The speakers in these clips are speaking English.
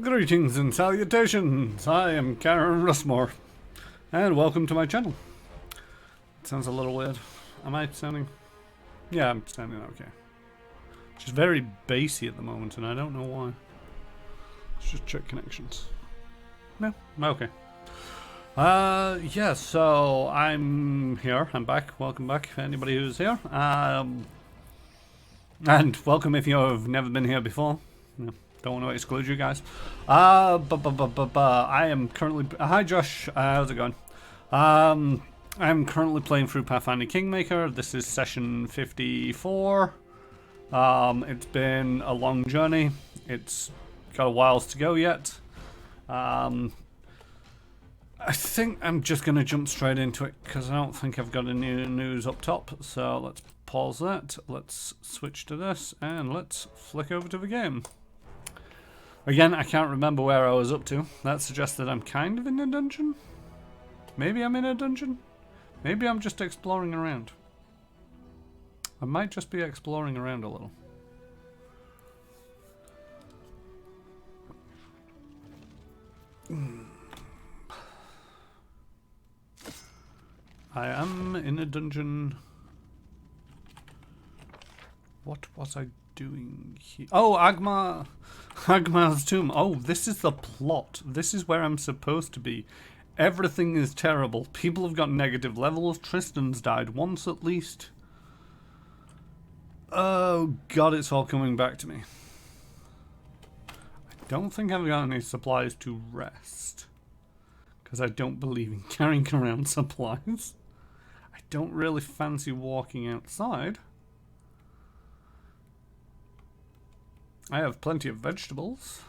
Greetings and salutations, I am Karen Russmore, and welcome to my channel. It sounds a little weird. Am I sounding? Yeah, I'm sounding okay. It's just very bassy at the moment, and I don't know why. Let's just check connections. No? Okay. Yeah, so I'm here, I'm back, welcome back, anybody who's here. And welcome if you've never been here before. Yeah. Don't want to exclude you guys. I am currently... Hi Josh, how's it going? I'm currently playing through Pathfinder Kingmaker. This is session 54. It's been a long journey. It's got a whiles to go yet. I think I'm just going to jump straight into it because I don't think I've got any news up top. So let's pause that. Let's switch to this and let's flick over to the game. Again, I can't remember where I was up to. That suggests that I'm kind of in a dungeon. Maybe I'm in a dungeon. Maybe I'm just exploring around. I might just be exploring around a little. I am in a dungeon. What was I doing here? Oh, Agmar's tomb. Oh, this is the plot. This is where I'm supposed to be. Everything is terrible. People have got negative levels. Tristan's died once at least. Oh god, it's all coming back to me. I don't think I've got any supplies to rest. Because I don't believe in carrying around supplies. I don't really fancy walking outside. I have plenty of vegetables.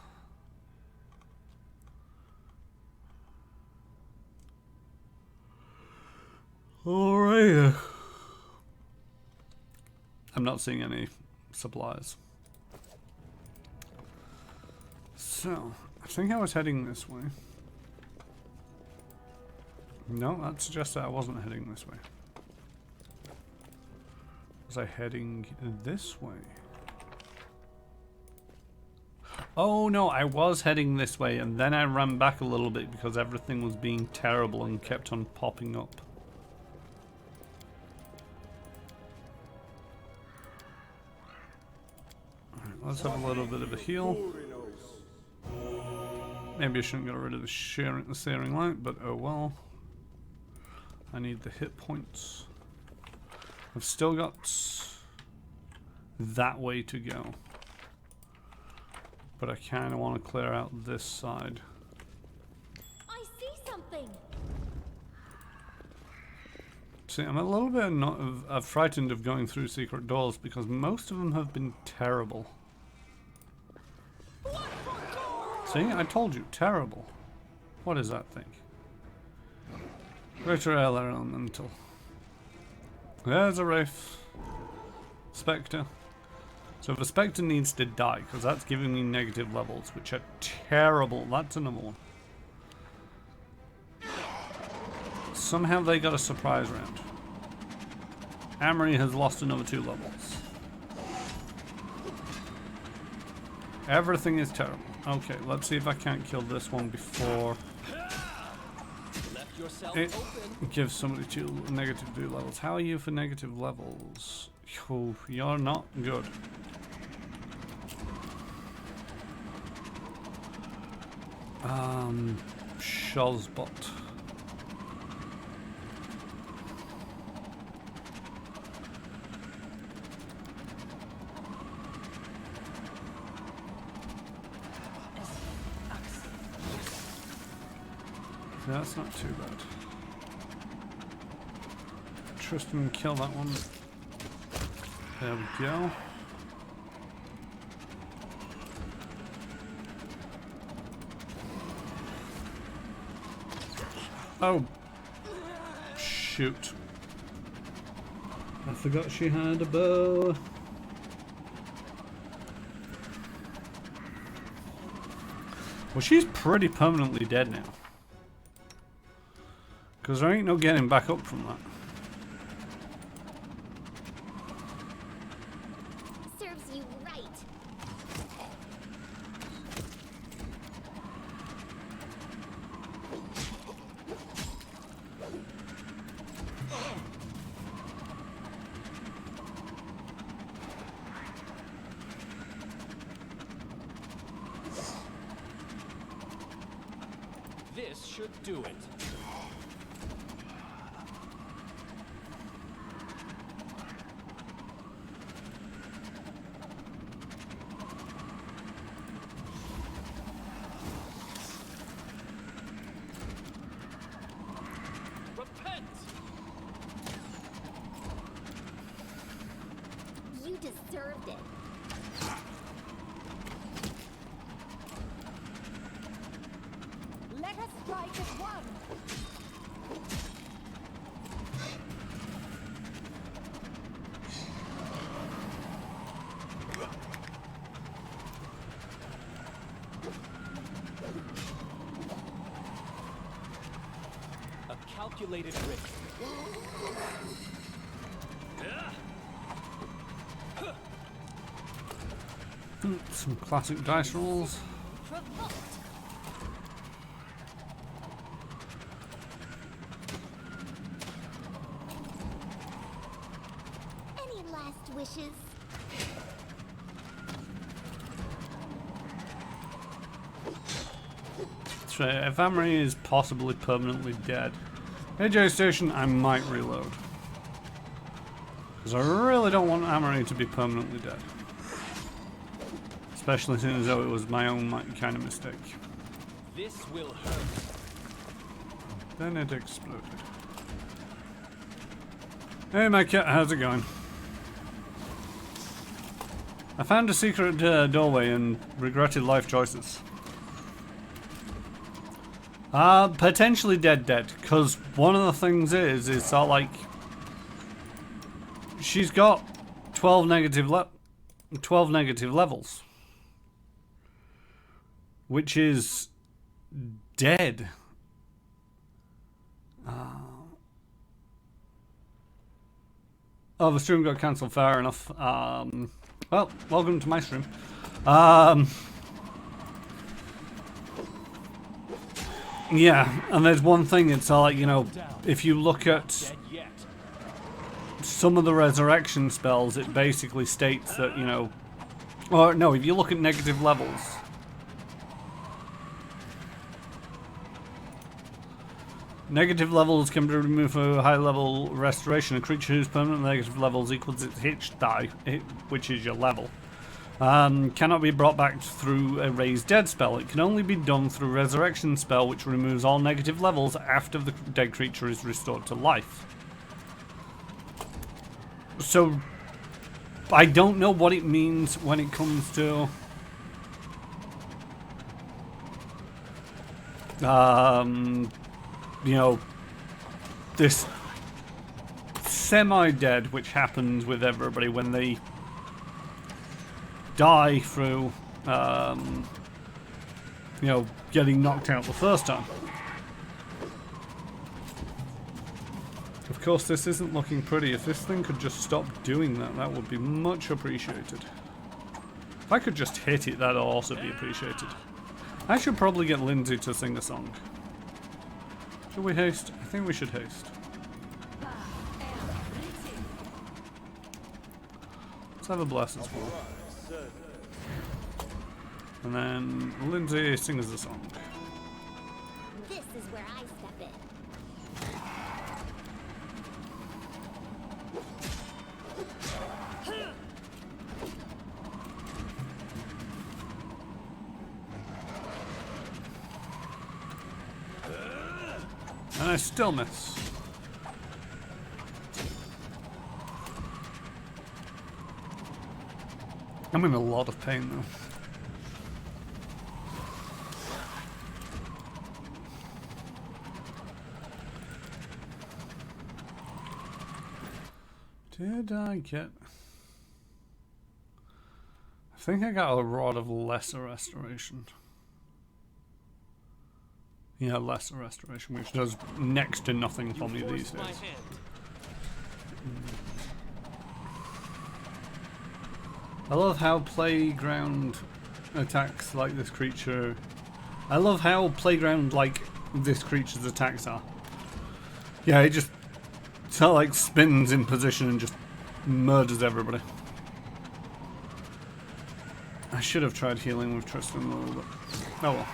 Alright. I'm not seeing any supplies. So, I think I was heading this way. No, that suggests that I wasn't heading this way. Was I heading this way? Oh no, I was heading this way and then I ran back a little bit because everything was being terrible and kept on popping up. Alright, let's have a little bit of a heal. Maybe I shouldn't get rid of the searing light, but oh well. I need the hit points. I've still got that way to go. But I kind of want to clear out this side. I see something. See, I'm a little bit frightened of going through secret doors because most of them have been terrible. See, I told you, terrible. What is that thing? Greater elemental. There's a wraith. Spectre. So the Spectre needs to die, because that's giving me negative levels, which are terrible. That's another one. Somehow they got a surprise round. Amory has lost another 2 levels. Everything is terrible. Okay, let's see if I can't kill this one before it gives somebody negative 2 levels. How are you for negative levels? Oh, you're not good. Shozbot. That's not too bad. Tristan, kill that one. There we go. Oh, shoot. I forgot she had a bow. Well, she's pretty permanently dead now. Because there ain't no getting back up from that. Serves you right. should do it. Repent! You deserved it. Let us strike as one. A calculated risk. Some classic dice rolls. Provoked. Any last wishes? So if Amory is possibly permanently dead, AJ Station, I might reload. Because I really don't want Amory to be permanently dead. Especially since though it was my own kind of mistake. This will hurt. Then it exploded. Hey my cat, how's it going? I found a secret doorway and regretted life choices. Potentially dead, because one of the things is that like she's got 12 negative levels, which is dead. Oh, the stream got cancelled. Fair enough. Well, welcome to my stream. Yeah, and there's one thing, it's like, you know, if you look at Dead yet. some of the resurrection spells, it basically states that, you know, or no, if you look at negative levels, negative levels can be removed for high level restoration. A creature whose permanent negative levels equals its hit die, which is your level. Cannot be brought back through a raised dead spell. It can only be done through resurrection spell, which removes all negative levels after the dead creature is restored to life. So I don't know what it means when it comes to you know, this semi-dead, which happens with everybody when they die through, you know, getting knocked out the first time. Of course, this isn't looking pretty. If this thing could just stop doing that, that would be much appreciated. If I could just hit it, that'd also be appreciated. I should probably get Lindsay to sing a song. Should we haste? I think we should haste. Let's have a bless as well. And then Lindsay sing us a song. This is where I step in. And I still miss. I'm in a lot of pain though. Did I get... I think I got a Rod of Lesser Restoration. Yeah, Lesser Restoration, which does next to nothing for me these days. I love how Playground attacks like this creature... I love how Playground like this creature's attacks are. Yeah, it just sort of like spins in position and just murders everybody. I should have tried healing with Tristan a little bit. Oh well.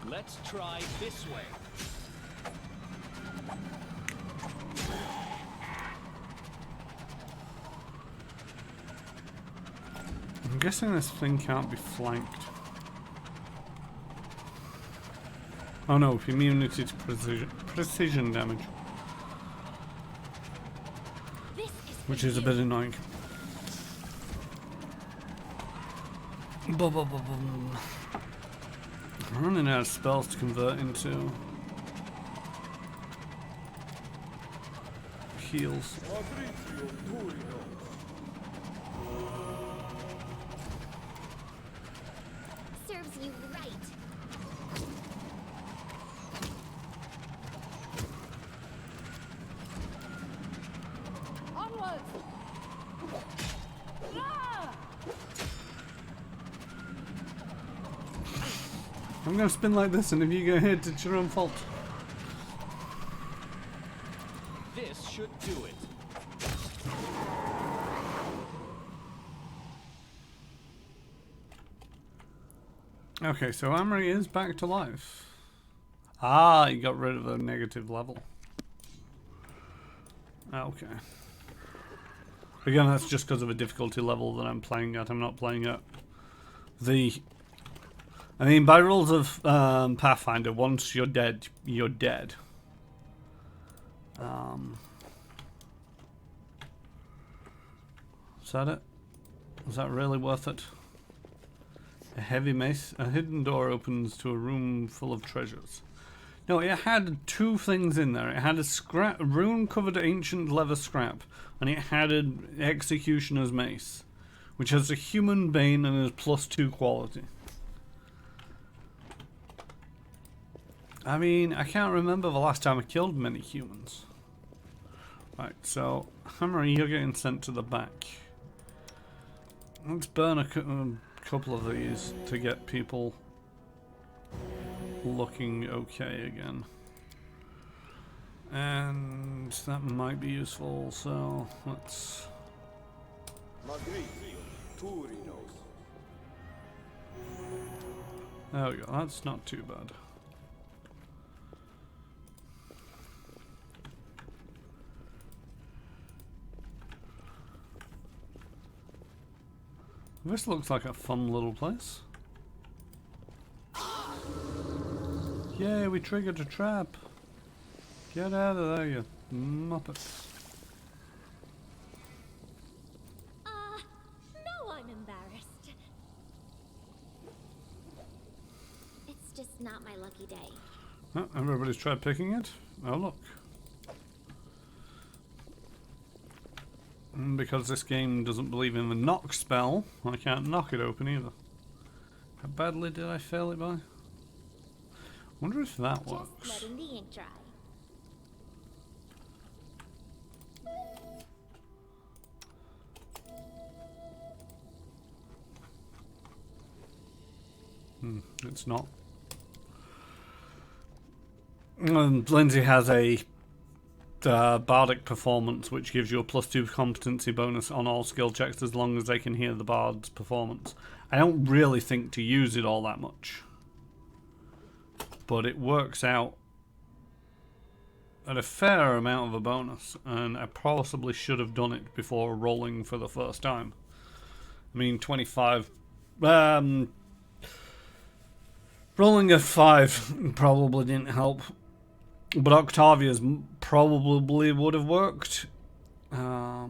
Let's try this way. I'm guessing this thing can't be flanked. Oh no, immunity to precision damage. Which is a bit annoying. I'm running out of spells to convert into heals. Serves you right. Onwards! I'm gonna spin like this, and if you get hit, it's your own fault. This should do it. Okay, so Amory is back to life. Ah, you got rid of the negative level. Okay. Again, that's just because of a difficulty level that I'm playing at. I'm not playing at the... I mean, by rules of Pathfinder, once you're dead, you're dead. Is that it? Is that really worth it? A heavy mace. A hidden door opens to a room full of treasures. No, it had two things in there. It had a scrap, rune-covered ancient leather scrap, and it had an executioner's mace, which has a human bane and is +2 quality. I mean, I can't remember the last time I killed many humans. Right, so, Hammer, you're getting sent to the back. Let's burn a couple of these to get people looking okay again. And that might be useful, so let's... There we go, that's not too bad. This looks like a fun little place. Yay, we triggered a trap. Get out of there, you muppets. No, I'm embarrassed. It's just not my lucky day. Oh, everybody's tried picking it. Oh, look. And because this game doesn't believe in the knock spell, I can't knock it open either. How badly did I fail it by? Wonder if that works. Just letting the ink dry. It's not. Lindsay has a bardic performance, which gives you a +2 competency bonus on all skill checks as long as they can hear the bard's performance. I don't really think to use it all that much, but it works out at a fair amount of a bonus, and I possibly should have done it before rolling for the first time. I mean, 25... rolling a 5 probably didn't help. But Octavia's probably would have worked. Yeah,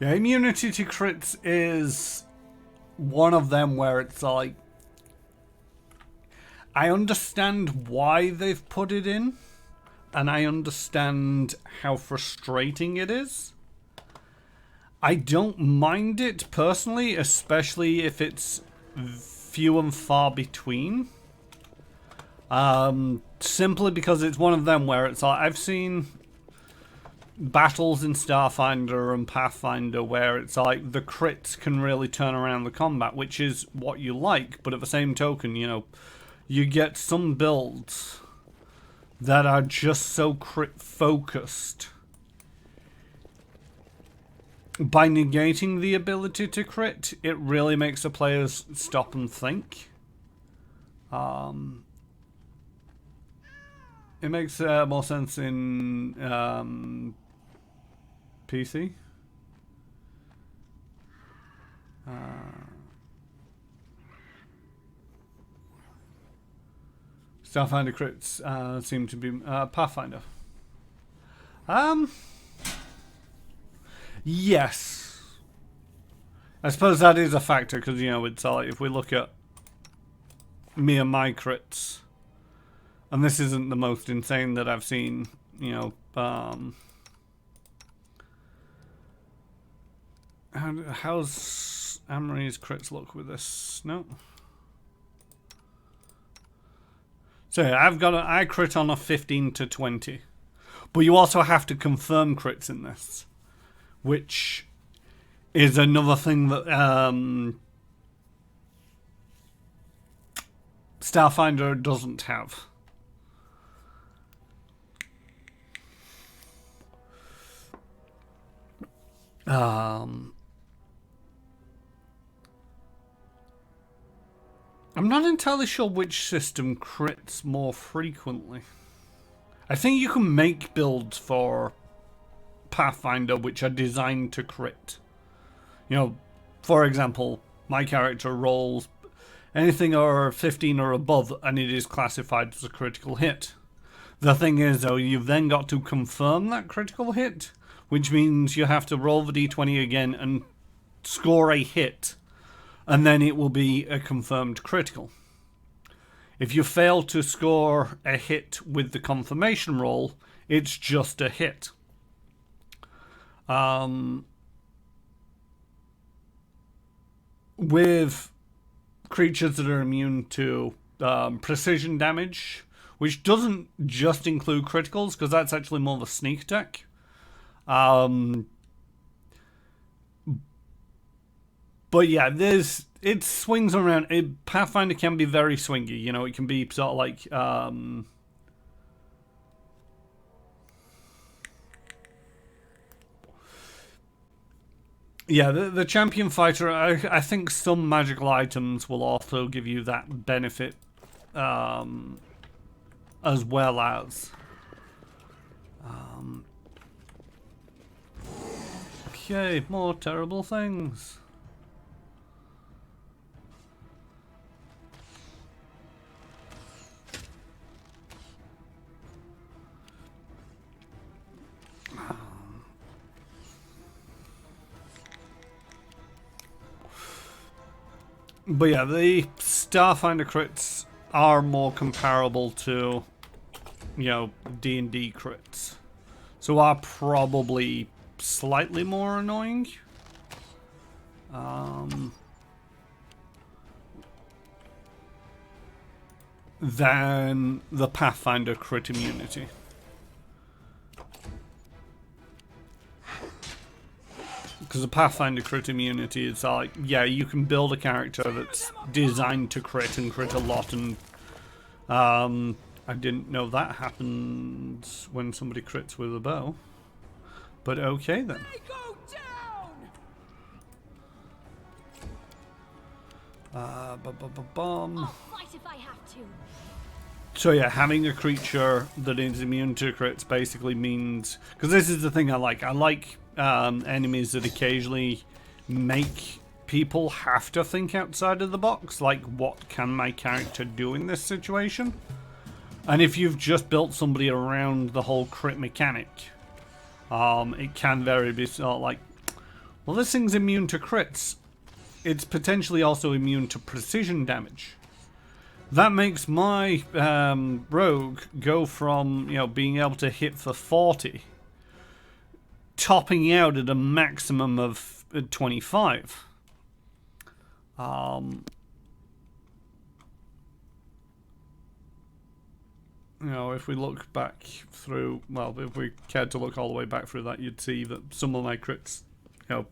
immunity to crits is one of them where it's like, I understand why they've put it in, and I understand how frustrating it is. I don't mind it personally, especially if it's few and far between. Simply because it's one of them where it's like, I've seen battles in Starfinder and Pathfinder where it's like the crits can really turn around the combat, which is what you like, but at the same token, you know, you get some builds that are just so crit focused. By negating the ability to crit, it really makes the players stop and think. It makes more sense in PC. Starfinder crits seem to be Pathfinder. Yes. I suppose that is a factor because, you know, it's like if we look at me and my crits, and this isn't the most insane that I've seen, you know, how's Amory's crits look with this? No. So yeah, I crit on a 15 to 20. But you also have to confirm crits in this, which is another thing that Starfinder doesn't have. I'm not entirely sure which system crits more frequently. I think you can make builds for Pathfinder which are designed to crit. You know, for example, my character rolls anything over 15 or above and it is classified as a critical hit. The thing is though, you've then got to confirm that critical hit, which means you have to roll the d20 again and score a hit, and then it will be a confirmed critical. If you fail to score a hit with the confirmation roll, it's just a hit. With creatures that are immune to precision damage, which doesn't just include criticals, because that's actually more of a sneak attack. But yeah, it swings around. Pathfinder can be very swingy. You know, it can be sort of like yeah, the champion fighter. I think some magical items will also give you that benefit, as well as. Okay, more terrible things. But yeah, the Starfinder crits are more comparable to, you know, D&D crits. So are probably slightly more annoying. Than the Pathfinder crit immunity. Because the Pathfinder crit immunity is like, yeah, you can build a character that's designed to crit and crit a lot, and I didn't know that happens when somebody crits with a bow. But okay then. I'll fight if I have to. So yeah, having a creature that is immune to crits basically means, because this is the thing I like enemies that occasionally make people have to think outside of the box, like what can my character do in this situation? And if you've just built somebody around the whole crit mechanic, it can very be sort of like, well, this thing's immune to crits, it's potentially also immune to precision damage. That makes my rogue go from, you know, being able to hit for 40, topping out at a maximum of 25. You know, if we look back through, well, if we cared to look all the way back through that, you'd see that some of my crits, you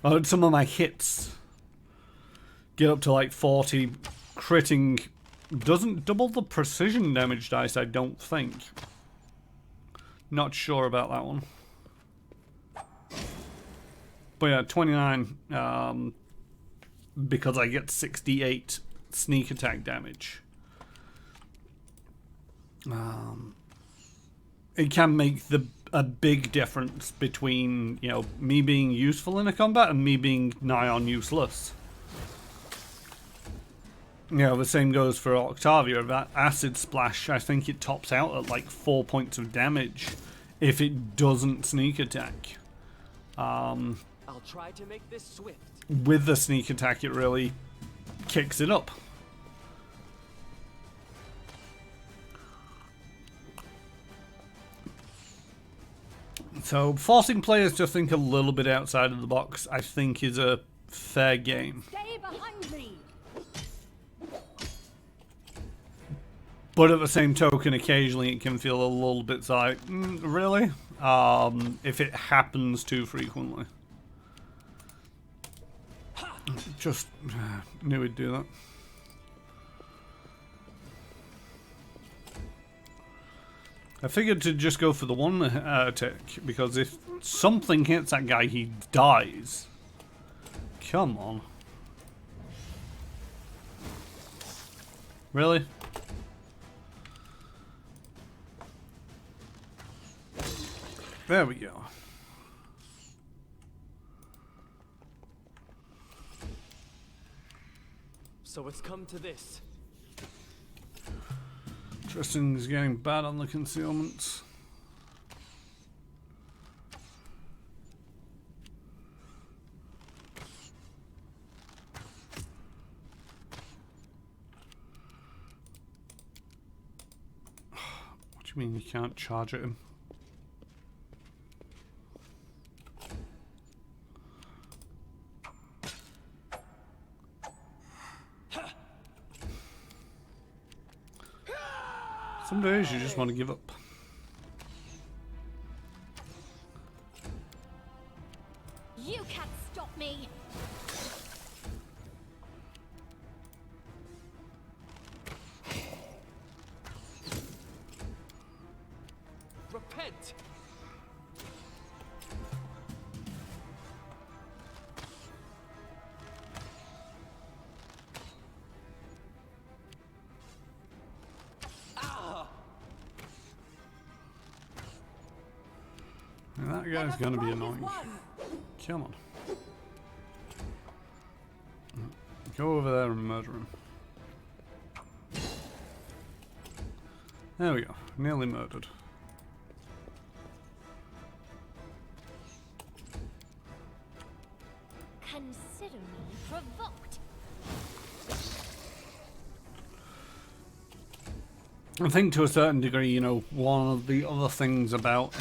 know, some of my hits get up to like 40, critting Doesn't double the precision damage dice, I don't think. Not sure about that one. But yeah, 29, because I get 68 sneak attack damage. It can make a big difference between, you know, me being useful in a combat and me being nigh on useless. You know, the same goes for Octavia. That acid splash, I think it tops out at like 4 points of damage if it doesn't sneak attack. I'll try to make this swift. With the sneak attack, it really kicks it up. So, forcing players to think a little bit outside of the box, I think, is a fair game. Stay behind me. But at the same token, occasionally it can feel a little bit like, really? If it happens too frequently. Just knew we'd do that. I figured to just go for the one attack, because if something hits that guy, he dies. Come on. Really? There we go. So it's come to this. Tristan's getting bad on the concealments. What do you mean you can't charge at him? Some days you just want to give up. You can't stop me. Repent. That guy's gonna be annoying. Come on. Go over there and murder him. There we go. Nearly murdered. Consider me provoked. I think to a certain degree, you know, one of the other things about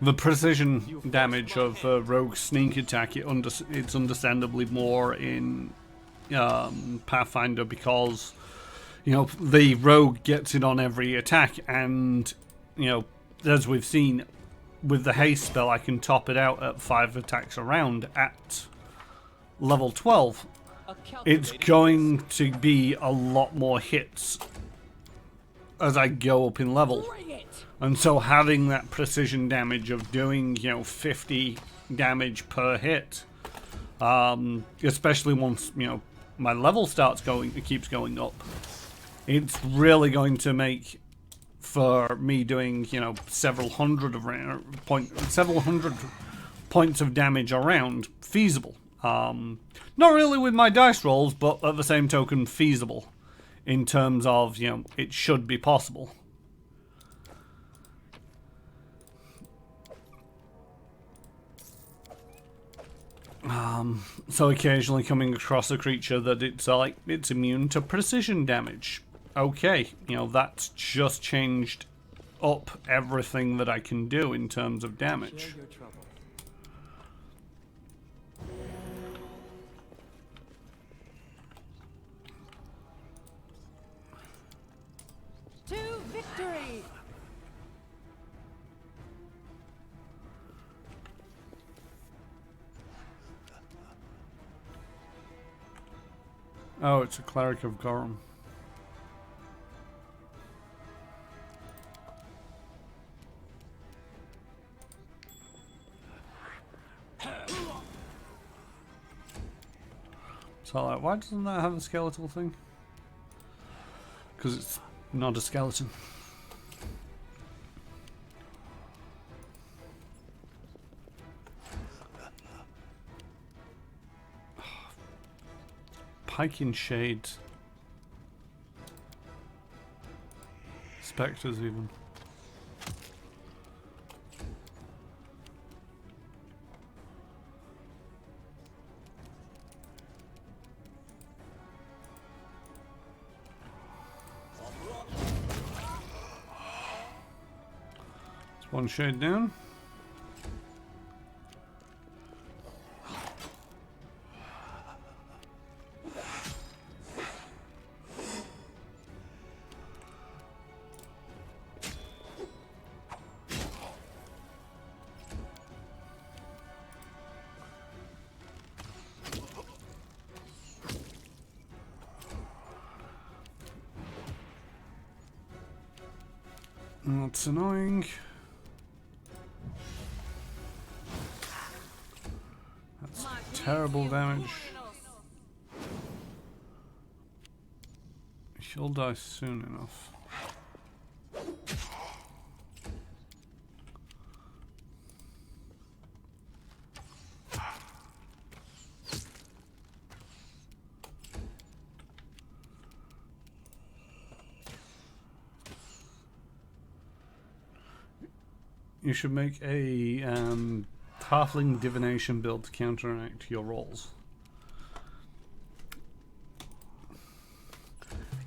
the precision damage of rogue sneak attack, it's understandably more in Pathfinder because, you know, the rogue gets it on every attack, and, you know, as we've seen with the haste spell, I can top it out at 5 attacks a round at level 12. It's going to be a lot more hits as I go up in level. And so having that precision damage of doing, you know, 50 damage per hit, especially once, you know, my level it keeps going up, it's really going to make for me doing, you know, several hundred points of damage around feasible. Not really with my dice rolls, but at the same token feasible in terms of, you know, it should be possible. So occasionally coming across a creature that it's like, it's immune to precision damage. Okay, you know, that's just changed up everything that I can do in terms of damage. Share your trouble. To victory. Oh, it's a cleric of Gorum. So, like, why doesn't that have a skeletal thing? Because it's not a skeleton. Pike in shades. Spectres even. It's one shade down. That's annoying. That's terrible damage. She'll die soon enough. You should make a halfling divination build to counteract your rolls.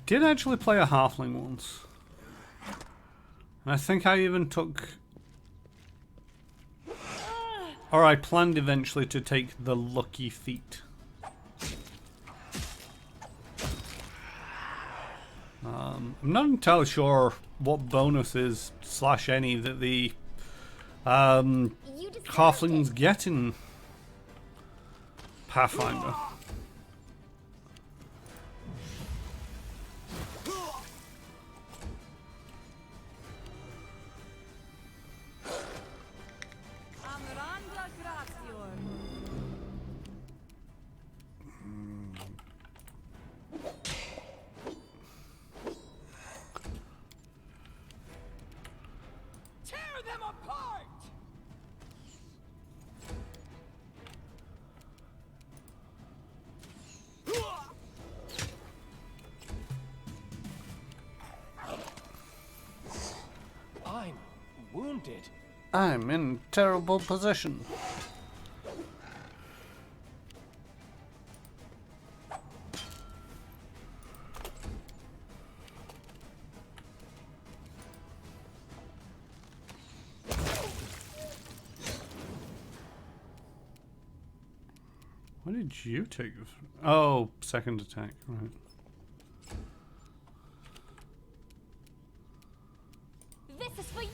Did actually play a halfling once. And I think I even took... Or I planned eventually to take the lucky feat. I'm not entirely sure what bonuses / any that the halflings get in Pathfinder. Wounded. I'm in terrible position. What did you take? Oh, second attack, right. This is for you!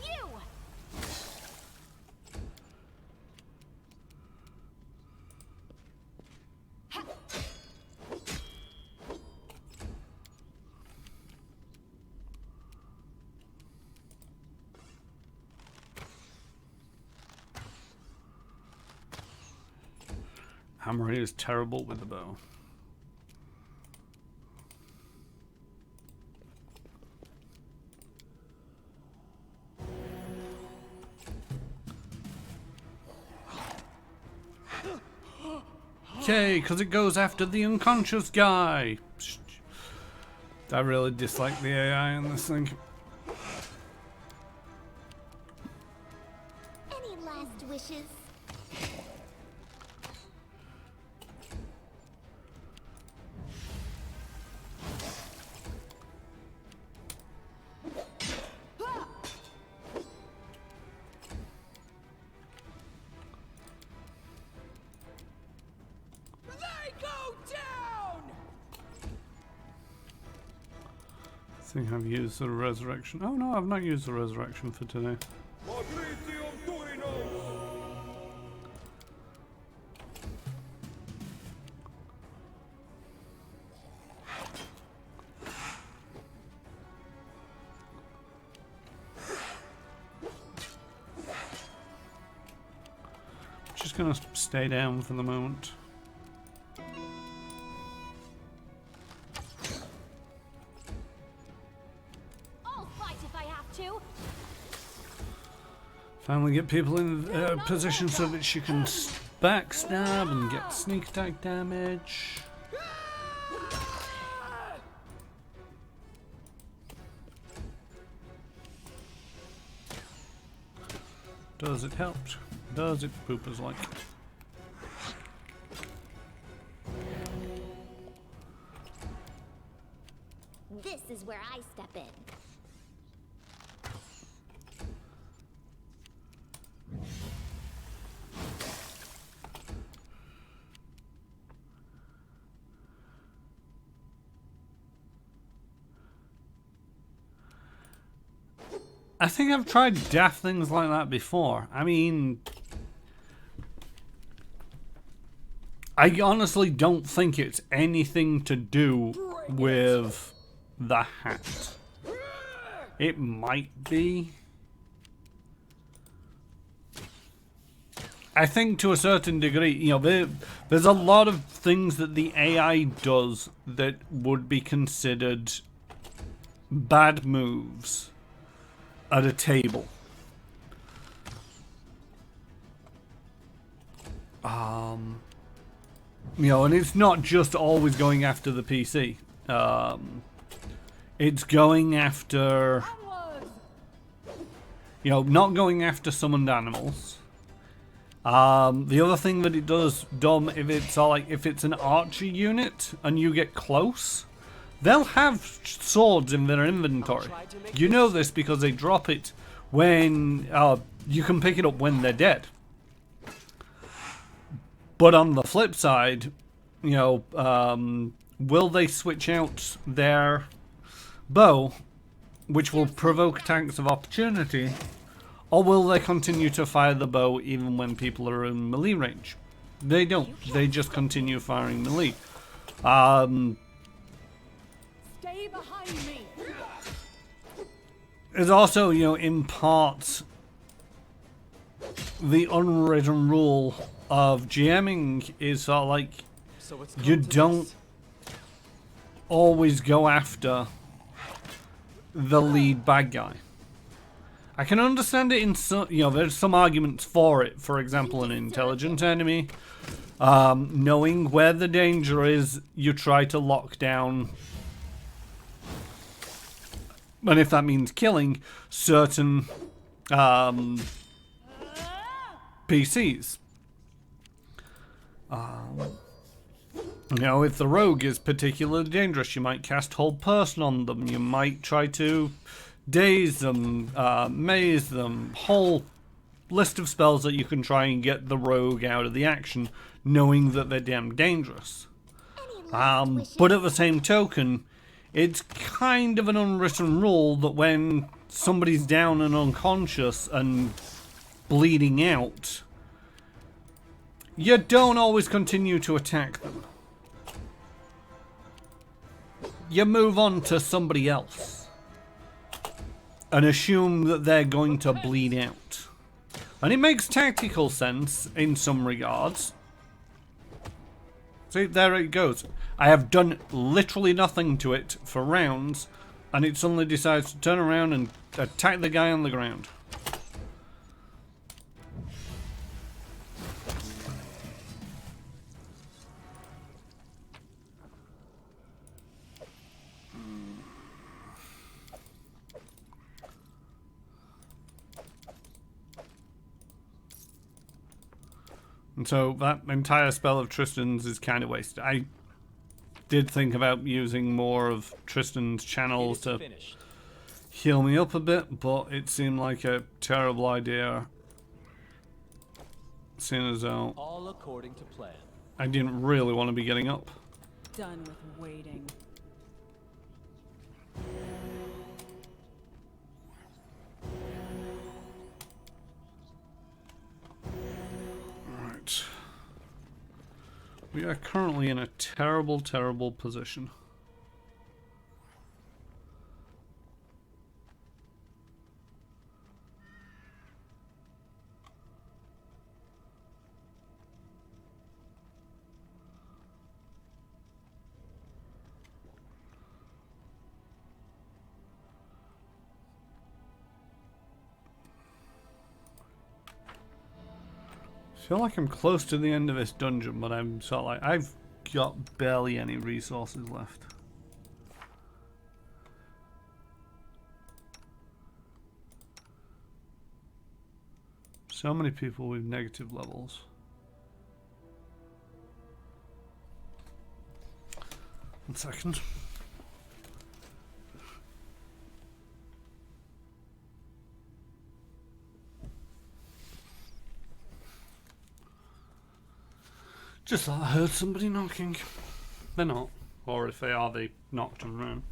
Hammery is terrible with the bow. Okay, because it goes after the unconscious guy. I really dislike the AI in this thing. Any last wishes? I think I've used the resurrection. Oh no, I've not used the resurrection for today. just gonna stay down for the moment. I'll fight if I have to. Finally get people in position so that she can backstab and get sneak attack damage. Does it help? Does it poopers like? This is where I step in. I think I've tried daft things like that before. I mean, I honestly don't think it's anything to do with the hat. It might be. I think to a certain degree, you know, there's a lot of things that the AI does that would be considered bad moves at a table. You know, and it's not just always going after the PC. It's going after, you know, not going after summoned animals. The other thing that it does, Dom, if it's like if it's an archer unit and you get close, they'll have swords in their inventory. You know this because they drop it when you can pick it up when they're dead. But on the flip side, you know, will they switch out their bow, which will provoke attacks of opportunity, or will they continue to fire the bow even when people are in melee range? They don't. They just continue firing melee. Stay behind me. There's also, you know, in part, the unwritten rule of GMing is sort of like you don't always go after the lead bad guy. I can understand it in some, you know, there's some arguments for it. For example, an intelligent enemy, knowing where the danger is, you try to lock down. And if that means killing certain PCs. You know, if the rogue is particularly dangerous, you might cast hold person on them. You might try to daze them, maze them. Whole list of spells that you can try and get the rogue out of the action, knowing that they're damn dangerous. But at the same token, it's kind of an unwritten rule that when somebody's down and unconscious and bleeding out, you don't always continue to attack them. You move on to somebody else and assume that they're going to bleed out. And it makes tactical sense in some regards. See, there it goes. I have done literally nothing to it for rounds, and it suddenly decides to turn around and attack the guy on the ground. And so that entire spell of Tristan's is kind of wasted. I did think about using more of Tristan's channels to heal me up a bit, but it seemed like a terrible idea. Seeing as though All according to plan. I didn't really want to be getting up. Done with waiting. Right. We are currently in a terrible, terrible position. I feel like I'm close to the end of this dungeon, but I'm sort of like, I've got barely any resources left. So many people with negative levels. One second. Just thought I heard somebody knocking. They're not. Or if they are, they knocked and ran.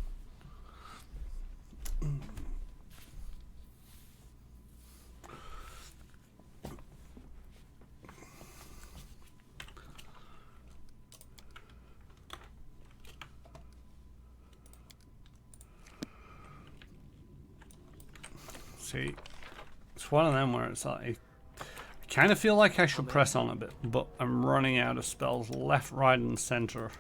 See, it's one of them where it's like, I kind of feel like I should press on a bit, but I'm running out of spells left, right, and center.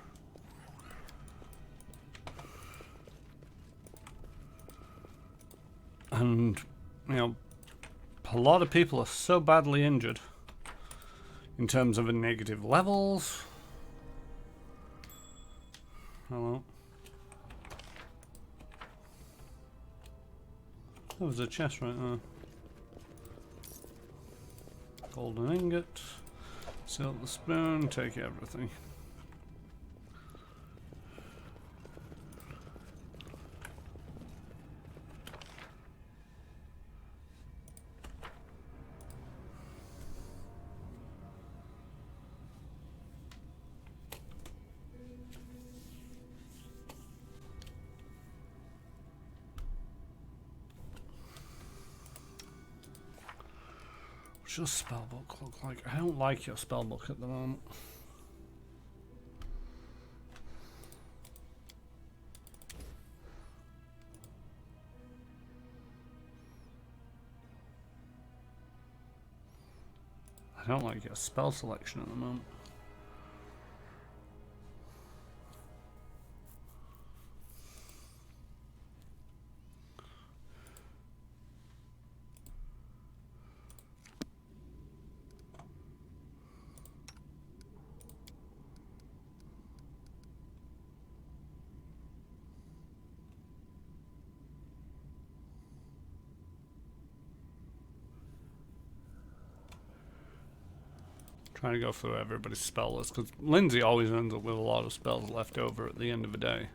And, you know, a lot of people are so badly injured in terms of the negative levels. Hello. There was a chest right there. Golden ingot. Sell the spoon, take everything. What's your spellbook look like? I don't like your spellbook at the moment. I don't like your spell selection at the moment. Trying to go through everybody's spell list, because Lindsay always ends up with a lot of spells left over at the end of the day.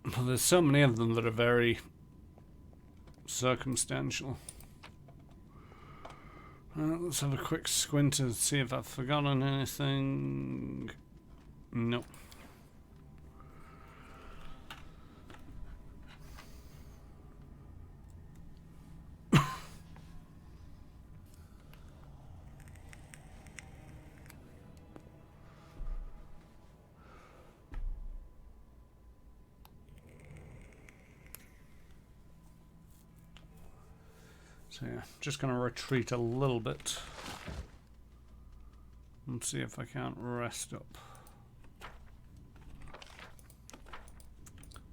But there's so many of them that are very circumstantial. Let's have a quick squint and see if I've forgotten anything. Nope. So yeah, just going to retreat a little bit and see if I can't rest up.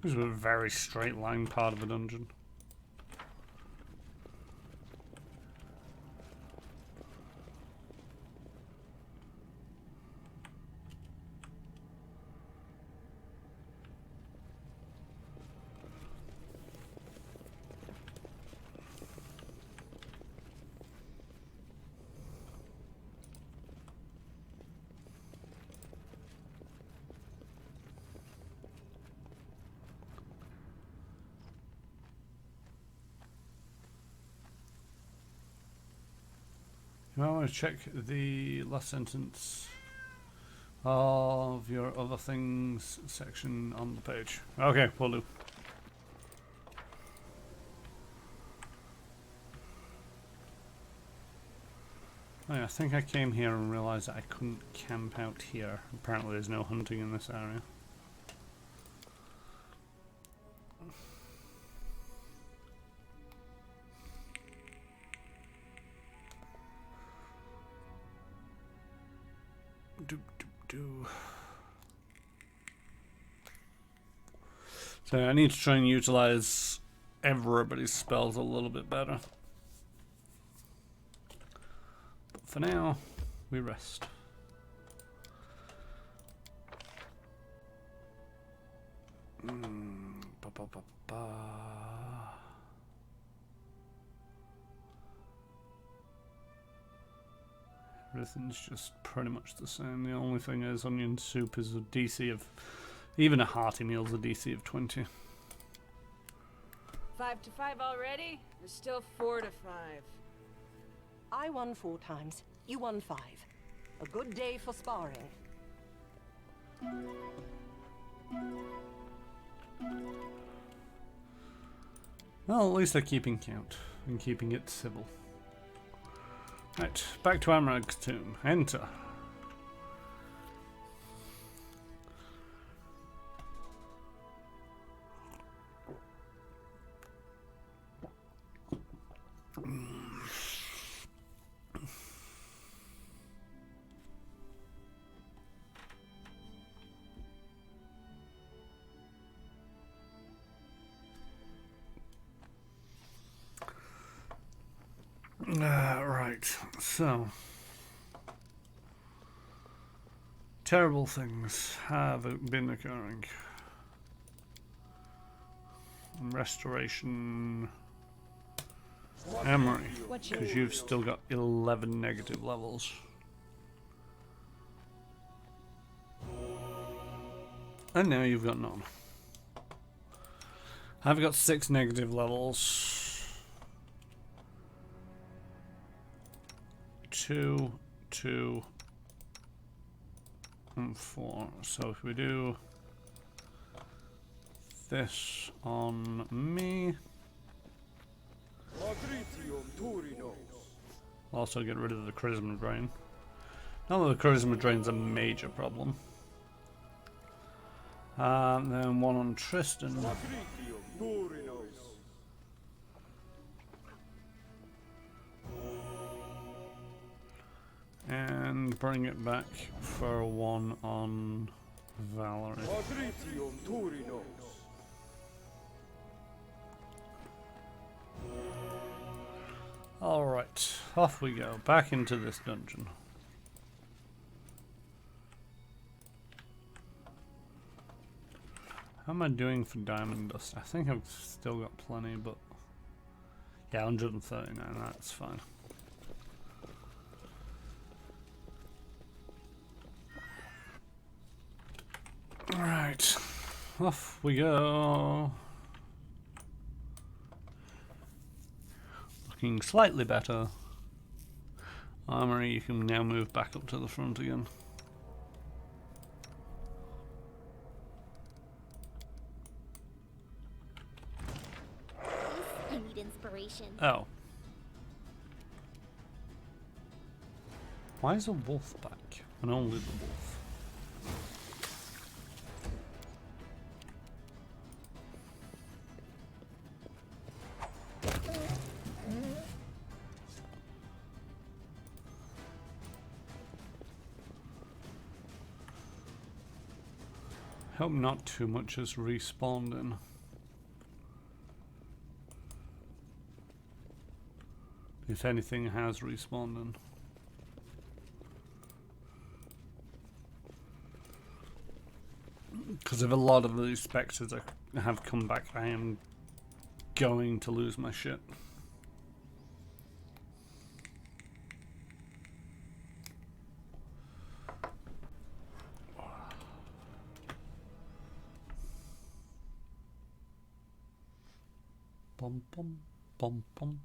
This is a very straight line part of a dungeon. You might want to check the last sentence of your other things section on the page. Okay, will do. Oh yeah, I think I came here and realised that I couldn't camp out here. Apparently there's no hunting in this area. So I need to try and utilize everybody's spells a little bit better. for now, we rest. Ba, ba, ba, ba. Everything's just pretty much the same. The only thing is onion soup is a DC of, even a hearty meal's a DC of 20. 5 to 5 already? There's still 4 to 5. I won 4 times. You won 5. A good day for sparring. Well, at least they're keeping count and keeping it civil. Right, back to Amrag's tomb. Enter. Right, so terrible things have been occurring. Restoration Emery, because you've still got 11 negative levels. And now you've got none. I've got 6 negative levels. 2, 2, and 4. So if we do this on me, I'll also get rid of the charisma drain. Not that the charisma drain's a major problem. Then one on Tristan. And bring it back for one on Valerie. Alright, off we go, back into this dungeon. How am I doing for diamond dust? I think I've still got plenty, but yeah, 139, that's fine. Right, off we go. Looking slightly better. Armory, you can now move back up to the front again. I need inspiration. Oh. Why is a wolf back? And only the wolf. Hope not too much has respawned in. If anything has respawned in. Because if a lot of these spectres have come back, I am going to lose my shit. Bum bum bum bum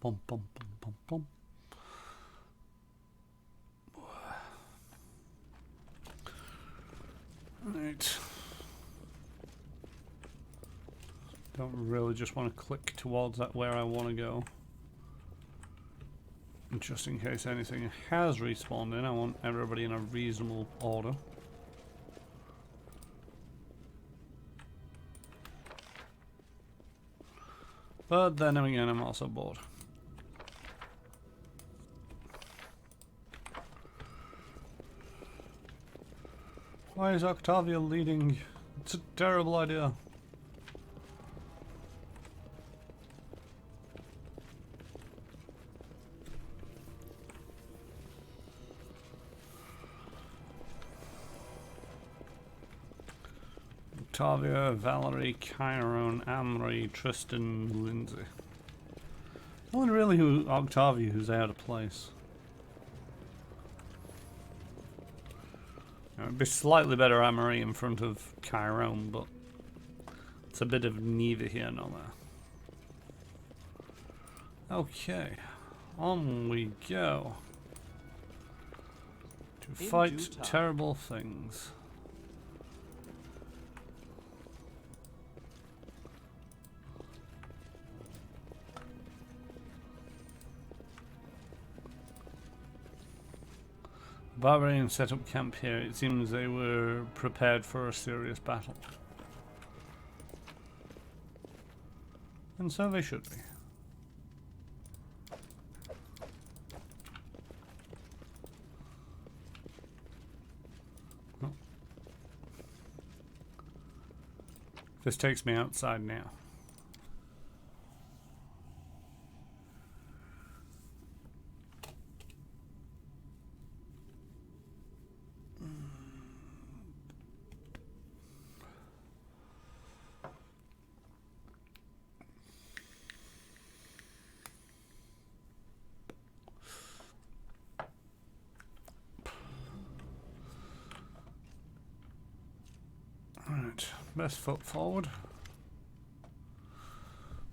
bum bum bum bum bum. Right. Don't really just want to click towards that where I want to go. And just in case anything has respawned in, I want everybody in a reasonable order. But then again, I'm also bored. Why is Octavia leading? It's a terrible idea. Octavia, Valerie, Chiron, Amory, Tristan, Lindsay. Only really Octavia who's out of place. It'd be slightly better Amory in front of Chiron, but it's a bit of neither here nor there. Okay, on we go. To fight terrible things. Barbarians set up camp here. It seems they were prepared for a serious battle. And so they should be. Oh. This takes me outside now. Best foot forward.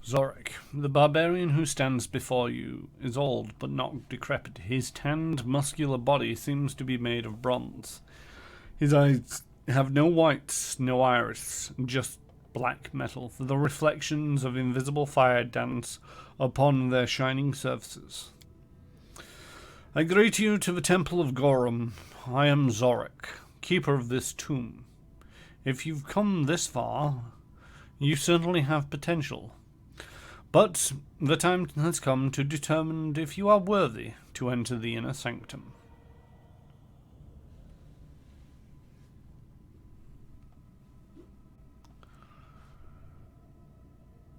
Zorik, the barbarian who stands before you, is old but not decrepit. His tanned, muscular body seems to be made of bronze. His eyes have no whites, no iris, just black metal. The reflections of invisible fire dance upon their shining surfaces. I greet you to the Temple of Gorum. I am Zorik, keeper of this tomb. If you've come this far, you certainly have potential. But the time has come to determine if you are worthy to enter the inner sanctum.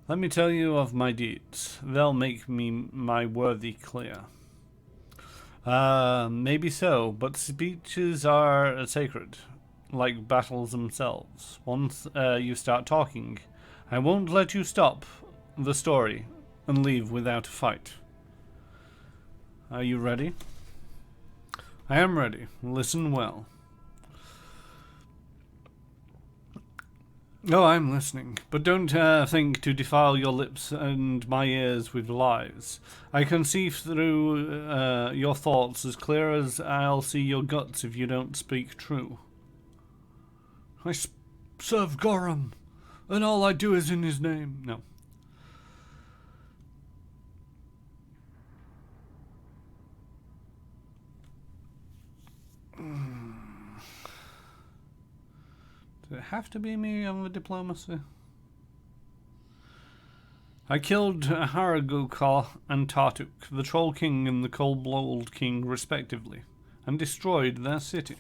Let me tell you of my deeds. They'll make me my worthy clear. Maybe so, but speeches are sacred. Like battles themselves. Once you start talking, I won't let you stop the story and leave without a fight. Are you ready? I am ready. Listen well. Oh, I'm listening. But don't think to defile your lips and my ears with lies. I can see through your thoughts as clear as I'll see your guts if you don't speak true. I serve Gorum, and all I do is in his name. No. Does it have to be me on the diplomacy? I killed Haragukar and Tartuk, the Troll King and the Cold-Blooded King, respectively, and destroyed their city.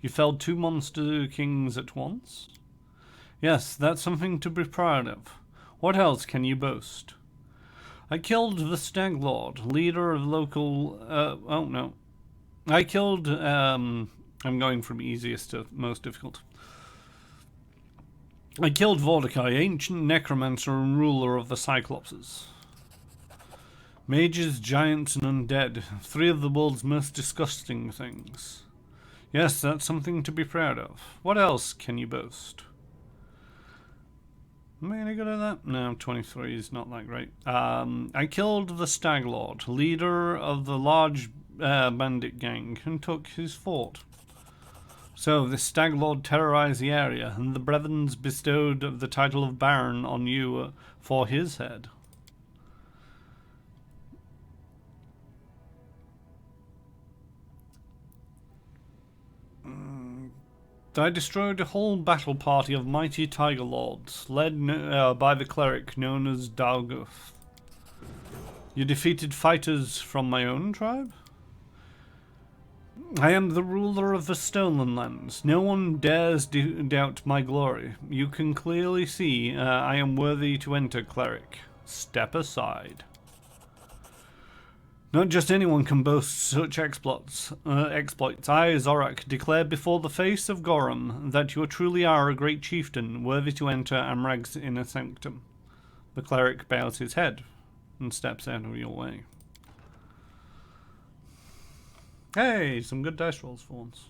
You felled 2 monster kings at once? Yes, that's something to be proud of. What else can you boast? I killed the Stag Lord, leader of local... oh, no. I killed... I'm going from easiest to most difficult. I killed Vordakai, ancient necromancer and ruler of the Cyclopses. Mages, giants, and undead. 3 of the world's most disgusting things. Yes, that's something to be proud of. What else can you boast? Am I any good at that? No, 23 is not that great. I killed the Stag Lord, leader of the large bandit gang, and took his fort. So, the Stag Lord terrorized the area, and the Brethens bestowed the title of Baron on you for his head. I destroyed a whole battle party of mighty tiger lords, led by the cleric known as Dalguth. You defeated fighters from my own tribe? I am the ruler of the Stolen Lands. No one dares doubt my glory. You can clearly see I am worthy to enter, cleric. Step aside. Not just anyone can boast such exploits. I, Zorak, declare before the face of Gorum that you truly are a great chieftain, worthy to enter Amrag's inner sanctum. The cleric bows his head and steps out of your way. Hey, some good dice rolls for once.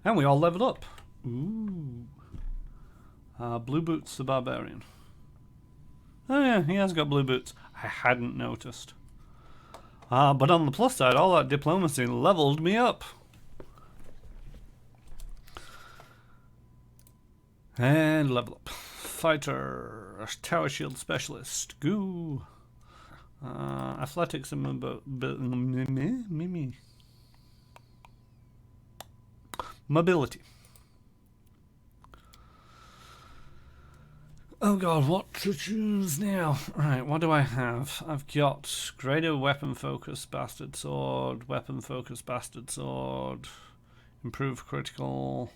And we all leveled up. Ooh. Blue Boots the Barbarian. Oh yeah, he has got blue boots. I hadn't noticed. But on the plus side, all that diplomacy leveled me up. And level up. Fighter, Tower Shield Specialist, Goo. Athletics and mobility. Oh god, what to choose now? Right, what do I have? I've got greater weapon focus, bastard sword, weapon focus, bastard sword, improved critical,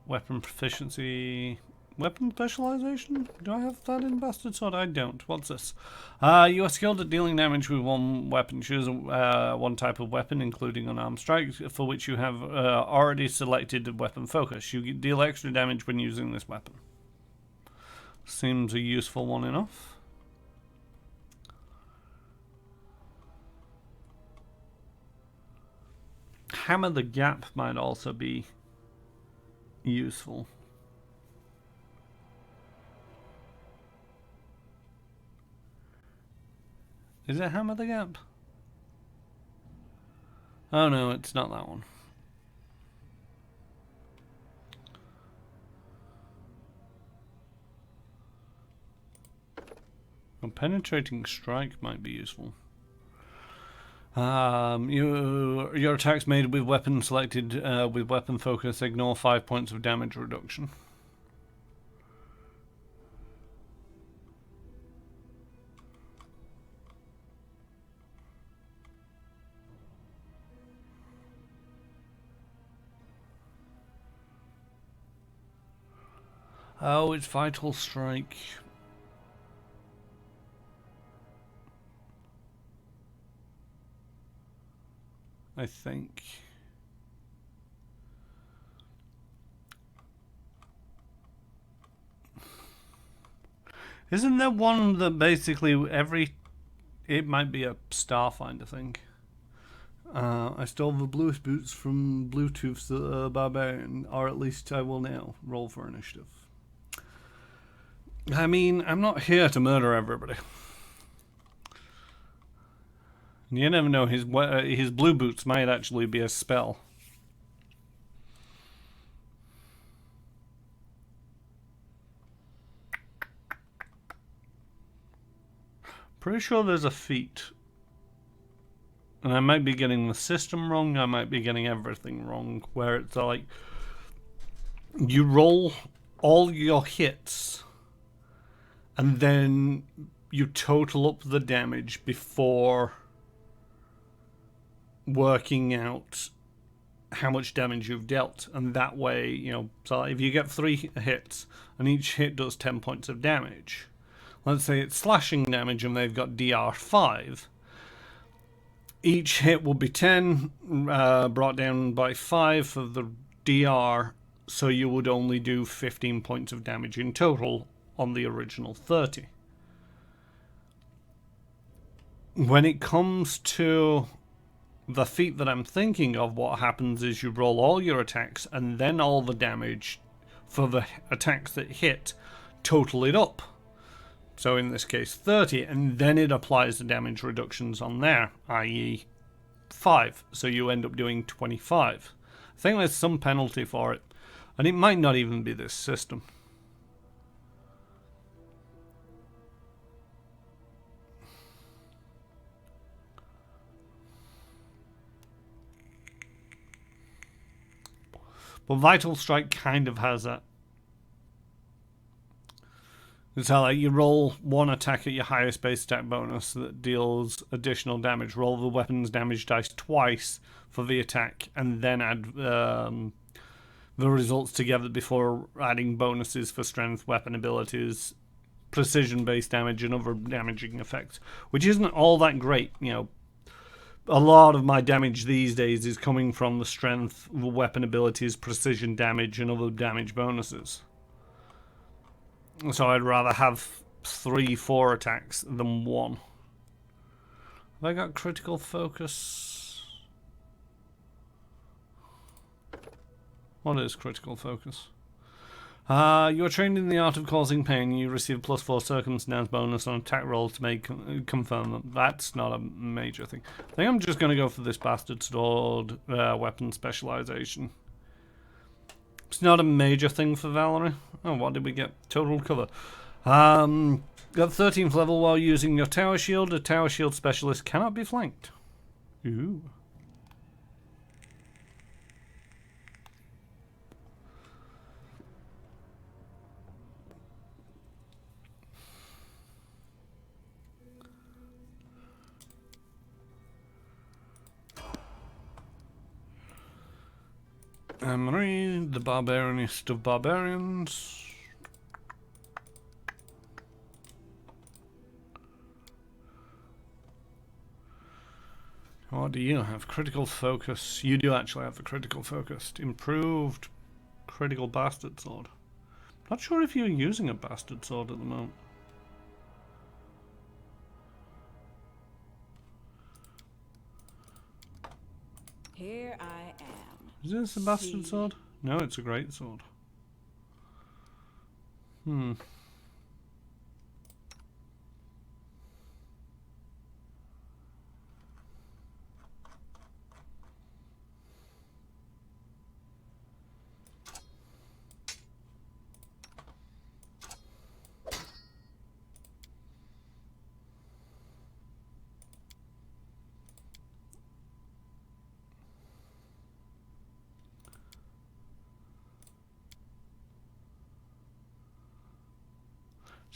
weapon proficiency, weapon specialization? Do I have that in bastard sword? I don't. What's this? You are skilled at dealing damage with one weapon. Choose one type of weapon, including unarmed strike, for which you have already selected weapon focus. You deal extra damage when using this weapon. Seems a useful one enough. Hammer the Gap might also be useful. Is it Hammer the Gap? Oh no, it's not that one. A penetrating strike might be useful. Your attacks made with weapon selected with weapon focus ignore 5 points of damage reduction. Oh, it's Vital Strike. I think. Isn't there one that basically it might be a Starfinder thing. I stole the bluest boots from Bluetooth's Barbarian, or at least I will now. Roll for initiative. I mean, I'm not here to murder everybody. You never know, his blue boots might actually be a spell. Pretty sure there's a feat. And I might be getting the system wrong, I might be getting everything wrong, where it's like you roll all your hits and then you total up the damage before working out how much damage you've dealt, and that way, you know, so if you get 3 hits and each hit does 10 points of damage, let's say it's slashing damage and they've got DR 5, each hit will be 10 brought down by 5 for the DR, so you would only do 15 points of damage in total on the original 30. When it comes to the feat that I'm thinking of, what happens is you roll all your attacks and then all the damage for the attacks that hit, total it up. So in this case 30, and then it applies the damage reductions on there, i.e. 5. So you end up doing 25. I think there's some penalty for it, and it might not even be this system. But Vital Strike kind of has that. It's how like you roll one attack at your highest base attack bonus that deals additional damage. Roll the weapon's damage dice twice for the attack, and then add the results together before adding bonuses for strength, weapon abilities, precision-based damage and other damaging effects, which isn't all that great. You know, a lot of my damage these days is coming from the strength, weapon abilities, precision damage, and other damage bonuses. So I'd rather have 3-4 attacks than 1. Have I got critical focus? What is critical focus? You are trained in the art of causing pain. You receive +4 circumstance bonus on attack rolls to make confirm that. That's not a major thing. I think I'm just going to go for this bastard sword weapon specialization. It's not a major thing for Valerie. Oh, what did we get? Total cover. At 13th level, while using your tower shield, a tower shield specialist cannot be flanked. Ooh. Marie, the barbarianist of barbarians. What do you have? Critical focus. You do actually have the critical focus. Improved critical bastard sword. Not sure if you're using a bastard sword at the moment. Here I am. Is this a bastard sword? No, it's a great sword.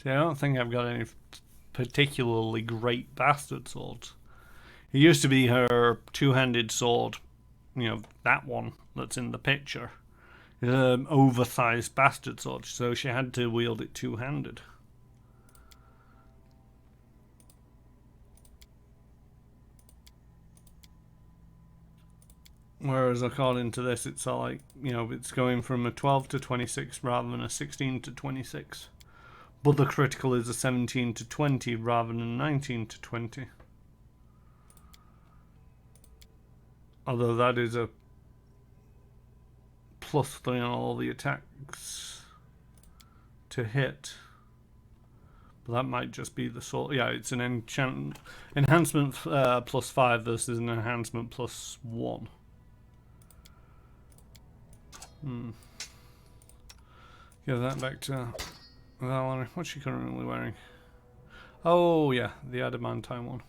See, I don't think I've got any particularly great bastard swords. It used to be her two-handed sword, you know, that one that's in the picture. Oversized bastard sword, so she had to wield it two-handed. Whereas according to this, it's all like, you know, it's going from a 12 to 26 rather than a 16 to 26. But the critical is a 17 to 20 rather than 19 to 20. Although that is a +3 on all the attacks to hit. But that might just be the sort. Yeah, it's an enhancement +5 versus an enhancement +1. Give that back to Valerie. What's she currently wearing? Oh yeah, the adamantine one.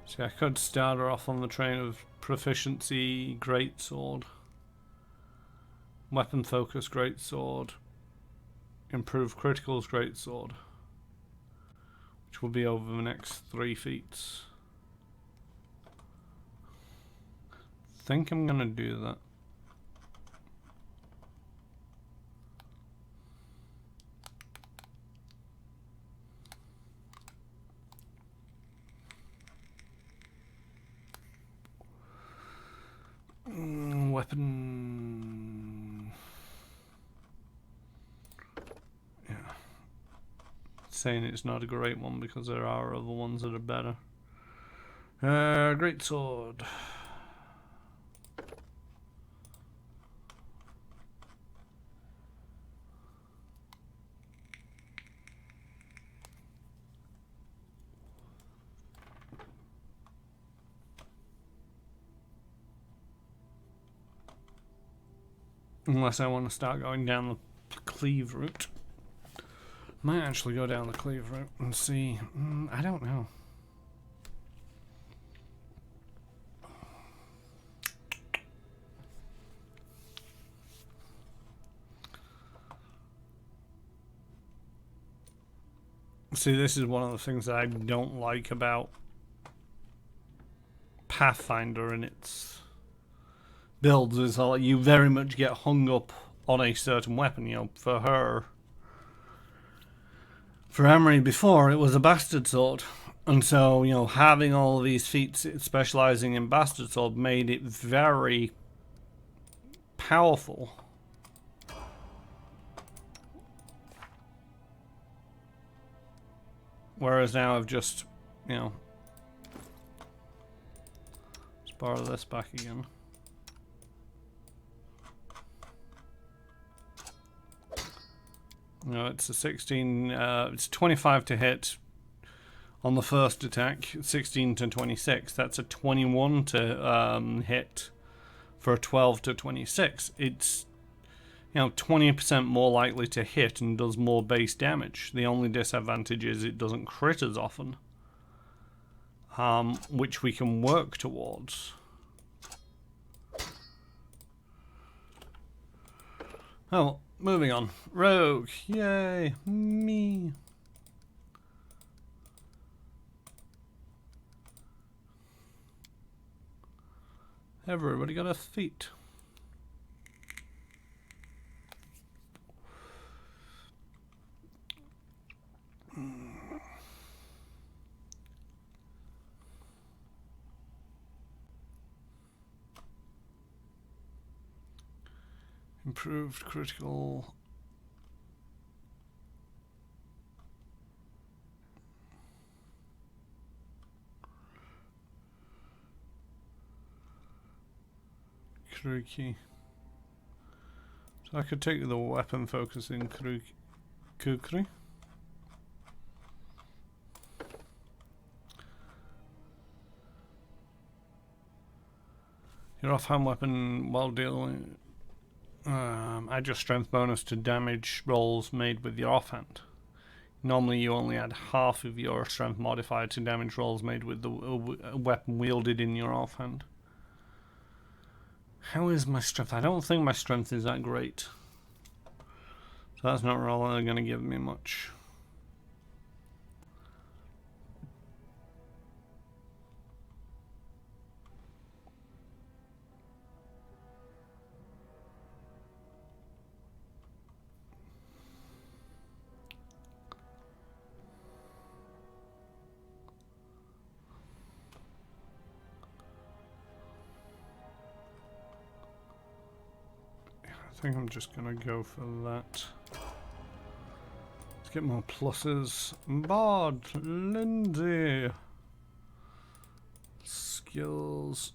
See, I could start her off on the train of proficiency, greatsword, weapon focus, greatsword, improved criticals, greatsword, which will be over the next 3 feats. Think I'm gonna do that. Weapon. Yeah. Saying it's not a great one because there are other ones that are better. Great sword. Unless I want to start going down the cleave route. Might actually go down the cleave route and see. I don't know. See, this is one of the things that I don't like about Pathfinder and its builds, is that you very much get hung up on a certain weapon. You know, for Emery before, it was a bastard sword. And so, you know, having all of these feats specializing in bastard sword made it very powerful. Whereas now I've just, you know, let's borrow this back again. No, it's a 16, it's 25 to hit on the first attack, 16 to 26. That's a 21 to hit for a 12 to 26. It's, you know, 20% more likely to hit and does more base damage. The only disadvantage is it doesn't crit as often, which we can work towards. Oh, moving on. Rogue, yay, me. Everybody got a feat. Improved critical. Crew key. So I could take the weapon focusing kukri. Your offhand weapon while dealing. Add your strength bonus to damage rolls made with your offhand. Normally you only add half of your strength modifier to damage rolls made with the weapon wielded in your offhand. How is my strength? I don't think my strength is that great. So that's not really going to give me much. I think I'm just gonna go for that. Let's get more pluses. Bard, Lindsay, skills,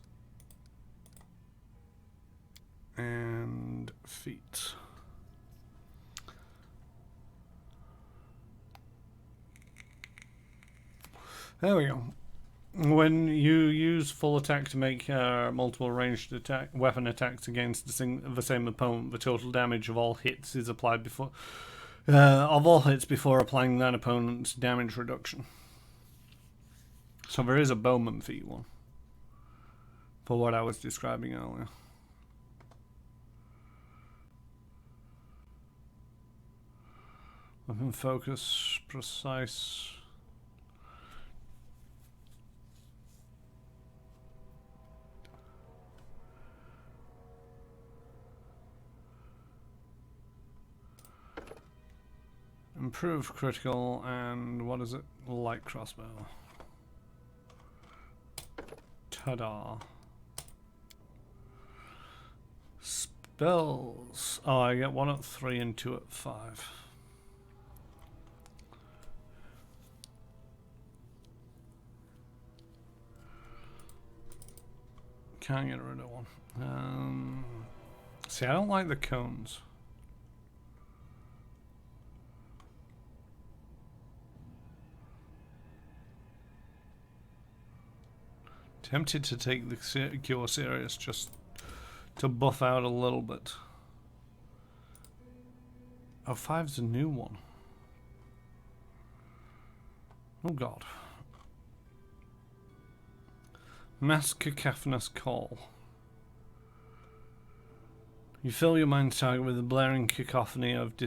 and feet. There we go. When you use full attack to make multiple ranged weapon attacks against the same opponent, the total damage of all hits is applied before before applying that opponent's damage reduction. So there is a bowman feat one for what I was describing earlier. Weapon focus, precise. Improved critical, and what is it? Light crossbow. Ta-da. Spells. Oh, I get 1 at 3 and 2 at 5. Can't get rid of one. See, I don't like the cones. Tempted to take the cure serious just to buff out a little bit. Oh, 5's a new one. Oh god. Mass cacophonous call. You fill your mind's target with a blaring cacophony of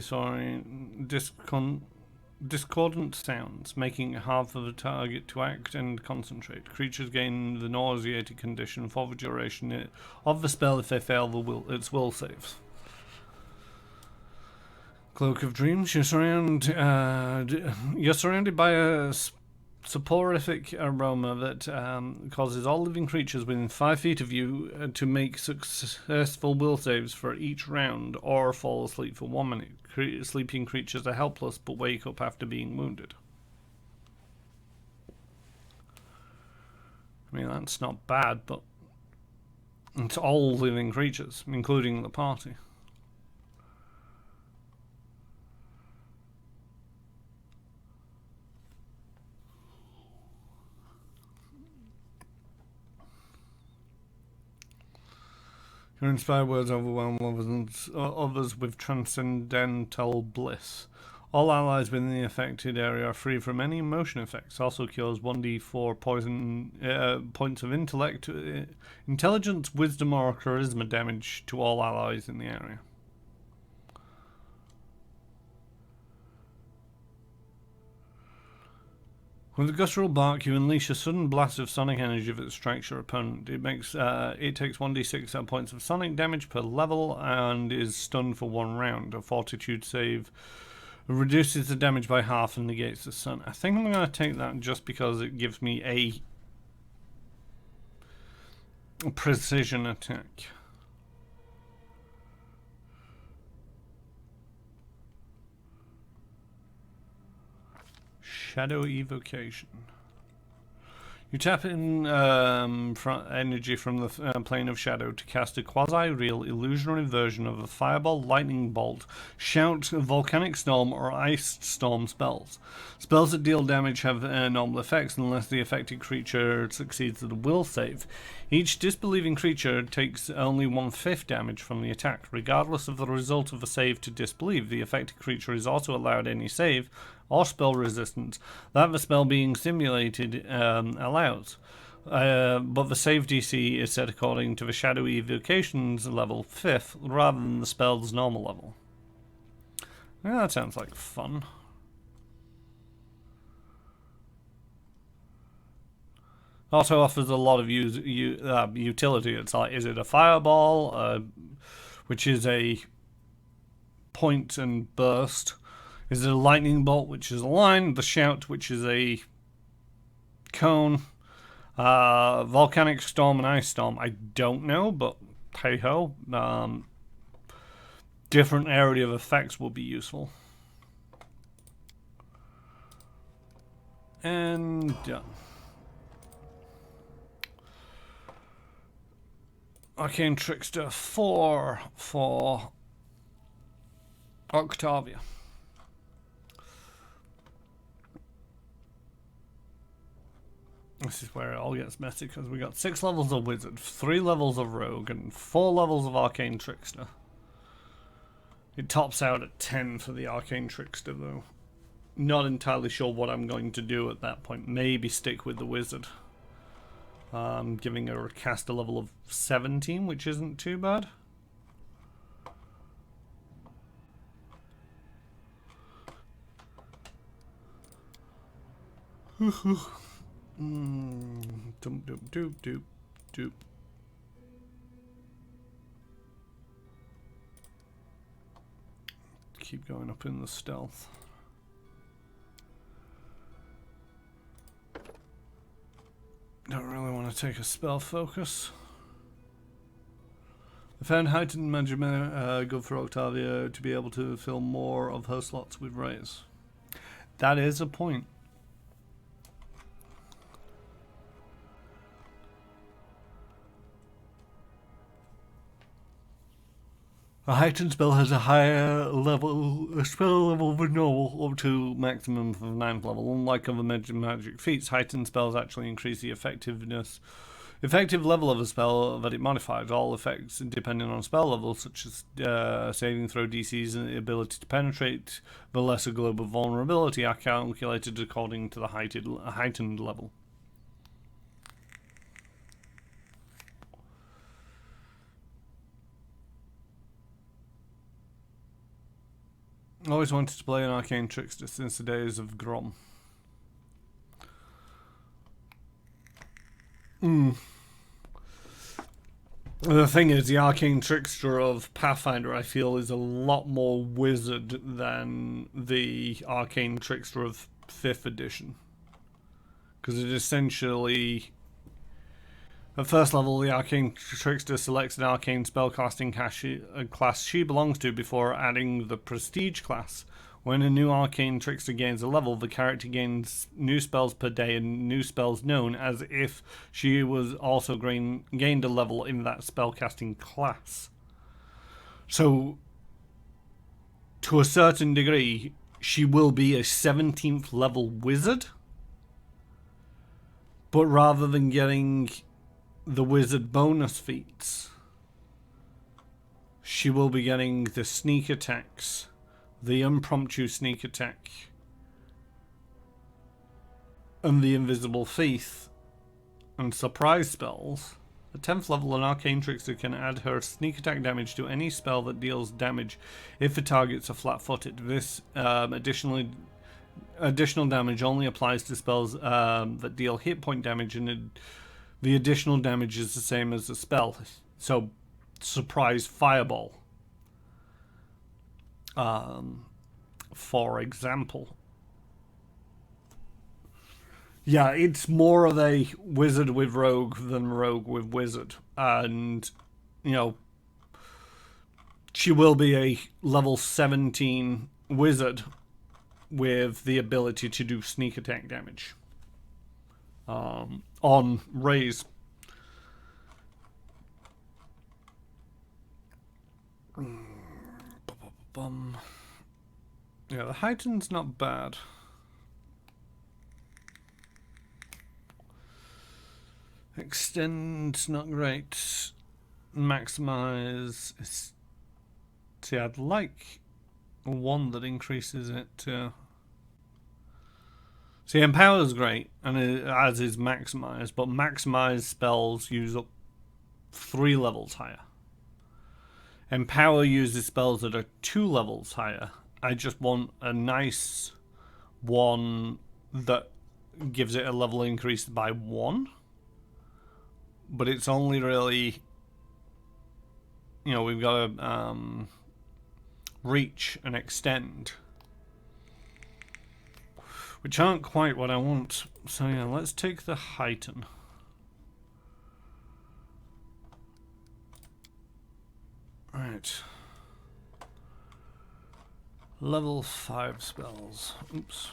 discordant sounds, making it hard for the target to act and concentrate. Creatures gain the nauseated condition for the duration of the spell if they fail its will saves. Cloak of Dreams. You're surrounded by a soporific aroma that causes all living creatures within 5 feet of you to make successful will saves for each round or fall asleep for 1 minute. Sleeping creatures are helpless but wake up after being wounded. I mean, that's not bad, but it's all living creatures, including the party. Your inspired words overwhelm others with transcendental bliss. All allies within the affected area are free from any emotion effects. Also cures 1d4 poison points of intellect, intelligence, wisdom, or charisma damage to all allies in the area. With a guttural bark, you unleash a sudden blast of sonic energy that strikes your opponent. It takes 1d6 points of sonic damage per level and is stunned for 1 round. A fortitude save reduces the damage by half and negates the stun. I think I'm going to take that just because it gives me a precision attack. Shadow Evocation. You tap in energy from the plane of shadow to cast a quasi-real illusionary version of a fireball, lightning bolt, shout, volcanic storm, or ice storm spells. Spells that deal damage have normal effects unless the affected creature succeeds at a will save. Each disbelieving creature takes only 1/5 damage from the attack. Regardless of the result of a save to disbelieve, the affected creature is also allowed any save or spell resistance that the spell being simulated allows. But the save DC is set according to the Shadow Evocation's level 5th rather than the spell's normal level. Yeah, that sounds like fun. Also offers a lot of utility. It's like, is it a fireball, which is a point and burst? Is it a lightning bolt, which is a line? The shout, which is a cone? Volcanic storm and ice storm, I don't know, but hey ho. Different area of effects will be useful. And done. Arcane Trickster 4 for Octavia. This is where it all gets messy because we got 6 levels of Wizard, 3 levels of Rogue, and 4 levels of Arcane Trickster. It tops out at 10 for the Arcane Trickster though. Not entirely sure what I'm going to do at that point. Maybe stick with the Wizard. Giving her a caster level of 17, which isn't too bad. Doop doop doop doop doop. Keep going up in the stealth. Don't really want to take a spell focus. I found heightened magic good for Octavia to be able to fill more of her slots with rays. That is a point. A heightened spell has a higher level, spell level than normal, up to maximum of 9th level. Unlike other magic feats, heightened spells actually increase the effective level of a spell that it modifies. All effects depending on spell level, such as saving throw DCs and the ability to penetrate the lesser global vulnerability, are calculated according to the heightened level. Always wanted to play an arcane trickster since the days of Grom. The thing is, the arcane trickster of Pathfinder, I feel, is a lot more wizard than the arcane trickster of 5th edition. Because it essentially, at first level, the arcane trickster selects an arcane spellcasting class she belongs to before adding the prestige class. When a new arcane trickster gains a level, the character gains new spells per day and new spells known, as if she was also gained a level in that spellcasting class. So, to a certain degree, she will be a 17th level wizard. But rather than getting the wizard bonus feats, she will be getting the sneak attacks, the impromptu sneak attack, and the invisible thief, and surprise spells. At 10th level, an arcane trickster can add her sneak attack damage to any spell that deals damage if the targets are flat-footed. This additional damage only applies to spells that deal hit point damage, and the additional damage is the same as the spell. So, surprise fireball. For example. Yeah, it's more of a wizard with rogue than rogue with wizard. And, you know, she will be a level 17 wizard with the ability to do sneak attack damage. On raise. Yeah, the heightened's not bad. Extend's not great. Maximize. See, I'd like one that increases it to. See, empower's great, and as is maximize, but maximize spells use up 3 levels higher. Empower uses spells that are 2 levels higher. I just want a nice one that gives it a level increase by 1. But it's only really, you know, we've got to reach and extend, which aren't quite what I want. So yeah, let's take the heighten. Right. Level 5 spells. Oops.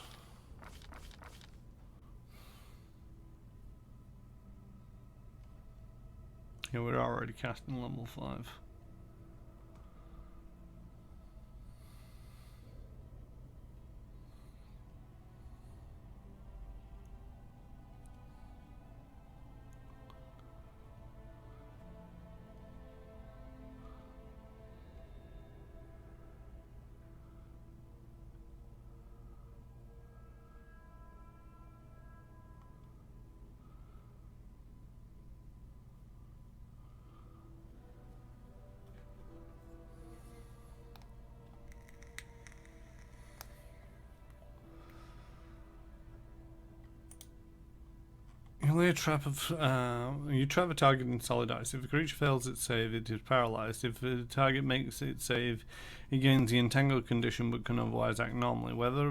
Yeah, we're already casting level 5. You lay a trap of you trap a target in solid ice. If the creature fails its save, it is paralyzed. If the target makes its save, it gains the entangled condition but can otherwise act normally. Whether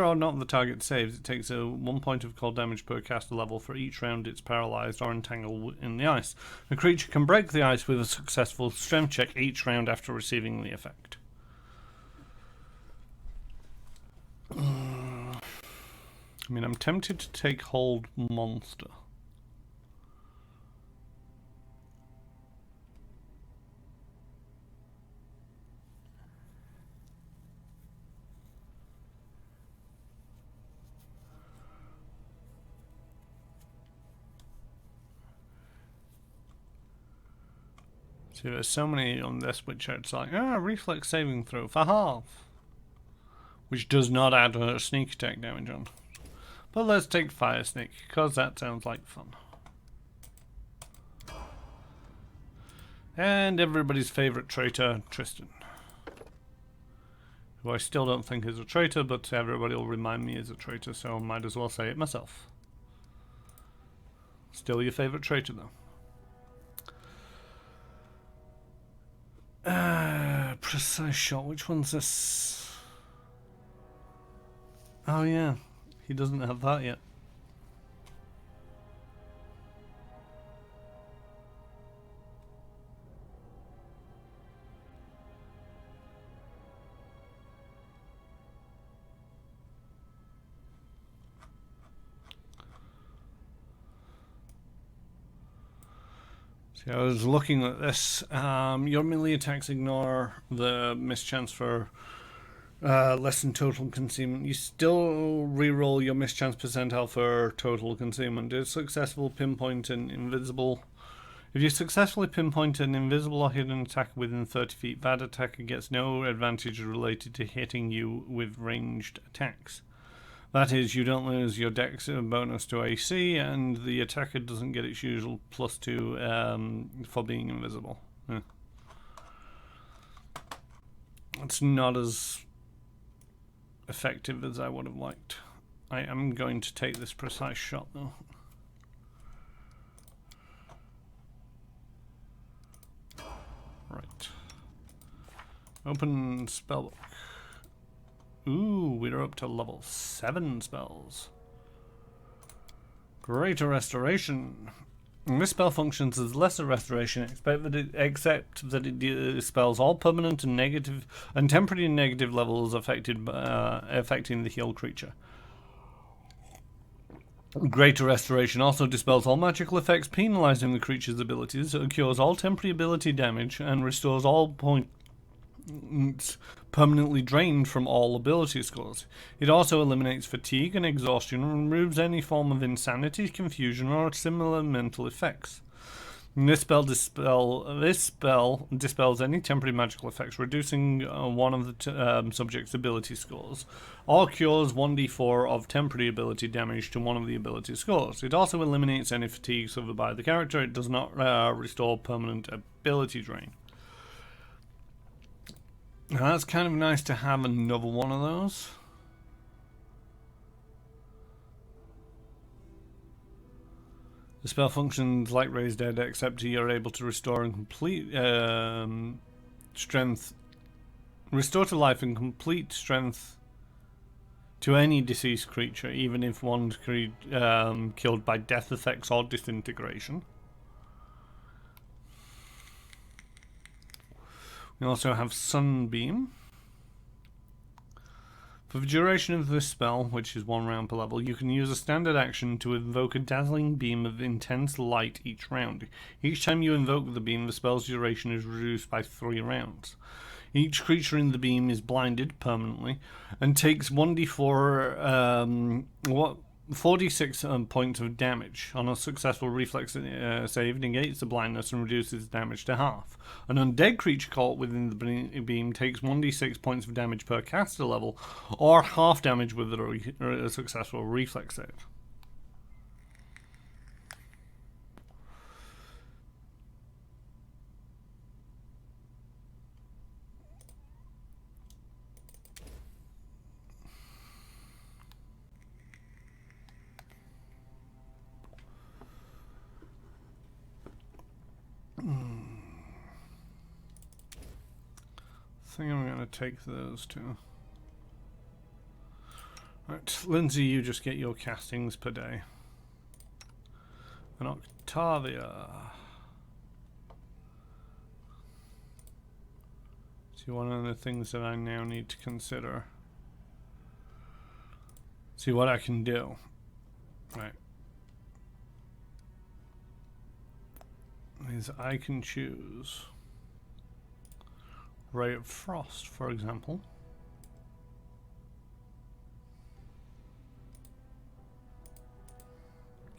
or not the target saves, it takes 1 point of cold damage per caster level for each round it's paralyzed or entangled in the ice. The creature can break the ice with a successful strength check each round after receiving the effect. I mean, I'm tempted to take hold monster. See, there's so many on this which it's like, reflex saving throw for half. Which does not add a sneak attack damage on. But let's take Fire Snake, because that sounds like fun. And everybody's favourite traitor, Tristan. who I still don't think is a traitor, but everybody will remind me is a traitor, so I might as well say it myself. Still your favourite traitor, though. Precise shot. Which one's this? Oh yeah, he doesn't have that yet. See, I was looking at this. Your melee attacks ignore the mischance for less than total concealment. You still reroll your mischance percentile for total concealment. If you successfully pinpoint an invisible or hidden attacker within 30 feet, that attacker gets no advantage related to hitting you with ranged attacks. That is, you don't lose your dex bonus to AC, and the attacker doesn't get its usual +2 for being invisible. Yeah. It's not as effective as I would have liked. I am going to take this precise shot, though. Right. Open spellbook. Ooh, we're up to level 7 spells. Greater Restoration. This spell functions as lesser restoration, except that it dispels all permanent and negative and temporary and negative levels affecting the healed creature. Greater Restoration also dispels all magical effects penalizing the creature's abilities, cures all temporary ability damage, and restores all points permanently drained from all ability scores. It also eliminates fatigue and exhaustion and removes any form of insanity, confusion, or similar mental effects. And this spell dispels any temporary magical effects, reducing one of the subject's ability scores, or cures 1d4 of temporary ability damage to one of the ability scores. It also eliminates any fatigue suffered by the character. It does not restore permanent ability drain. Now that's kind of nice to have another one of those. The spell functions like Raise Dead, except you're able to restore and complete strength. Restore to life and complete strength to any deceased creature, even if one's killed by death effects or disintegration. We also have Sunbeam. For the duration of this spell, which is 1 round per level, you can use a standard action to invoke a dazzling beam of intense light each round. Each time you invoke the beam, the spell's duration is reduced by 3 rounds. Each creature in the beam is blinded permanently and takes 4d6 points of damage. On a successful reflex save, negates the blindness and reduces damage to half. An undead creature caught within the beam takes 1d6 points of damage per caster level, or half damage with a successful reflex save. I think I'm going to take those two. Right, Lindsay, you just get your castings per day. And Octavia. See, one of the things that I now need to consider. See what I can do. Right. Is I can choose Ray of Frost, for example.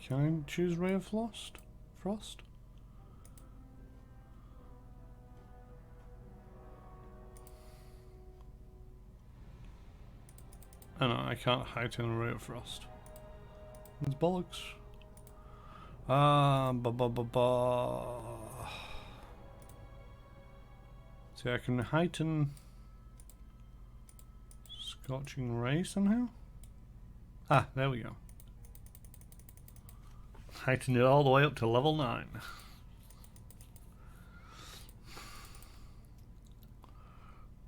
Can I choose Ray of Frost? Oh no, I can't heighten a Ray of Frost. It's bollocks. See, I can heighten Scorching Ray somehow? Ah, there we go. Heightened it all the way up to level 9.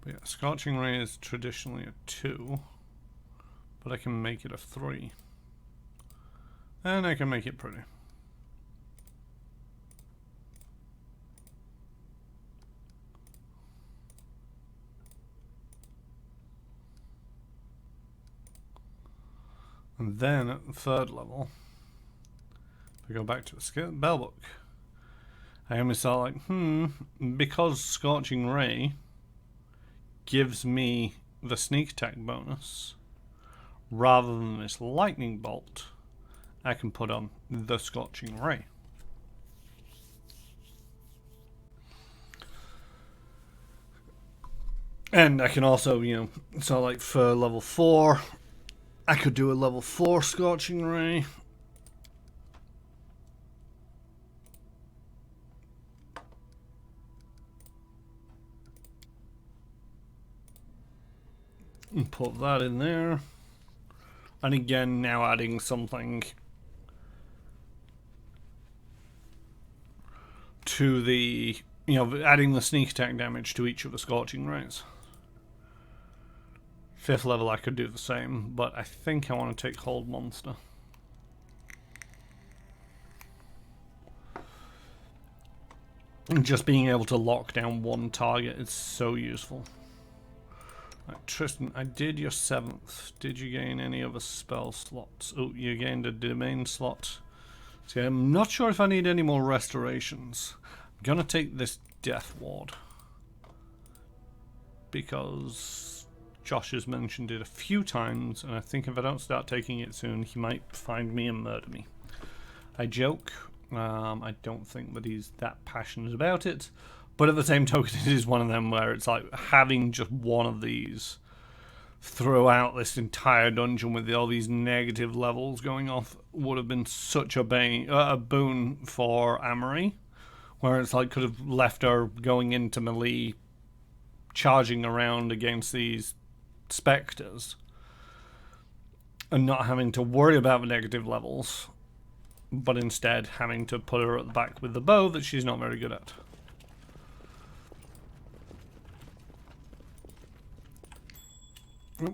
But yeah, Scorching Ray is traditionally a 2, but I can make it a 3. And I can make it pretty. And then at the 3rd level, if we go back to the spellbook, I only saw like, because Scorching Ray gives me the sneak attack bonus, rather than this lightning bolt, I can put on the Scorching Ray. And I can also, so like for level 4, I could do a level 4 Scorching Ray. And put that in there. And again, now adding something to the, adding the sneak attack damage to each of the Scorching Rays. 5th level I could do the same, but I think I want to take Hold Monster. And just being able to lock down one target is so useful. Right, Tristan, I did your 7th. Did you gain any other spell slots? Oh, you gained a domain slot. See, I'm not sure if I need any more restorations. I'm gonna take this Death Ward, because Josh has mentioned it a few times, and I think if I don't start taking it soon, he might find me and murder me. I joke. I don't think that he's that passionate about it, but at the same token, it is one of them where it's like having just one of these throughout this entire dungeon with all these negative levels going off would have been such a boon for Amory, where it's like could have left her going into melee, charging around against these specters, and not having to worry about the negative levels, but instead having to put her at the back with the bow that she's not very good at. Oh,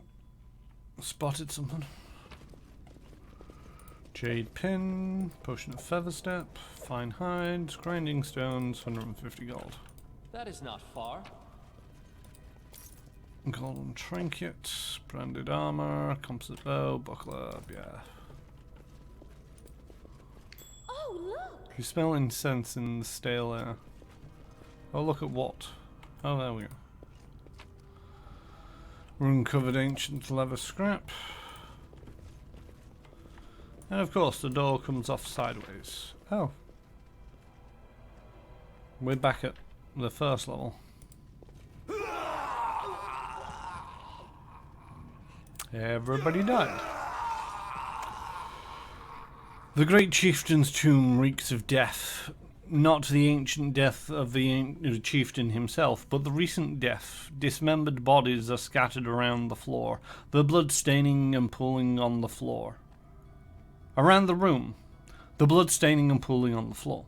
spotted something. Jade Pin, Potion of Feather Step, Fine Hides, Grinding Stones, 150 gold. That is not far. Golden Trinket, Branded Armor, Composite Bow, Buckler, yeah. Oh, look! You smell incense in the stale air. Oh, look at what? Oh, there we go. Rune-covered ancient leather scrap. And of course, the door comes off sideways. Oh. We're back at the 1st level. Everybody died. The great chieftain's tomb reeks of death. Not the ancient death of the chieftain himself, but the recent death. Dismembered bodies are scattered around the floor, the blood staining and pooling on the floor. Around the room, the blood staining and pooling on the floor.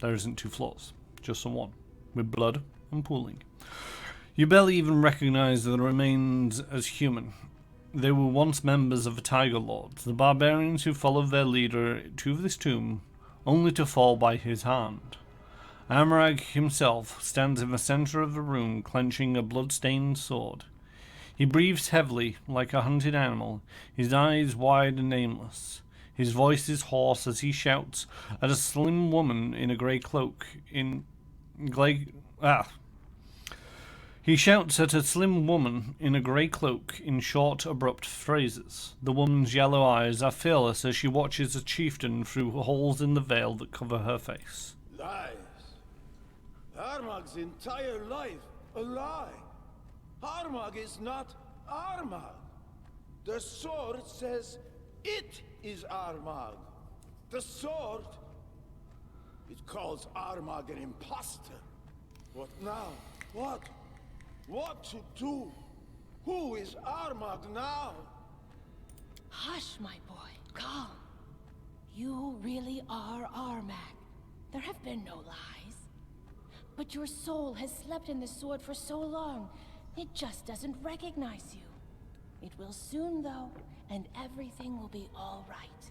There isn't 2 floors, just the one, with blood and pooling. You barely even recognize the remains as human. They were once members of the Tiger Lords, the barbarians who followed their leader to this tomb, only to fall by his hand. Amrag himself stands in the center of the room, clenching a blood-stained sword. He breathes heavily, like a hunted animal, his eyes wide and aimless. His voice is hoarse as he shouts at a slim woman in a grey cloak He shouts at a slim woman in a grey cloak in short, abrupt phrases. The woman's yellow eyes are fearless as she watches a chieftain through holes in the veil that cover her face. Lies. Armag's entire life a lie. Armag is not Armag. The sword says it is Armag. The sword, it calls Armag an imposter. What now? What? What to do? Who is Armagh now? Hush, my boy. Calm. You really are Armagh. There have been no lies. But your soul has slept in the sword for so long, it just doesn't recognize you. It will soon, though, and everything will be all right.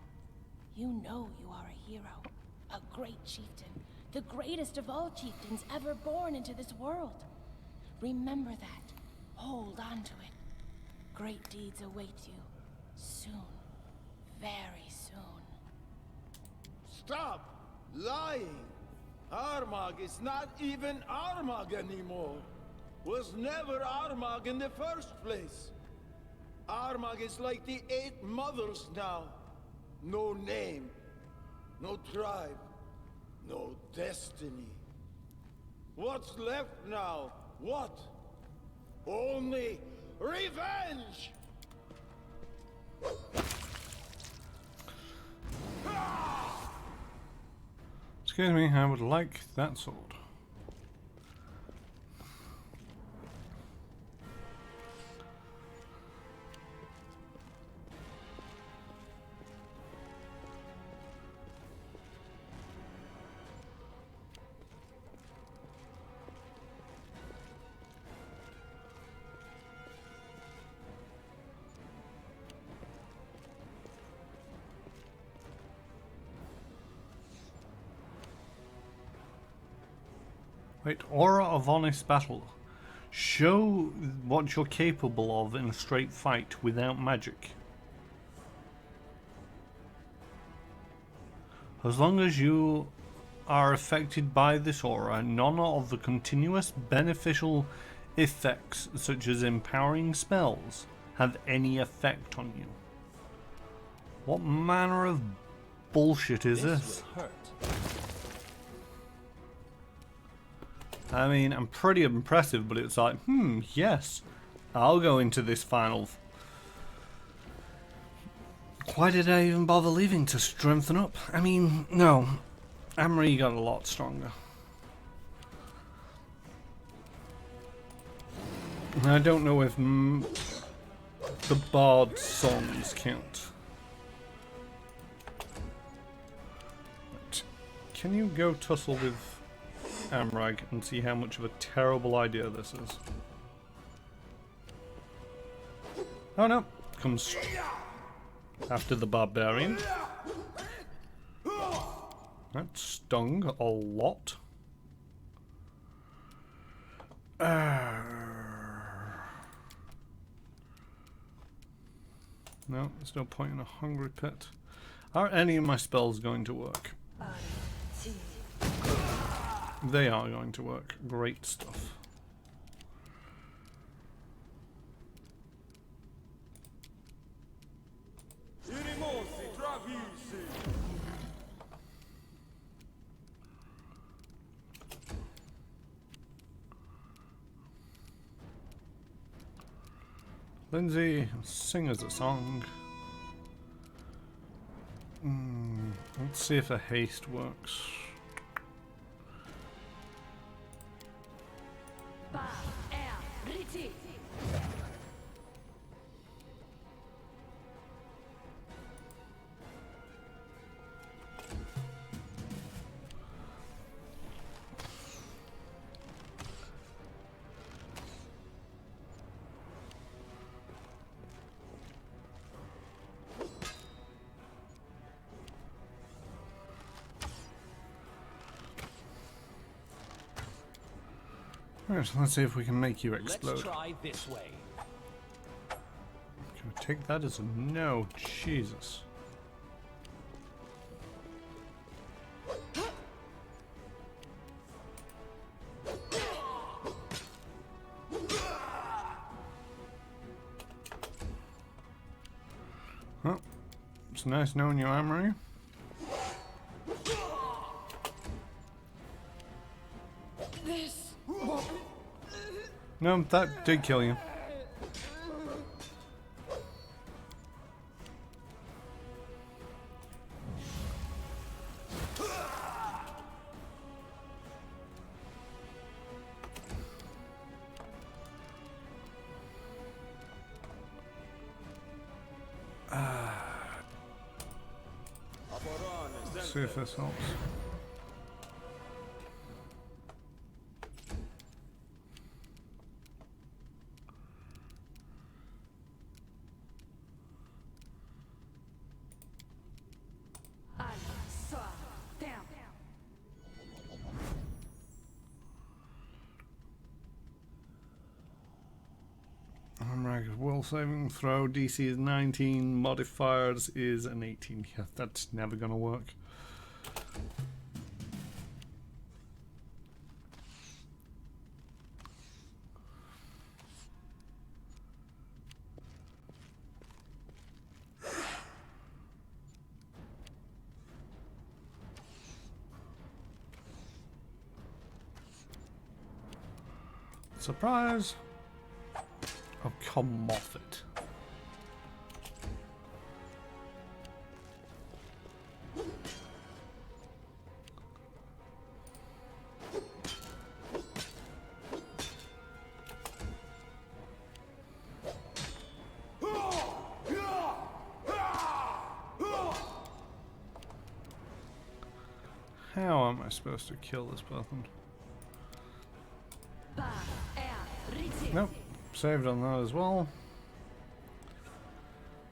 You know you are a hero, a great chieftain, the greatest of all chieftains ever born into this world. Remember that. Hold on to it. Great deeds await you. Soon. Very soon. Stop lying. Armagh is not even Armagh anymore. Was never Armagh in the first place. Armagh is like the 8 mothers now. No name, no tribe, no destiny. What's left now? What? Only revenge! Excuse me, I would like that sword. Wait, aura of honest battle. Show what you're capable of in a straight fight without magic. As long as you are affected by this aura, none of the continuous beneficial effects, such as empowering spells, have any effect on you. What manner of bullshit is this? Will hurt. I mean, I'm pretty impressive, but it's like, yes, I'll go into this final. Why did I even bother leaving to strengthen up? I mean, no, Amory got a lot stronger. I don't know if the Bard songs count. Right. Can you go tussle with Amrag and see how much of a terrible idea this is? Oh no, comes after the barbarian. That stung a lot. No, there's no point in a hungry pit. Are any of my spells going to work? They are going to work. Great stuff. Lindsay, sing us a song. Let's see if a haste works. Right, let's see if we can make you explode. Let's try this way. Can I take that as a no? Jesus. Well, it's nice knowing you, Amory. No, that did kill you. see if this helps. Will saving throw DC is 19, modifiers is an 18. Yeah, that's never gonna work. Surprise! Oh, come off it. How am I supposed to kill this person? Nope. Saved on that as well.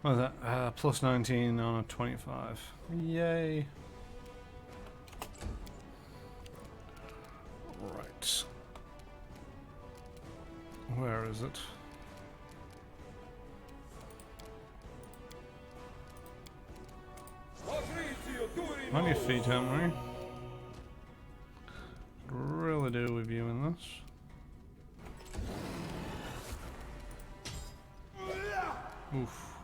What is that? Plus 19 on a 25. Yay. Right. Where is it? On your feet, Henry. Really do with you in this. Oof.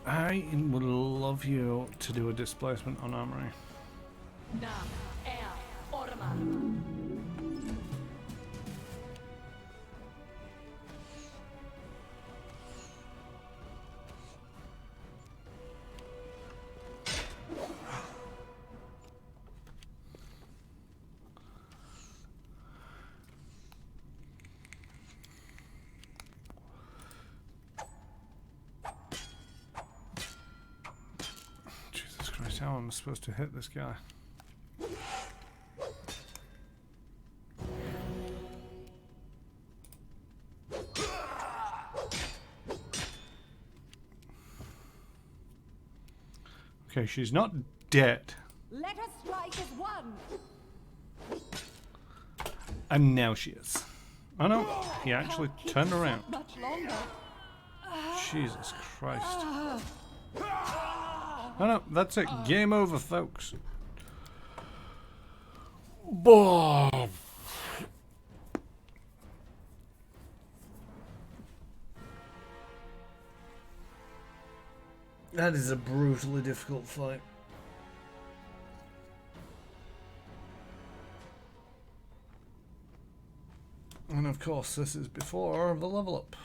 I would love you to do a displacement on Amory. How am I supposed to hit this guy? Okay, she's not dead. Let us strike as one. And now she is. Oh no, he actually turned around. Much longer. Jesus Christ. Oh no, that's it. Game over, folks. Boom. That is a brutally difficult fight. And of course, this is before the level up.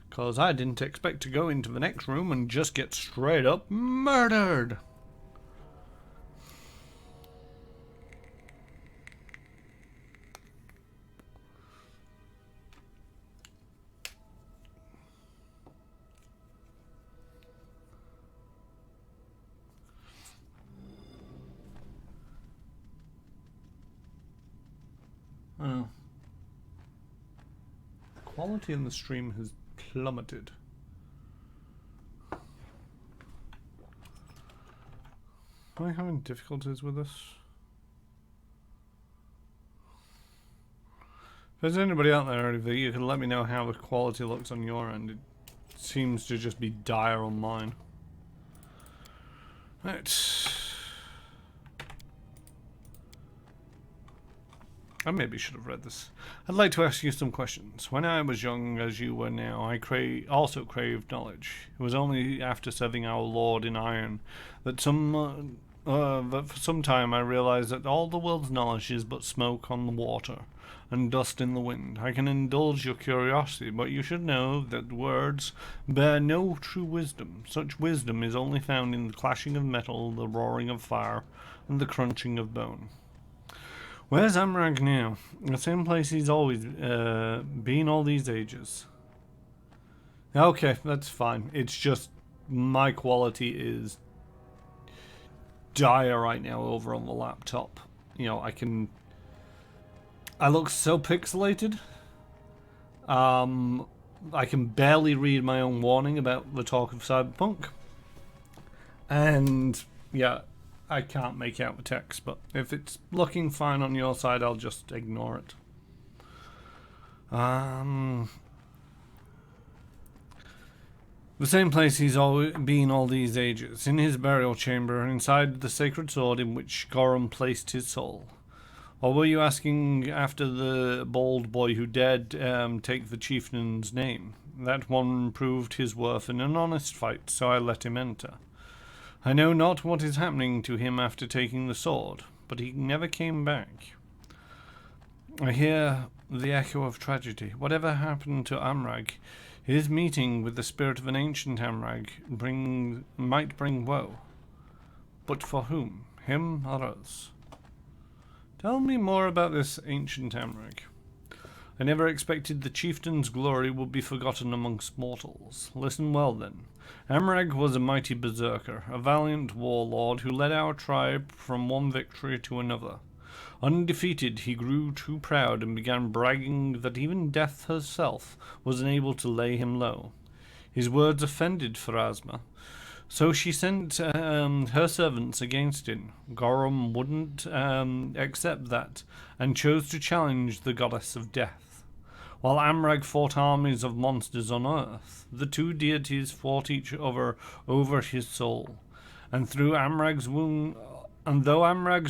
Because I didn't expect to go into the next room and just get straight up murdered. Oh. The quality in the stream has plummeted. Am I having difficulties with this? If there's anybody out there that you can let me know how the quality looks on your end, it seems to just be dire on mine. Right. I maybe should have read this. I'd like to ask you some questions. When I was young, as you were now, I also craved knowledge. It was only after serving our Lord in Iron that for some time I realized that all the world's knowledge is but smoke on the water and dust in the wind. I can indulge your curiosity, but you should know that words bear no true wisdom. Such wisdom is only found in the clashing of metal, the roaring of fire, and the crunching of bone. Where's Amrag now? The same place he's always been all these ages. Okay, that's fine. It's just my quality is dire right now over on the laptop. You know, I look so pixelated. I can barely read my own warning about the talk of cyberpunk. And yeah, I can't make out the text, but if it's looking fine on your side, I'll just ignore it. The same place he's always been all these ages, in his burial chamber, inside the sacred sword in which Gorum placed his soul. Or were you asking after the bald boy who dared take the chieftain's name? That one proved his worth in an honest fight, so I let him enter. I know not what is happening to him after taking the sword, but he never came back. I hear the echo of tragedy. Whatever happened to Amrag, his meeting with the spirit of an ancient Amrag might bring woe. But for whom? Him or us? Tell me more about this ancient Amrag. I never expected the chieftain's glory would be forgotten amongst mortals. Listen well then. Amrag was a mighty berserker, a valiant warlord who led our tribe from one victory to another. Undefeated, he grew too proud and began bragging that even death herself was unable to lay him low. His words offended Pharasma, so she sent her servants against him. Gorum wouldn't accept that, and chose to challenge the goddess of death. While Amrag fought armies of monsters on earth, the two deities fought each other over his soul. And though Amrag's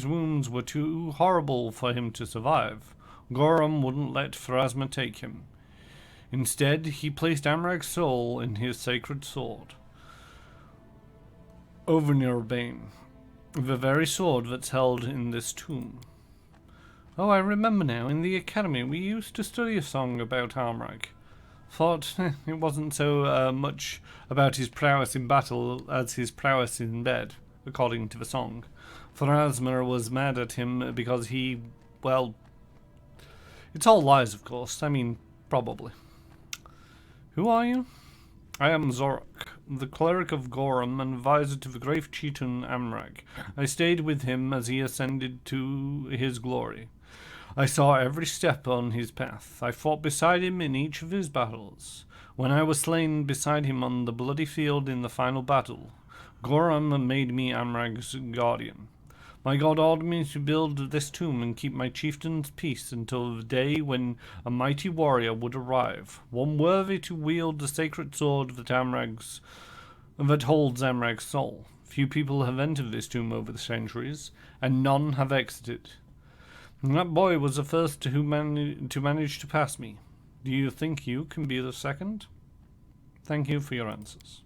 wounds were too horrible for him to survive, Gorum wouldn't let Pharasma take him. Instead, he placed Amrag's soul in his sacred sword, Overnirbane, the very sword that's held in this tomb. Oh, I remember now. In the academy, we used to study a song about Amrag. Thought it wasn't so much about his prowess in battle as his prowess in bed, according to the song. Pharasma was mad at him because he, well, it's all lies, of course. I mean, probably. Who are you? I am Zorak, the cleric of Gorum and advisor to the great chieftain Amrag. I stayed with him as he ascended to his glory. I saw every step on his path. I fought beside him in each of his battles. When I was slain beside him on the bloody field in the final battle, Gorum made me Amrag's guardian. My god ordered me to build this tomb and keep my chieftain's peace until the day when a mighty warrior would arrive, one worthy to wield the sacred sword that holds Amrag's soul. Few people have entered this tomb over the centuries, and none have exited. And that boy was the first who managed to pass me. Do you think you can be the second? Thank you for your answers.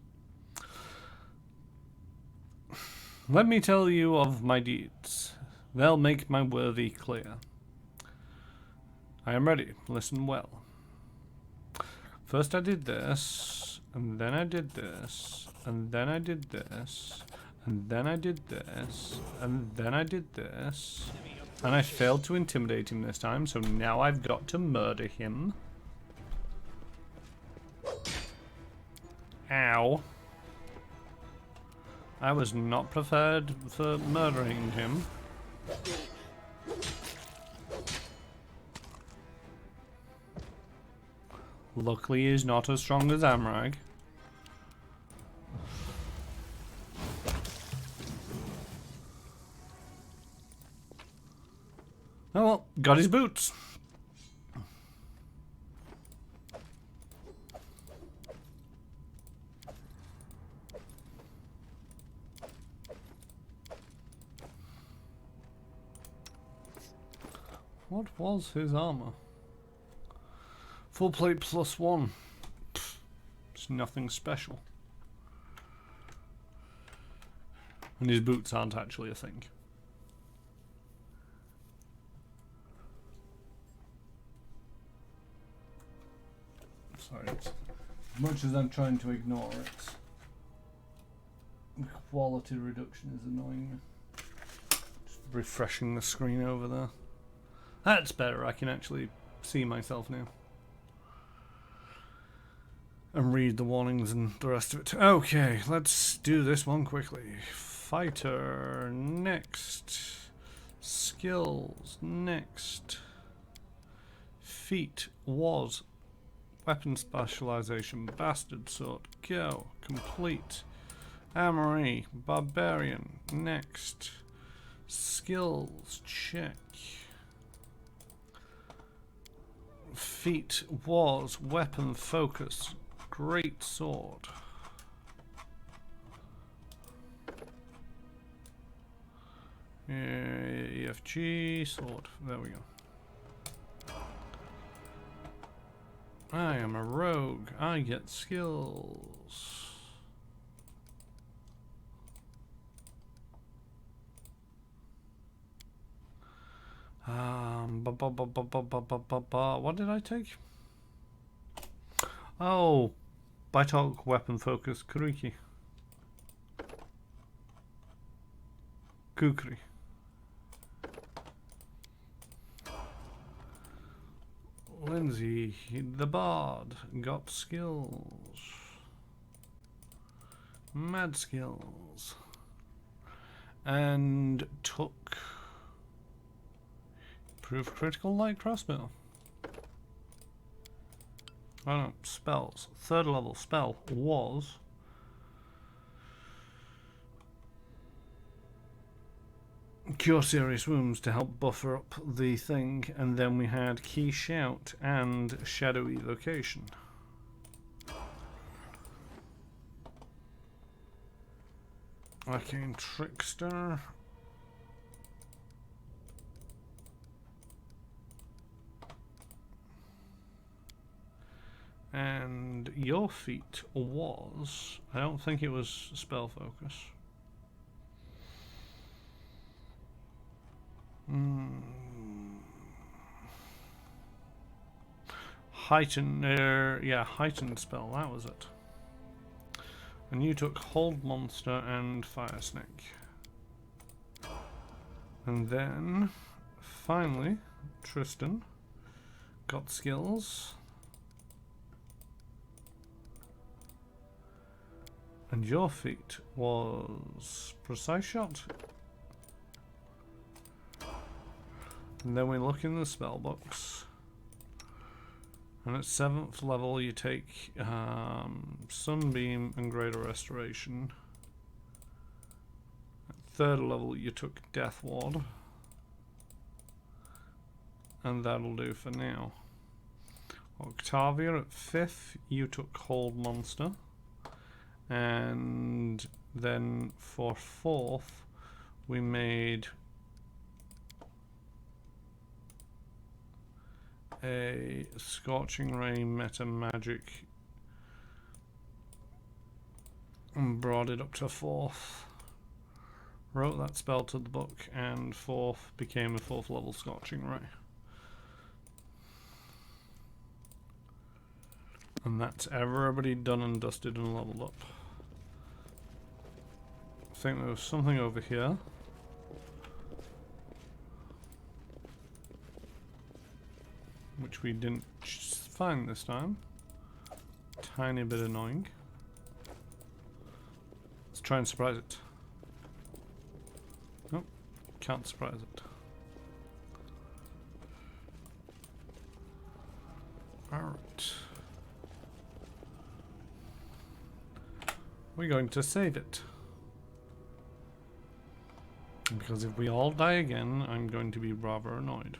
Let me tell you of my deeds. They'll make my worthy clear. I am ready. Listen well. First I did this, and then I did this, and then I did this, and then I did this, and then I did this, and I failed to intimidate him this time, so now I've got to murder him. Ow. I was not prepared for murdering him. Luckily, he's not as strong as Amrag. Oh well, got his boots. What was his armor? Full plate +1. It's nothing special. And his boots aren't actually a thing. Sorry, as much as I'm trying to ignore it, the quality reduction is annoying me. Just refreshing the screen over there. That's better. I can actually see myself now. And read the warnings and the rest of it. Okay, let's do this one quickly. Fighter, next. Skills, next. Feat was weapon specialization, bastard sword, go, complete. Armory, barbarian, next. Skills, check. Feat was weapon focus, great sword. EFG, sword, there we go. I am a rogue, I get skills. What did I take? Oh, Bitalk weapon focus, Kuriki. Kukri. Lindsay, the bard, got skills. Mad skills. And took proof critical light crossbow. Oh no, spells. Third level spell was cure serious wounds to help buffer up the thing, and then we had key shout and shadowy location. Arcane trickster. And your feat was, I don't think it was spell focus. Heightened, heightened spell, that was it. And you took Hold Monster and Fire Snake. And then, finally, Tristan got skills. And your feat was Precise Shot. And then we look in the spell books. And at 7th level you take Sunbeam and Greater Restoration. At 3rd level you took Death Ward. And that'll do for now. Octavia, at 5th you took Hold Monster. And then for 4th we made a Scorching Ray meta magic and brought it up to 4th. Wrote that spell to the book, and 4th became a 4th level Scorching Ray. And that's everybody done and dusted and leveled up. I think there was something over here. Which we didn't find this time. Tiny bit annoying. Let's try and surprise it. Nope, can't surprise it. Alright. We're going to save it. Because if we all die again, I'm going to be rather annoyed.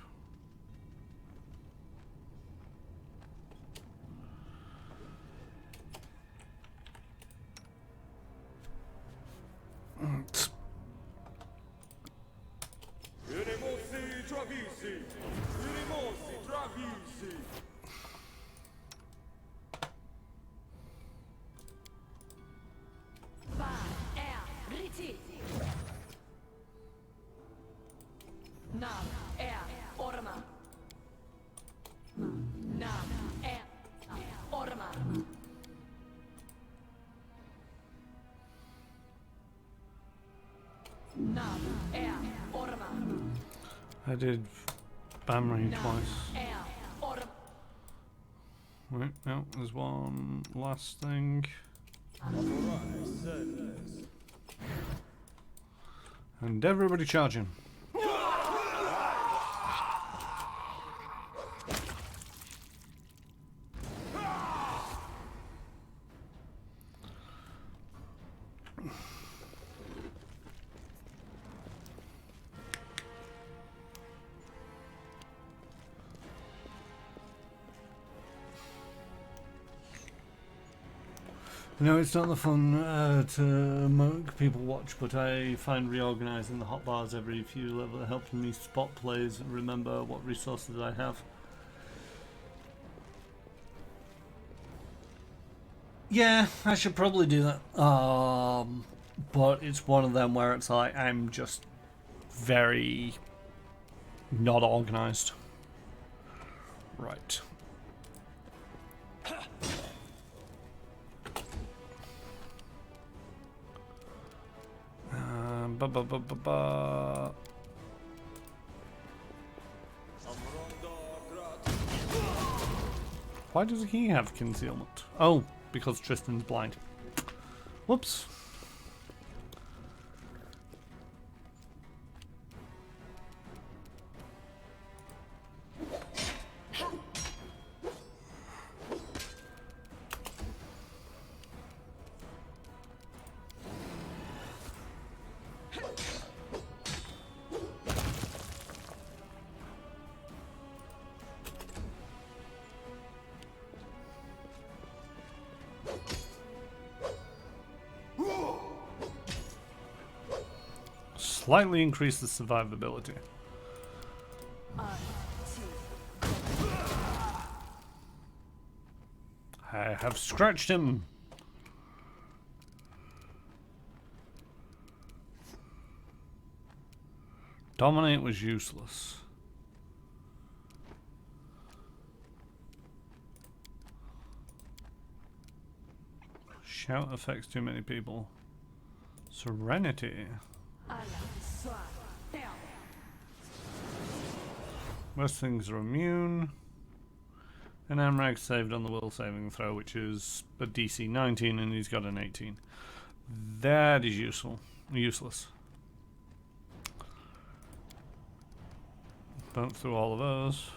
I did Bam twice. Wait, no, there's one last thing. And everybody charging. No, it's not the fun to make people watch, but I find reorganising the hotbars every few levels helps me spot plays and remember what resources I have. Yeah, I should probably do that. But it's one of them where it's like I'm just very not organised. Right. Why does he have concealment? Oh, because Tristan's blind. Whoops. Slightly increase the survivability. I have scratched him. Dominate was useless. Shout affects too many people. Serenity. Most things are immune. And Amrag saved on the will saving throw, which is a DC 19, and he's got an 18. That is useless. Bump through all of those.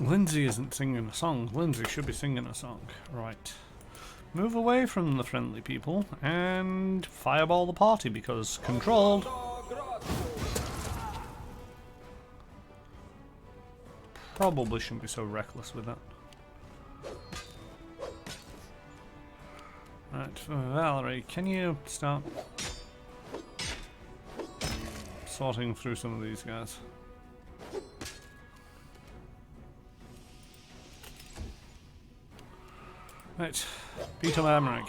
Lindsay isn't singing a song. Lindsay should be singing a song. Right. Move away from the friendly people and fireball the party because controlled. Probably shouldn't be so reckless with that. Right, Valerie, can you start sorting through some of these guys? Right, Peter Amric.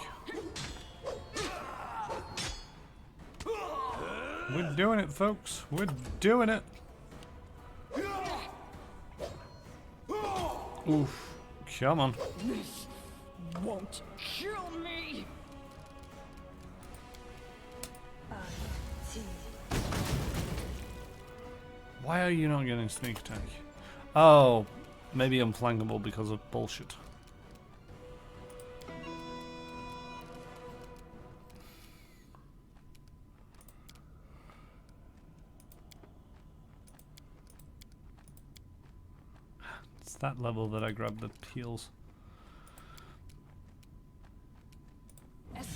We're doing it, folks. We're doing it. Oof. Come on. This won't kill me. Why are you not getting sneak attack? Oh, maybe I'm flankable because of bullshit. It's that level that I grabbed the heals. Yes.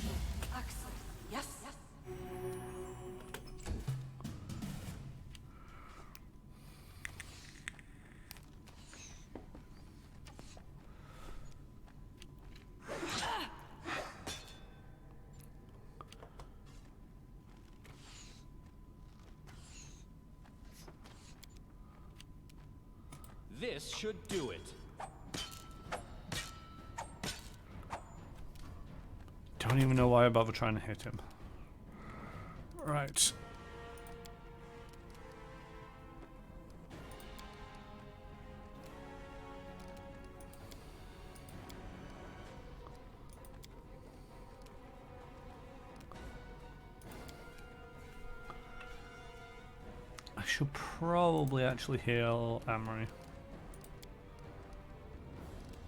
This should do it. Don't even know why I bother trying to hit him. Right. I should probably actually heal Amory.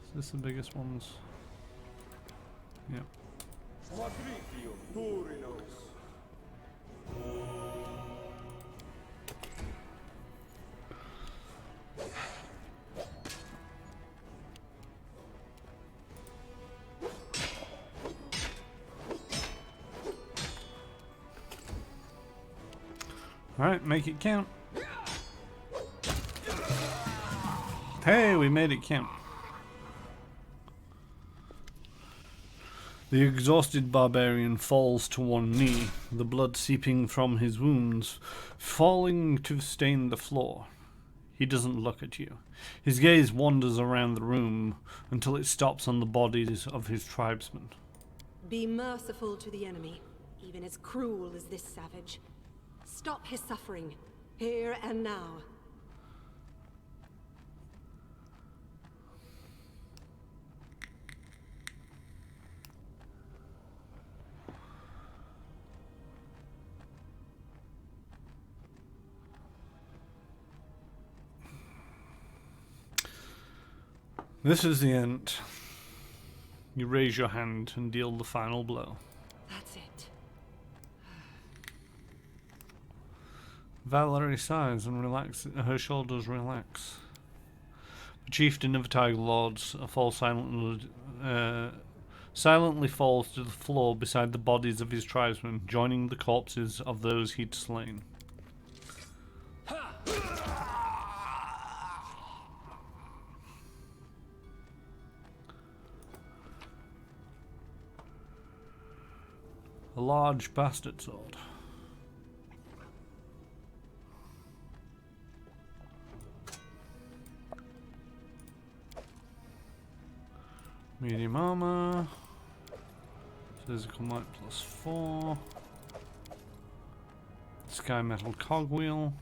Is this the biggest ones? Yep. Quadrivium Turinos. Alright, make it count. Hey, we made it count. The exhausted barbarian falls to one knee, the blood seeping from his wounds, falling to stain the floor. He doesn't look at you. His gaze wanders around the room until it stops on the bodies of his tribesmen. Be merciful to the enemy, even as cruel as this savage. Stop his suffering, here and now. This is the end. You raise your hand and deal the final blow. That's it. Valerie sighs and her shoulders relax. The chieftain of the Tiger Lords silently falls to the floor beside the bodies of his tribesmen, joining the corpses of those he'd slain. A large bastard sword. Medium armor. Physical might +4. Sky metal cogwheel.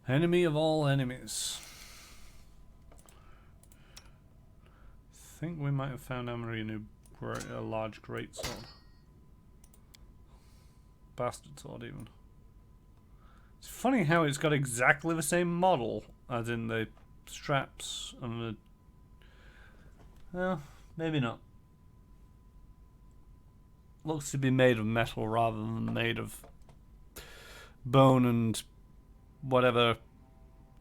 Enemy of all enemies. I think we might have found Amory a large great sword. Bastard sword even. It's funny how it's got exactly the same model as in the straps and the... Well, maybe not. Looks to be made of metal rather than made of bone and whatever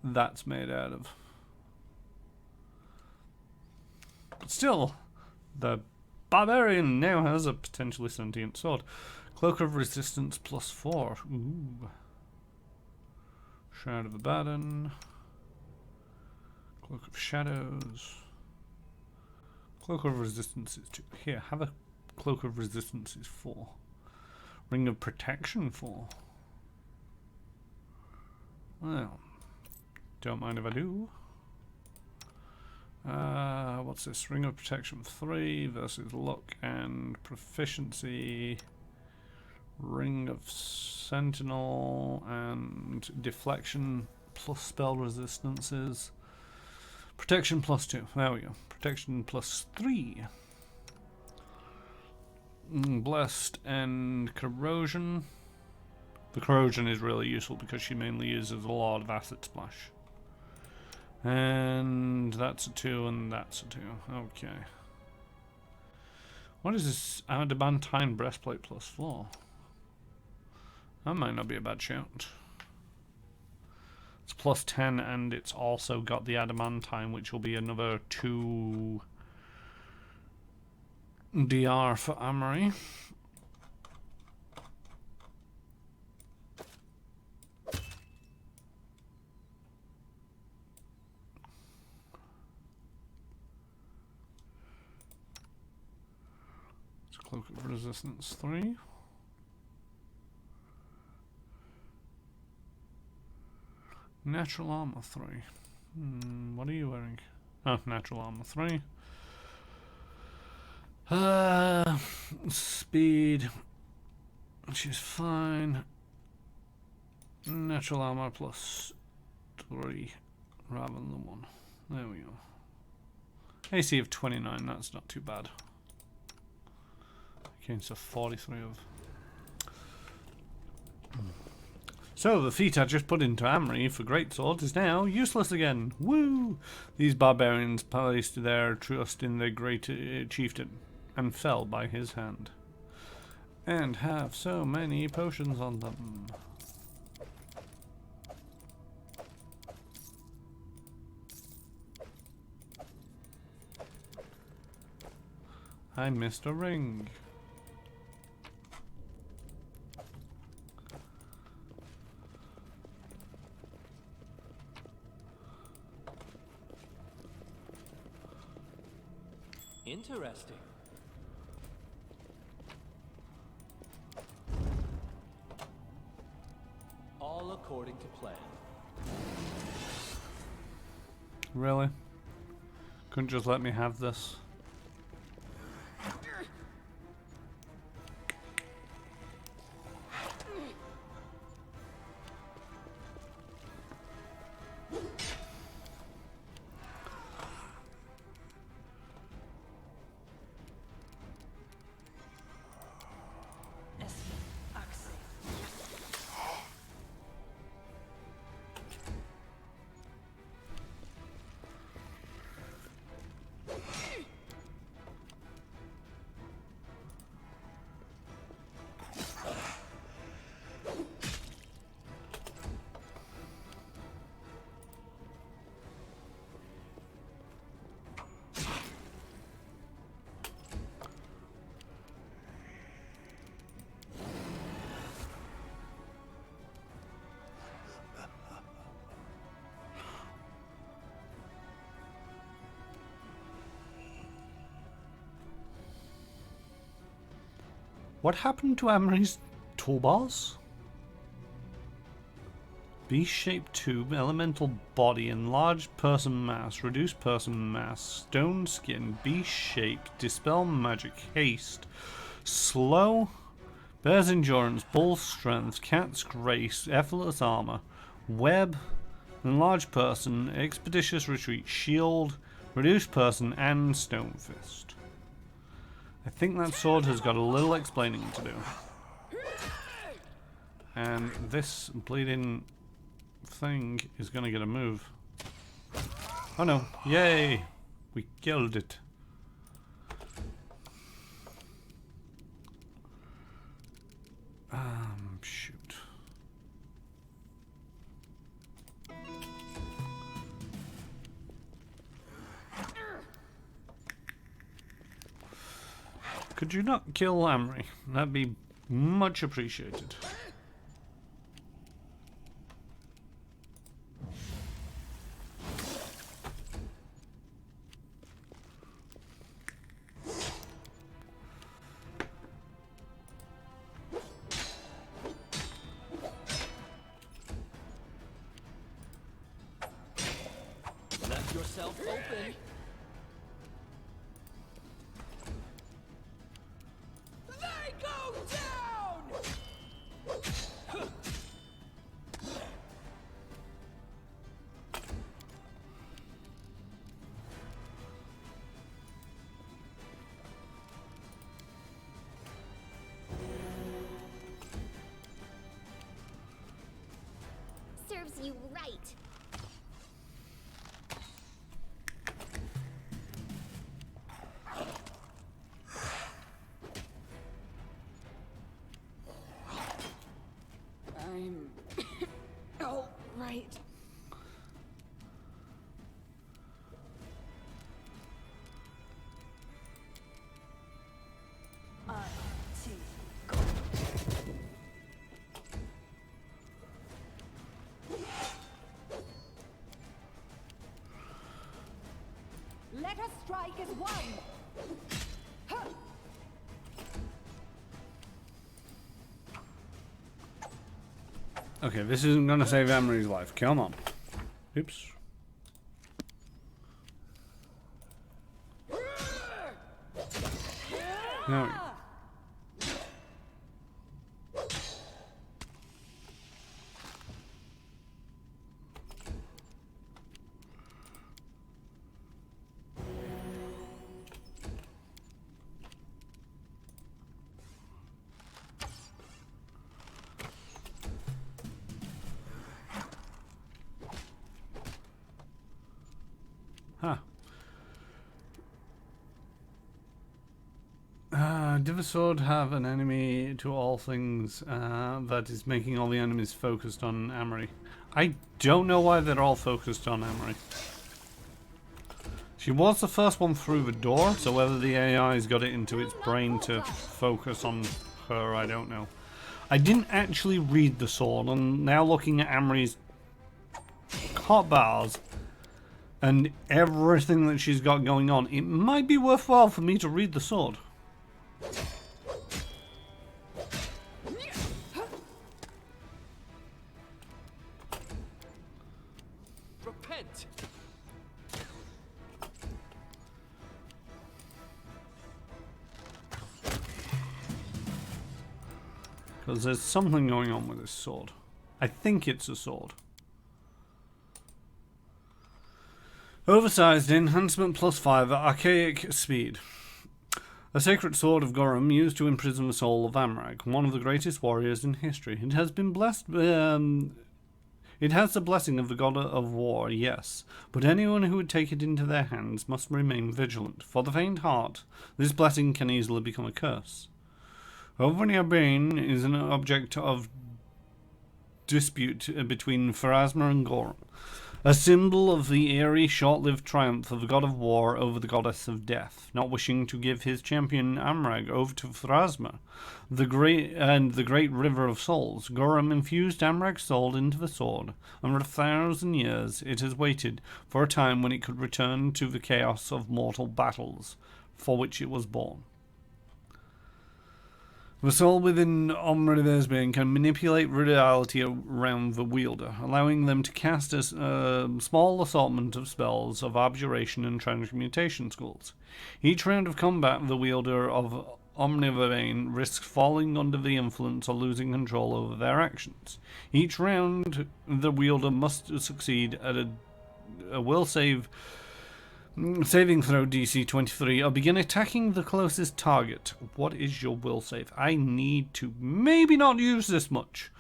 that's made out of. But still, the barbarian now has a potentially sentient sword. Cloak of resistance +4. Ooh. Shroud of Abaddon. Cloak of shadows. Cloak of resistance is 2. Here, have a cloak of resistance is 4. Ring of protection 4. Well, don't mind if I do. What's this? Ring of protection 3 versus luck and proficiency. Ring of sentinel and deflection plus spell resistances. Protection +2. There we go. Protection +3. Blessed and corrosion. The corrosion is really useful because she mainly uses a lot of acid splash. And that's a 2 and that's a 2. Okay. What is this? Adamantine breastplate +4. That might not be a bad shout. It's +10 and it's also got the adamantine, which will be another 2 DR for Amory. Cloak of resistance 3. Natural armor 3. What are you wearing? Oh, natural armor 3. Speed, which is fine. Natural armor plus 3 rather than 1. There we go. AC of 29, that's not too bad. Against a 43 of. So the feat I just put into Amory for greatsword is now useless again. Woo! These barbarians placed their trust in their great chieftain and fell by his hand. And have so many potions on them. I missed a ring. Interesting. All according to plan. Really? Couldn't just let me have this? What happened to Amory's toolbars? Beast-shaped tube, elemental body, enlarged person mass, reduced person mass, stone skin, beast-shaped, dispel magic, haste, slow, bear's endurance, bull's strength, cat's grace, effortless armor, web, enlarged person, expeditious retreat, shield, reduced person, and stone fist. I think that sword has got a little explaining to do. And this bleeding thing is going to get a move. Oh no. Yay! We killed it. Shoot. Could you not kill Amory? That'd be much appreciated. Left yourself open. They go down! Serves you right. I'm all right. Let us strike as one. Huh. Okay, this isn't going to save Amory's life. Come on. Oops. There we go. Huh. Did the sword have an enemy to all things that is making all the enemies focused on Amory? I don't know why they're all focused on Amory. She was the first one through the door, so whether the AI's got it into its brain to focus on her, I don't know. I didn't actually read the sword, and now looking at Amory's hotbars and everything that she's got going on, it might be worthwhile for me to read the sword. Repent. Because there's something going on with this sword. I think it's a sword. Oversized enhancement +5 archaic speed. A sacred sword of Gorum used to imprison the soul of Amrag, one of the greatest warriors in history. It has been blessed. It has the blessing of the god of war, yes, but anyone who would take it into their hands must remain vigilant. For the faint heart, this blessing can easily become a curse. Overnia Bane is an object of dispute between Pharasma and Gorum, a symbol of the eerie, short-lived triumph of the god of war over the goddess of death. Not wishing to give his champion Amrag over to Pharasma, the great river of souls, Gorum infused Amrag's soul into the sword, and for 1,000 years it has waited for a time when it could return to the chaos of mortal battles, for which it was born. The soul within Omniver's being can manipulate reality around the wielder, allowing them to cast a small assortment of spells of abjuration and transmutation schools. Each round of combat, the wielder of Omniverbane risks falling under the influence or losing control over their actions. Each round, the wielder must succeed at a will saving throw DC 23 or begin attacking the closest target. What is your will save? I need to maybe not use this much.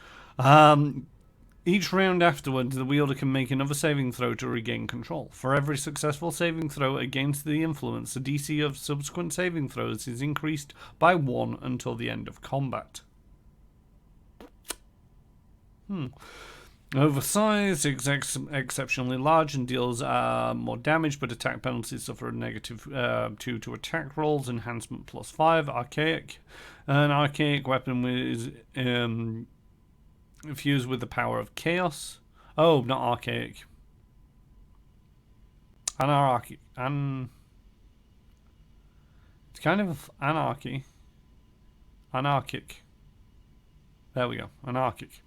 Each round afterwards, the wielder can make another saving throw to regain control. For every successful saving throw against the influence, the DC of subsequent saving throws is increased by 1 until the end of combat. Oversized, exceptionally large, and deals more damage, but attack penalties suffer a -2 to attack rolls. Enhancement +5. Archaic. An archaic weapon is fused with the power of chaos. Oh, not archaic. Anarchy. It's kind of anarchy. Anarchic. There we go. Anarchic.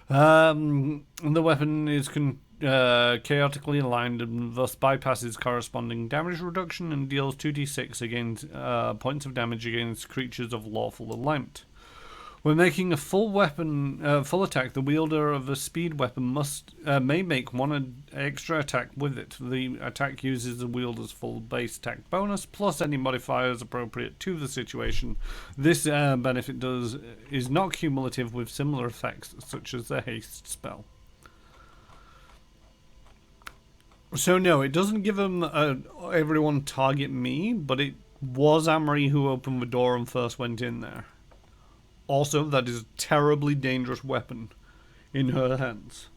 The weapon is chaotically aligned and thus bypasses corresponding damage reduction and deals 2d6 against points of damage against creatures of lawful alignment. When making a full attack, the wielder of a speed weapon may make one extra attack with it. The attack uses the wielder's full base attack bonus plus any modifiers appropriate to the situation. This benefit is not cumulative with similar effects, such as the haste spell. So no, it doesn't give them everyone target me, but it was Amory who opened the door and first went in there. Also, that is a terribly dangerous weapon in her hands.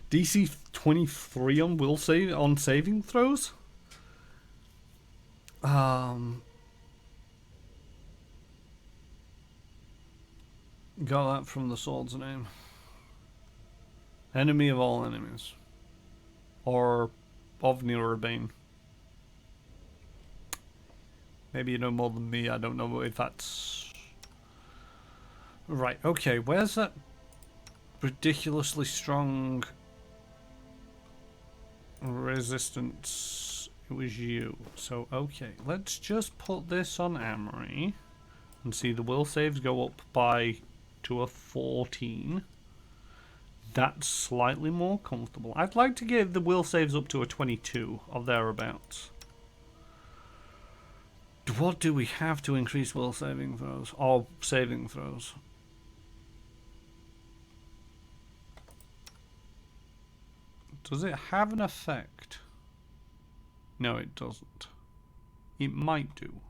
DC 23 on saving throws? Got that from the sword's name. Enemy of all enemies. Or of Urbane. Maybe you know more than me, I don't know if that's... Right, okay, where's that ridiculously strong resistance. It was you. So, okay. Let's just put this on Amory. And see the will saves go up to a 14. That's slightly more comfortable. I'd like to give the will saves up to a 22 or thereabouts. What do we have to increase will saving throws? Or saving throws? Does it have an effect? No, it doesn't. It might do.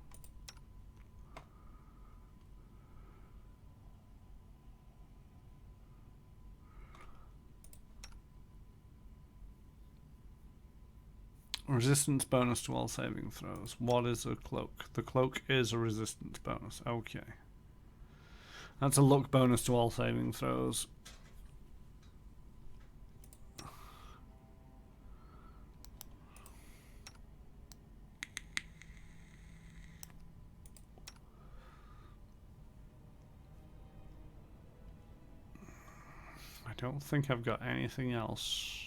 Resistance bonus to all saving throws. What is a cloak? The cloak is a resistance bonus. Okay. That's a luck bonus to all saving throws. I don't think I've got anything else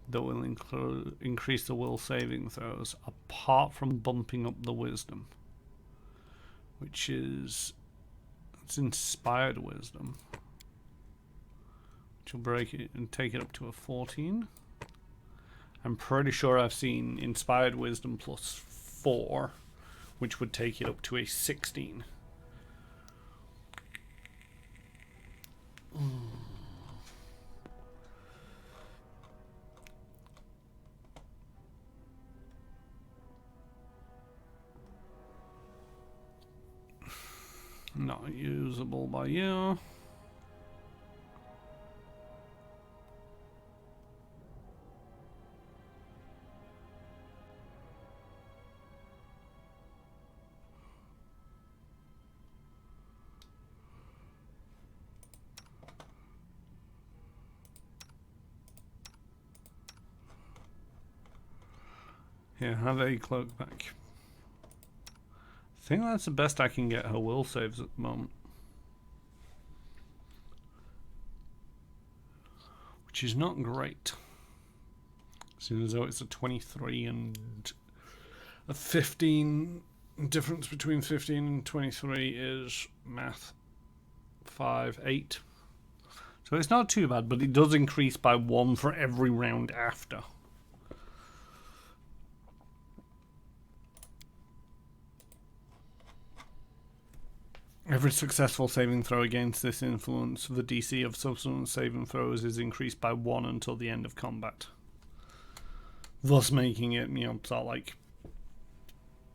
that will increase the will saving throws apart from bumping up the wisdom, which is it's inspired wisdom, which will break it and take it up to a 14. I'm pretty sure I've seen inspired wisdom plus 4, which would take it up to a 16. Not usable by you. Here, have a cloak back. I think that's the best I can get her will saves at the moment. Which is not great. Seeing as though it's a 23 and a 15. Difference between 15 and 23 is math 5, 8. So it's not too bad, but it does increase by 1 for every round after. Every successful saving throw against this influence, the DC of subsequent saving throws is increased by 1 until the end of combat. Thus making it, sort of like,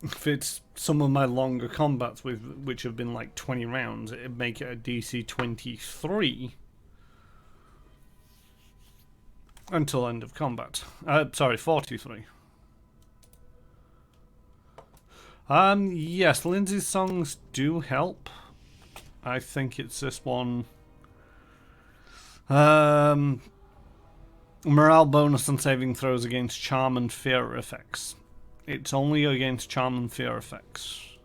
if it's some of my longer combats which have been like 20 rounds, it'd make it a DC 23 until end of combat. Sorry, 43. Yes, Lindsay's songs do help. I think it's this one. Morale bonus on saving throws against charm and fear effects. It's only against charm and fear effects.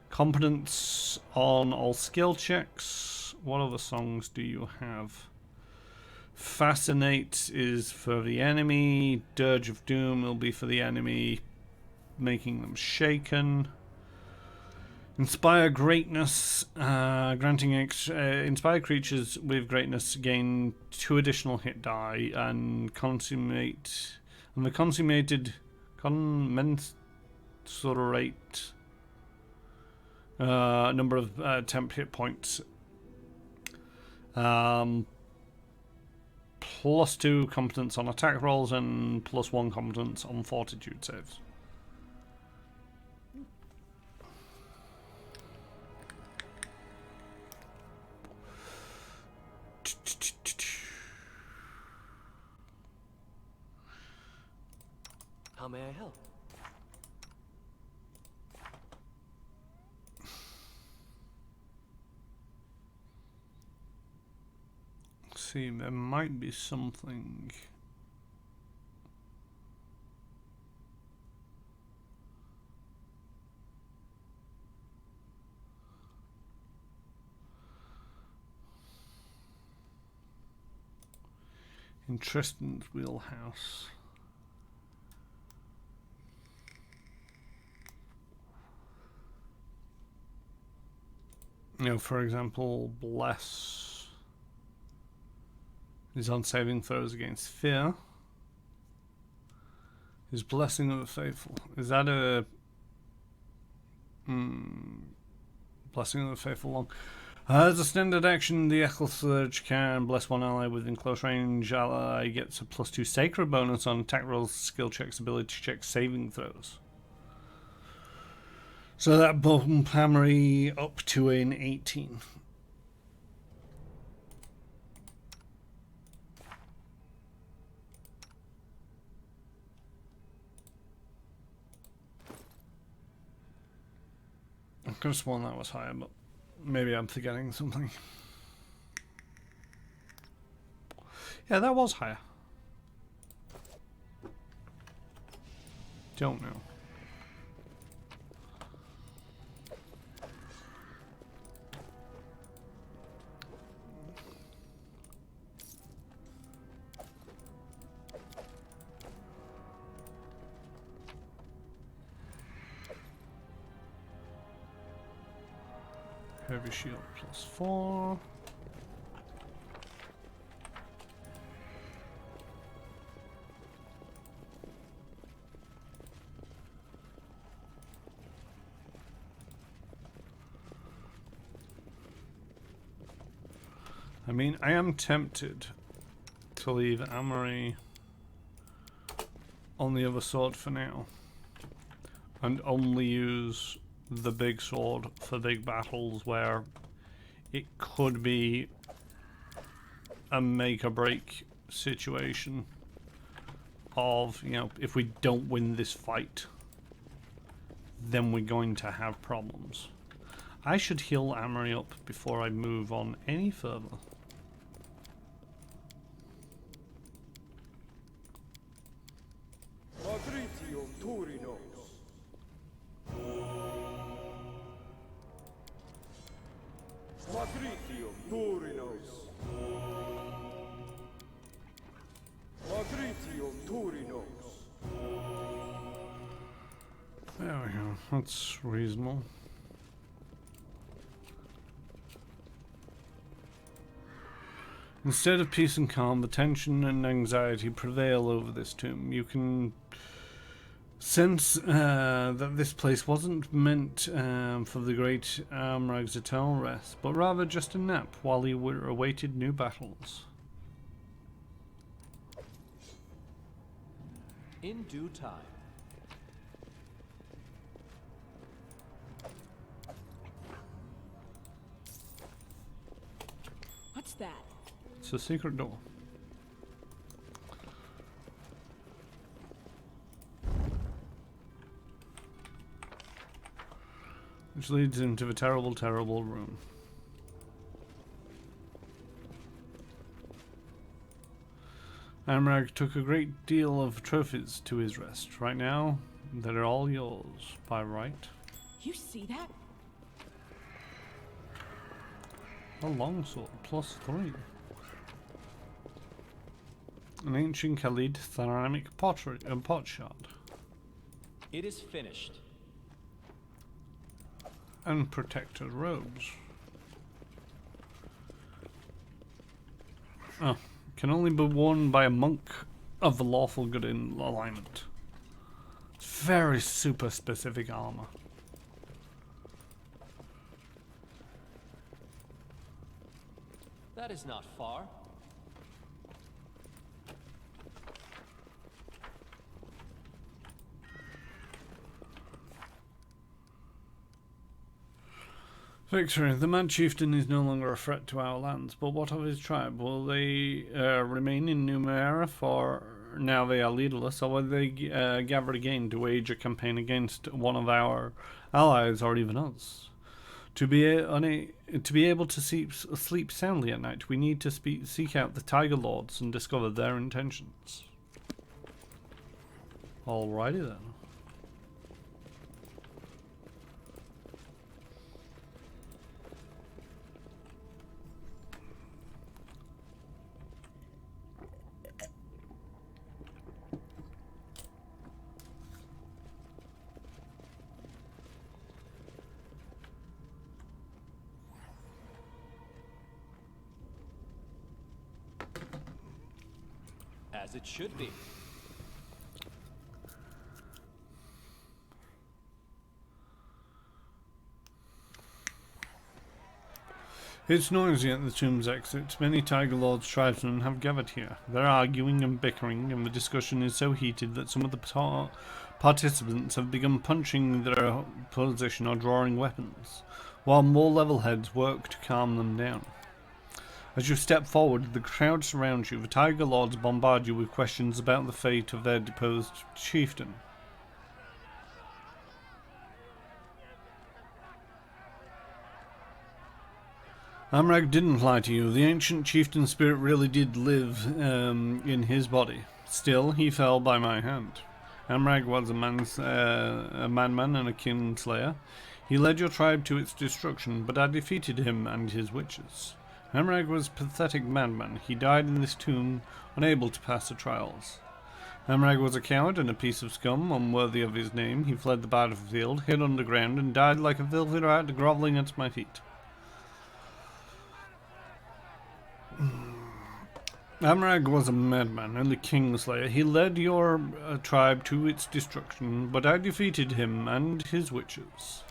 Competence on all skill checks. What other songs do you have? Fascinate is for the enemy. Dirge of Doom will be for the enemy, making them shaken. Inspire Greatness, granting inspire creatures with greatness gain 2 additional hit die, and the consummated commensurate number of temp hit points. Plus 2 competence on attack rolls and plus 1 competence on fortitude saves. How may I help? See, there might be something. In Tristan's wheelhouse. You know, for example, Bless is on saving throws against fear. His Blessing of the Faithful. Is that a Blessing of the Faithful long? As a standard action, the Echo Surge can bless one ally within close range. Ally gets a +2 sacred bonus on attack rolls, skill checks, ability checks, saving throws. So that bump Hammery up to an 18. I could have sworn that was higher, but maybe I'm forgetting something. Yeah, that was higher. Don't know. Heavy shield +4. I mean, I am tempted to leave Amory on the other sword for now and only use the big sword for big battles where it could be a make or break situation of, you know, if we don't win this fight, then we're going to have problems. I should heal Amory up before I move on any further. Madritium Turinos. Madritium Turinos. Madritium Turinos. There we go, that's reasonable. Instead of peace and calm, the tension and anxiety prevail over this tomb. You can sense that this place wasn't meant for the great Amrag's eternal rest, but rather just a nap while he awaited new battles. In due time. What's that? It's a secret door. Which leads into the terrible, terrible room. Amrag took a great deal of trophies to his rest. Right now, they're all yours, by right. You see that? A longsword, +3. An ancient Khalid ceramic pottery and pot shard. It is finished. And protected robes. Oh, can only be worn by a monk of the lawful good in alignment. It's very super specific armor. That is not far. Victory. The Mad Chieftain is no longer a threat to our lands, but what of his tribe? Will they remain in Numenera for now they are leaderless, or will they gather again to wage a campaign against one of our allies or even us? To be able to sleep soundly at night, we need to seek out the Tiger Lords and discover their intentions. Alrighty then. As it should be. It's noisy at the tomb's exit. Many Tiger Lord's tribesmen have gathered here. They're arguing and bickering, and the discussion is so heated that some of the participants have begun punching their opposition or drawing weapons, while more level heads work to calm them down. As you step forward, the crowd surrounds you. The Tiger Lords bombard you with questions about the fate of their deposed chieftain. Amrag didn't lie to you. The ancient chieftain spirit really did live in his body. Still, he fell by my hand. Amrag was a madman and a kinslayer. He led your tribe to its destruction, but I defeated him and his witches. Amrag was a pathetic madman. He died in this tomb, unable to pass the trials. Amrag was a coward and a piece of scum, unworthy of his name. He fled the battlefield, hid underground, and died like a filthy rat, grovelling at my feet. Amrag was a madman and a kingslayer. He led your tribe to its destruction, but I defeated him and his witches.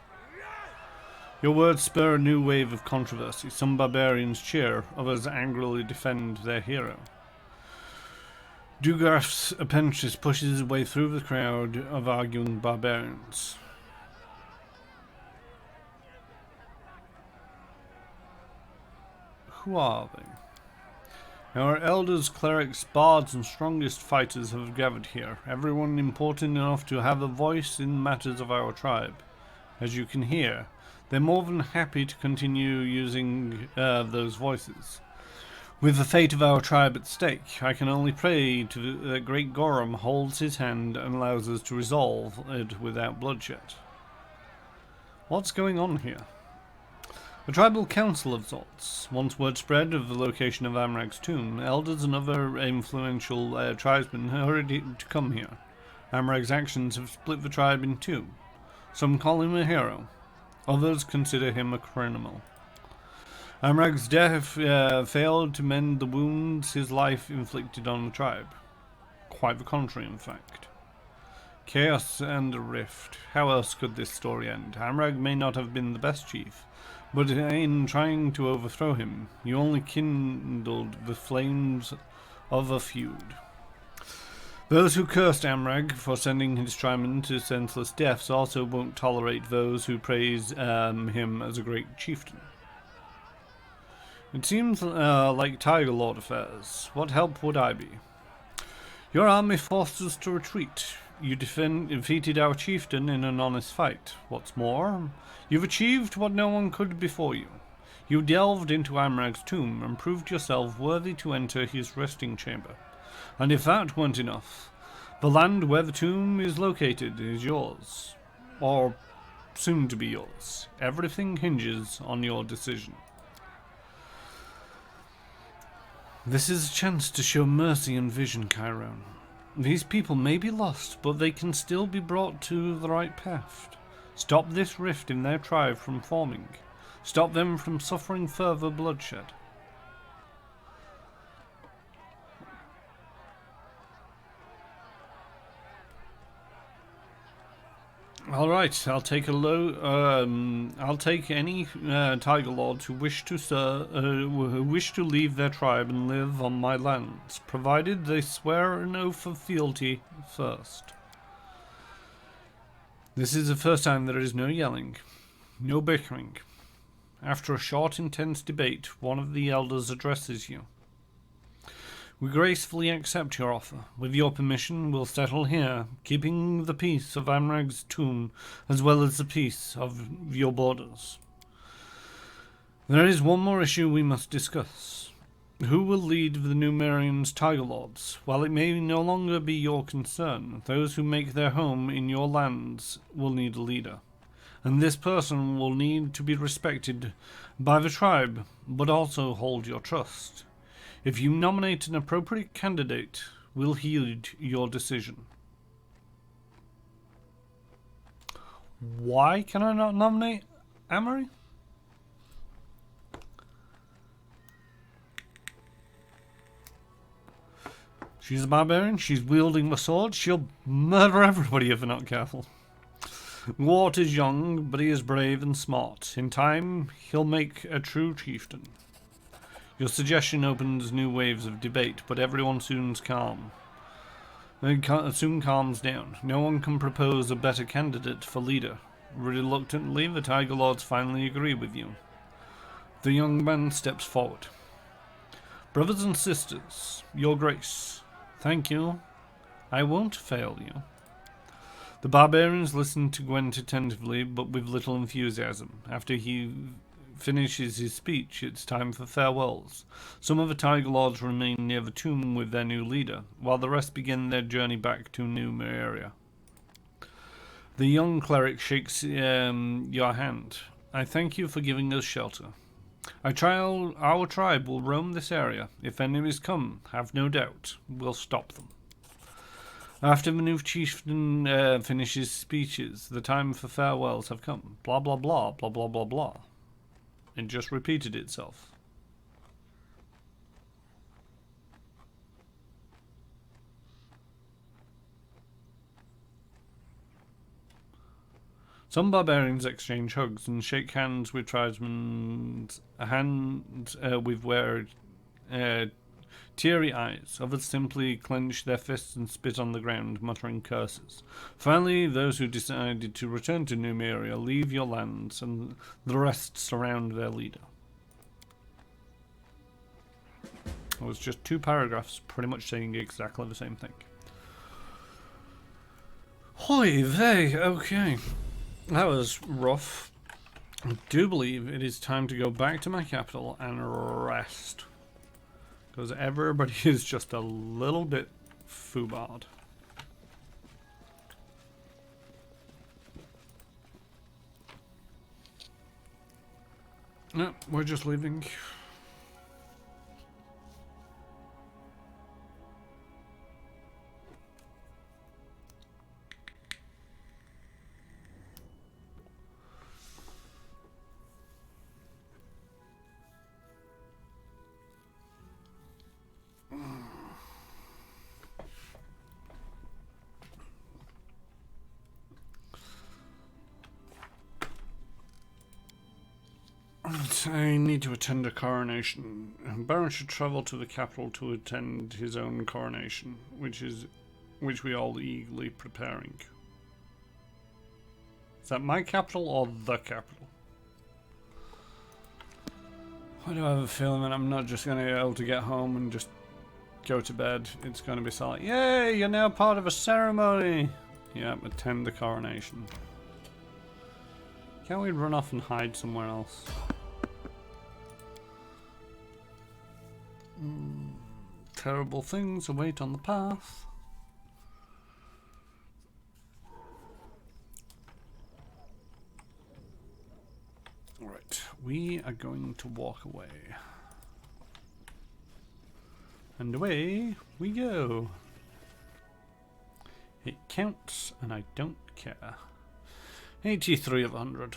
Your words spur a new wave of controversy. Some barbarians cheer, others angrily defend their hero. Dugarth's apprentice pushes his way through the crowd of arguing barbarians. Who are they? Our elders, clerics, bards, and strongest fighters have gathered here, everyone important enough to have a voice in matters of our tribe. As you can hear, they're more than happy to continue using those voices. With the fate of our tribe at stake, I can only pray to that Great Gorum holds his hand and allows us to resolve it without bloodshed. What's going on here? A tribal council of sorts. Once word spread of the location of Amrag's tomb, elders and other influential tribesmen hurried to come here. Amrag's actions have split the tribe in two. Some call him a hero. Others consider him a criminal. Amrag's death failed to mend the wounds his life inflicted on the tribe. Quite the contrary, in fact. Chaos and a rift. How else could this story end? Amrag may not have been the best chief, but in trying to overthrow him, you only kindled the flames of a feud. Those who cursed Amrag for sending his tribesmen to senseless deaths also won't tolerate those who praise him as a great chieftain. It seems like Tiger Lord affairs. What help would I be? Your army forced us to retreat. You defeated our chieftain in an honest fight. What's more, you've achieved what no one could before you. You delved into Amrag's tomb and proved yourself worthy to enter his resting chamber. And if that weren't enough, the land where the tomb is located is yours. Or soon to be yours. Everything hinges on your decision. This is a chance to show mercy and vision, Chiron. These people may be lost, but they can still be brought to the right path. Stop this rift in their tribe from forming. Stop them from suffering further bloodshed. All right, I'll take any Tiger Lords who wish to leave their tribe and live on my lands, provided they swear an oath of fealty first. This is the first time there is no yelling, no bickering. After a short, intense debate, one of the elders addresses you. We gracefully accept your offer. With your permission, we'll settle here, keeping the peace of Amrag's tomb as well as the peace of your borders. There is one more issue we must discuss. Who will lead the Numerian's Tiger Lords? While it may no longer be your concern, those who make their home in your lands will need a leader. And this person will need to be respected by the tribe, but also hold your trust. If you nominate an appropriate candidate, we'll heed your decision. Why can I not nominate Amory? She's a barbarian. She's wielding the sword. She'll murder everybody if we're not careful. Wart is young, but he is brave and smart. In time, he'll make a true chieftain. Your suggestion opens new waves of debate, but everyone soon calms down. No one can propose a better candidate for leader. Reluctantly, the Tiger Lords finally agree with you. The young man steps forward. Brothers and sisters, your grace. Thank you. I won't fail you. The barbarians listen to Gwent attentively, but with little enthusiasm. After he finishes his speech, it's time for farewells. Some of the Tiger Lords remain near the tomb with their new leader, while the rest begin their journey back to New Meria. The young cleric shakes your hand. I thank you for giving us shelter. Our tribe will roam this area. If enemies come, have no doubt, we'll stop them. After the new chieftain finishes speeches, the time for farewells have come. Blah blah blah, blah blah blah blah. It just repeated itself. Some barbarians exchange hugs and shake hands with tribesmen, teary eyes. Others simply clench their fists and spit on the ground, muttering curses. Finally, those who decided to return to Numeria leave your lands, and the rest surround their leader. It was just 2 paragraphs, pretty much saying exactly the same thing. Hoy vey, okay. That was rough. I do believe it is time to go back to my capital and rest. Because everybody is just a little bit foobarred. No, we're just leaving. I need to attend a coronation. Baron should travel to the capital to attend his own coronation, which we all eagerly preparing. Is that my capital or the capital? Why do I have a feeling that I'm not just going to be able to get home and just go to bed? It's going to be like, yay, you're now part of a ceremony. Yeah, attend the coronation. Can't we run off and hide somewhere else? Terrible things await on the path. Alright, we are going to walk away. And away we go. It counts and I don't care. 83 of 100.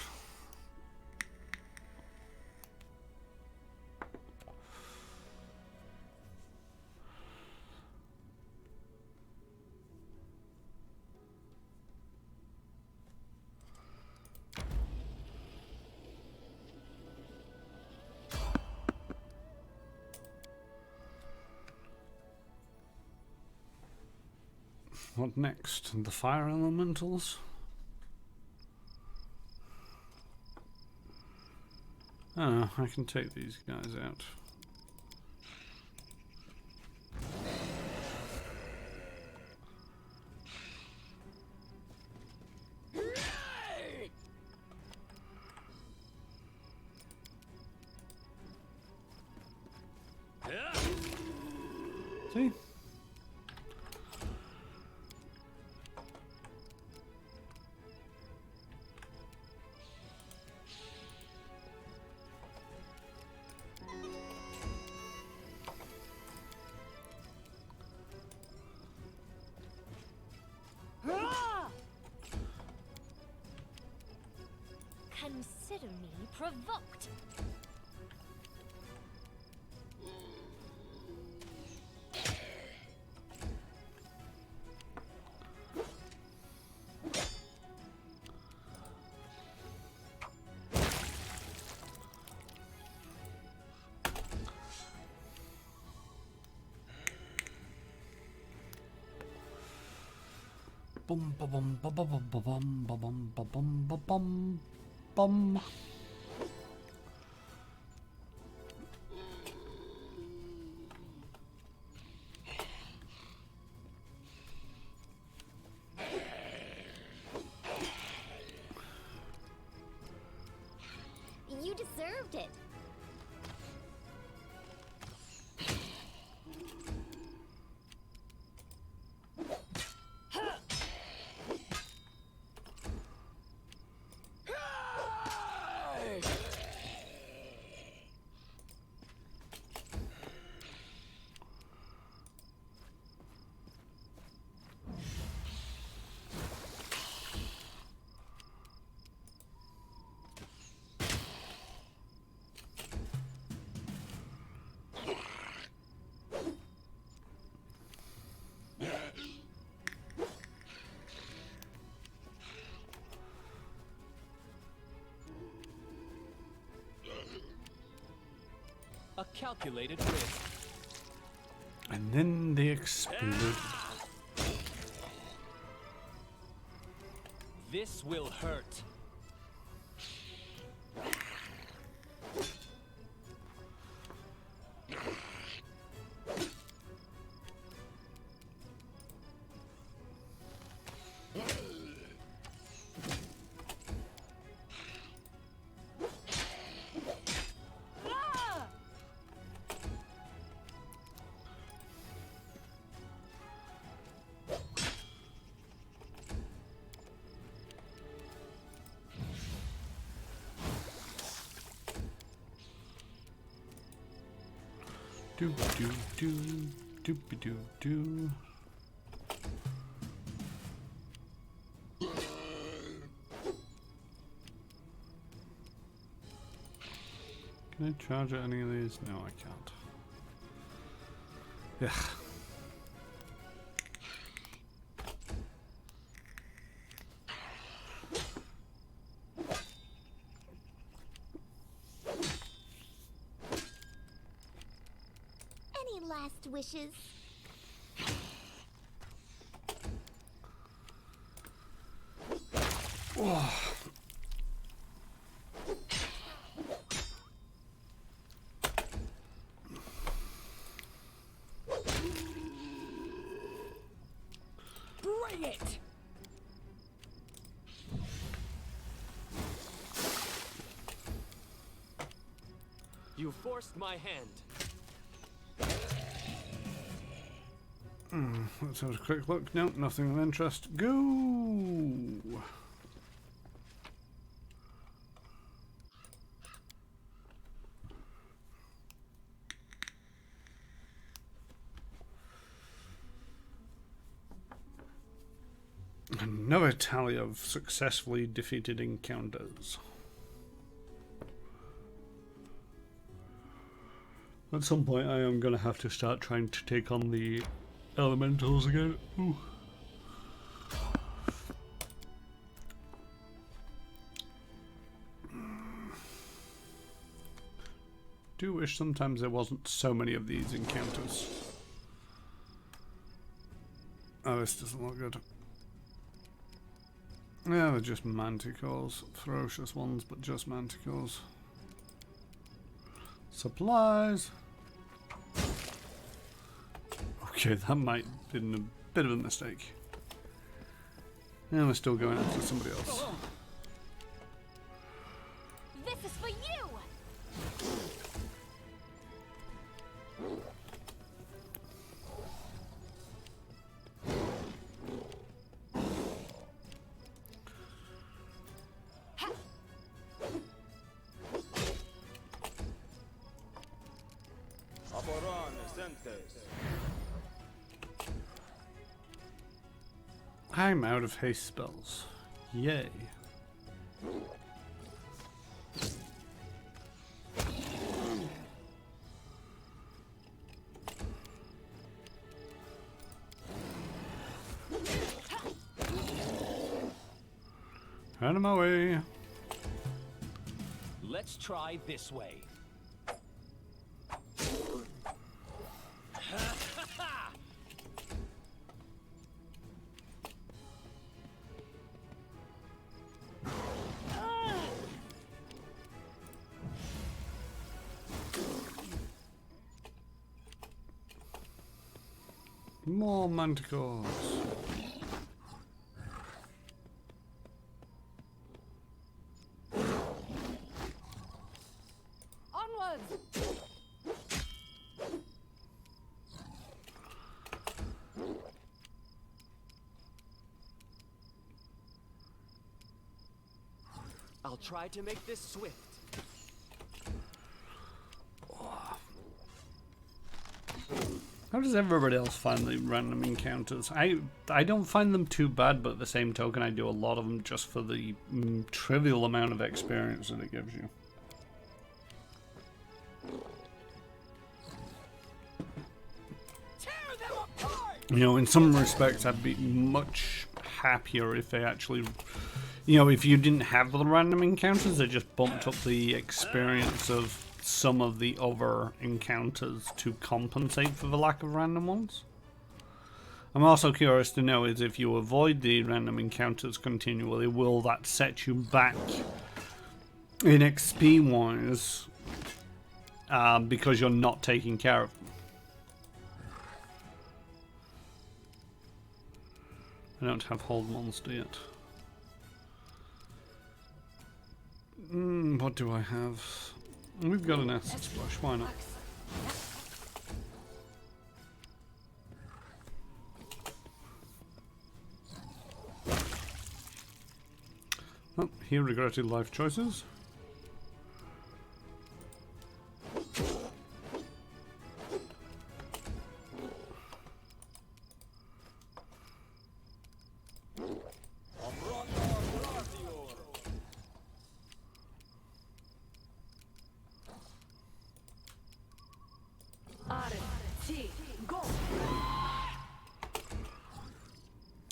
What next? The fire elementals? Oh, I can take these guys out. See? Consider me provoked. Bum ba bum ba ba bum ba bum ba bum ba bum ba bum bum. You deserved it. A calculated risk. And then they exploded. This will hurt. Do do do do do do. Can I charge at any of these? No, I can't. Yeah. Any last wishes? Bring it! You forced my hand. Let's have a quick look. Nope, nothing of interest. Go! Another tally of successfully defeated encounters. At some point I am going to have to start trying to take on the elementals again. Ooh. Do wish sometimes there wasn't so many of these encounters. Oh, this doesn't look good. Yeah, they're just manticores. Ferocious ones, but just manticores. Supplies. Okay, that might have been a bit of a mistake. Yeah, we're still going after somebody else. This is for you! I'm out of haste spells. Yay. Out of my way. Let's try this way. More manticores. Onwards! I'll try to make this swift. How does everybody else find the random encounters? I don't find them too bad, but at the same token I do a lot of them just for the trivial amount of experience that it gives you. Tear them apart! You know, in some respects I'd be much happier if they actually, you know, if you didn't have the random encounters, they just bumped up the experience of some of the other encounters to compensate for the lack of random ones. I'm also curious to know is if you avoid the random encounters continually, will that set you back in XP wise because you're not taking care of them? I don't have hold monster yet. What do I have? We've got an acid splash, why not? Oh, he regretted life choices.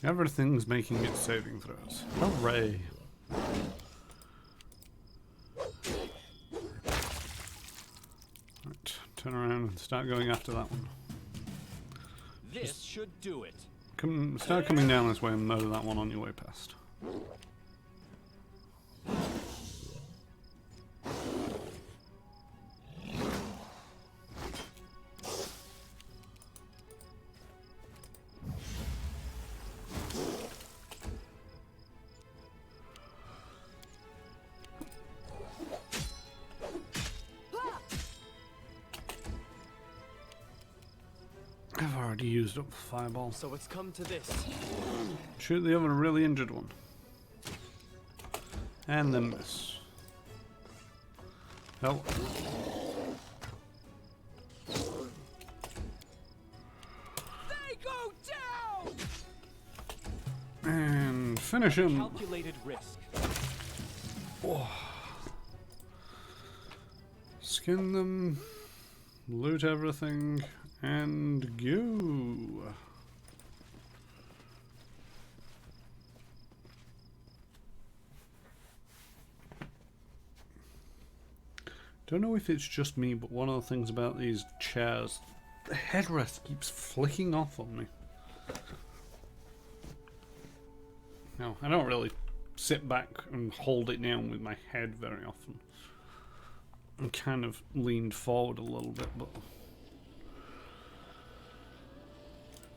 Everything's making its saving throws. Hooray! Right, turn around and start going after that one. This should do it. Start coming down this way and murder that one on your way past. I've already used up the fireball. So it's come to this. Shoot the other really injured one. And then miss. Oh. They go down! And finish him. Calculated risk. Oh. Skin them. Loot everything. And go. Don't know if it's just me, but one of the things about these chairs, the headrest keeps flicking off on me. No, I don't really sit back and hold it down with my head very often. I'm kind of leaned forward a little bit, but...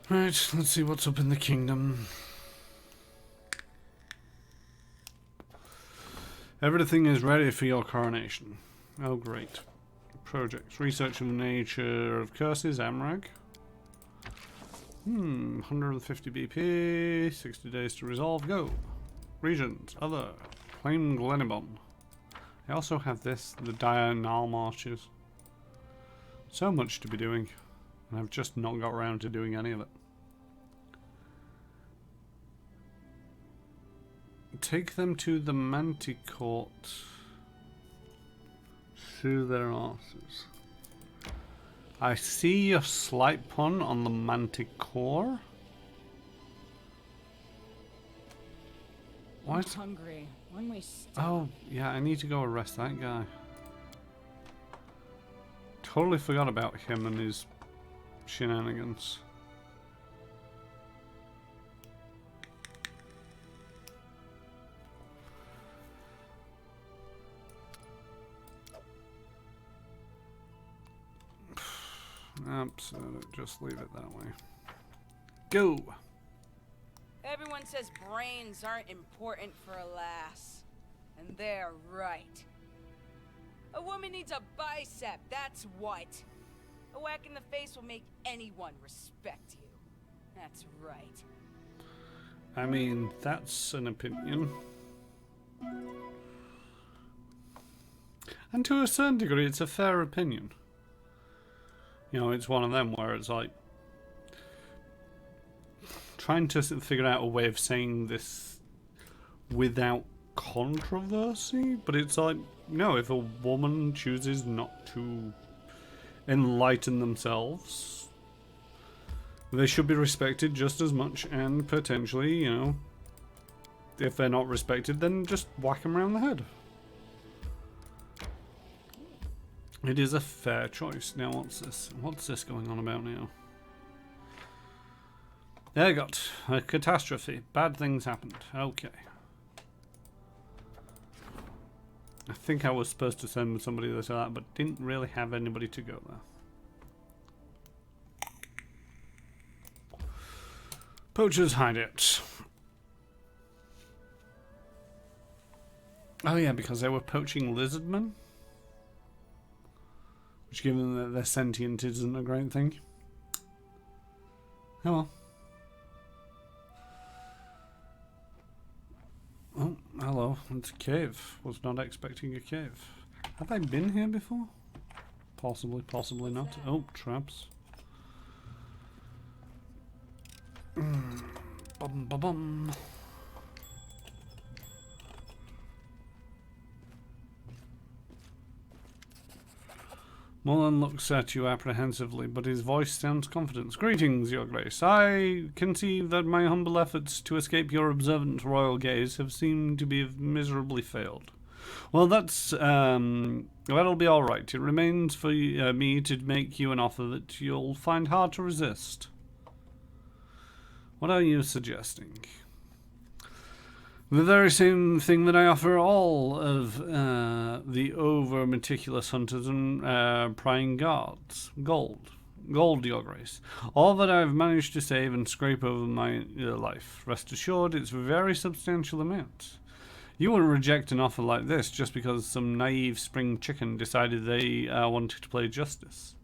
Right, let's see what's up in the kingdom. Everything is ready for your coronation. Oh, great. Projects. Research on the nature of curses, Amrag. 150 BP, 60 days to resolve, go. Regions, other. Claim Glenibon. I also have this, the Diurnal Marches. So much to be doing. And I've just not got around to doing any of it. Take them to the Manticourt. Sue their asses. I see a slight pun on the Manticore. I'm What? hungry. When we stop. Oh, yeah, I need to go arrest that guy. Totally forgot about him and his shenanigans. Absolutely, just leave it that way. go. Everyone says brains aren't important for a lass. And they're right. A woman needs a bicep, that's what. A whack in the face will make anyone respect you. That's right. I mean, that's an opinion. And to a certain degree, it's a fair opinion. You know, it's one of them where it's like trying to figure out a way of saying this without controversy, but it's like, no, if a woman chooses not to enlighten themselves, they should be respected just as much, and potentially, you know, if they're not respected, then just whack them around the head. It is a fair choice. Now, what's this? What's this going on about now? There you got a catastrophe. Bad things happened. Okay. I think I was supposed to send somebody this or that, but didn't really have anybody to go there. Poachers hide it. Oh yeah, because they were poaching lizardmen. Which, given that they're sentient, isn't a great thing. Oh well. Oh, hello. It's a cave. Was not expecting a cave. Have I been here before? Possibly, possibly not. Oh, traps. Bum bum bum. Mullen looks at you apprehensively, but his voice sounds confident. Greetings, Your Grace. I conceive that my humble efforts to escape your observant royal gaze have seemed to be miserably failed. Well, that'll be all right. It remains for me to make you an offer that you'll find hard to resist. What are you suggesting? The very same thing that I offer all of the over-meticulous hunters and prying guards. Gold. Gold, Your Grace. All that I've managed to save and scrape over my life. Rest assured, it's a very substantial amount. You wouldn't reject an offer like this just because some naive spring chicken decided they wanted to play justice.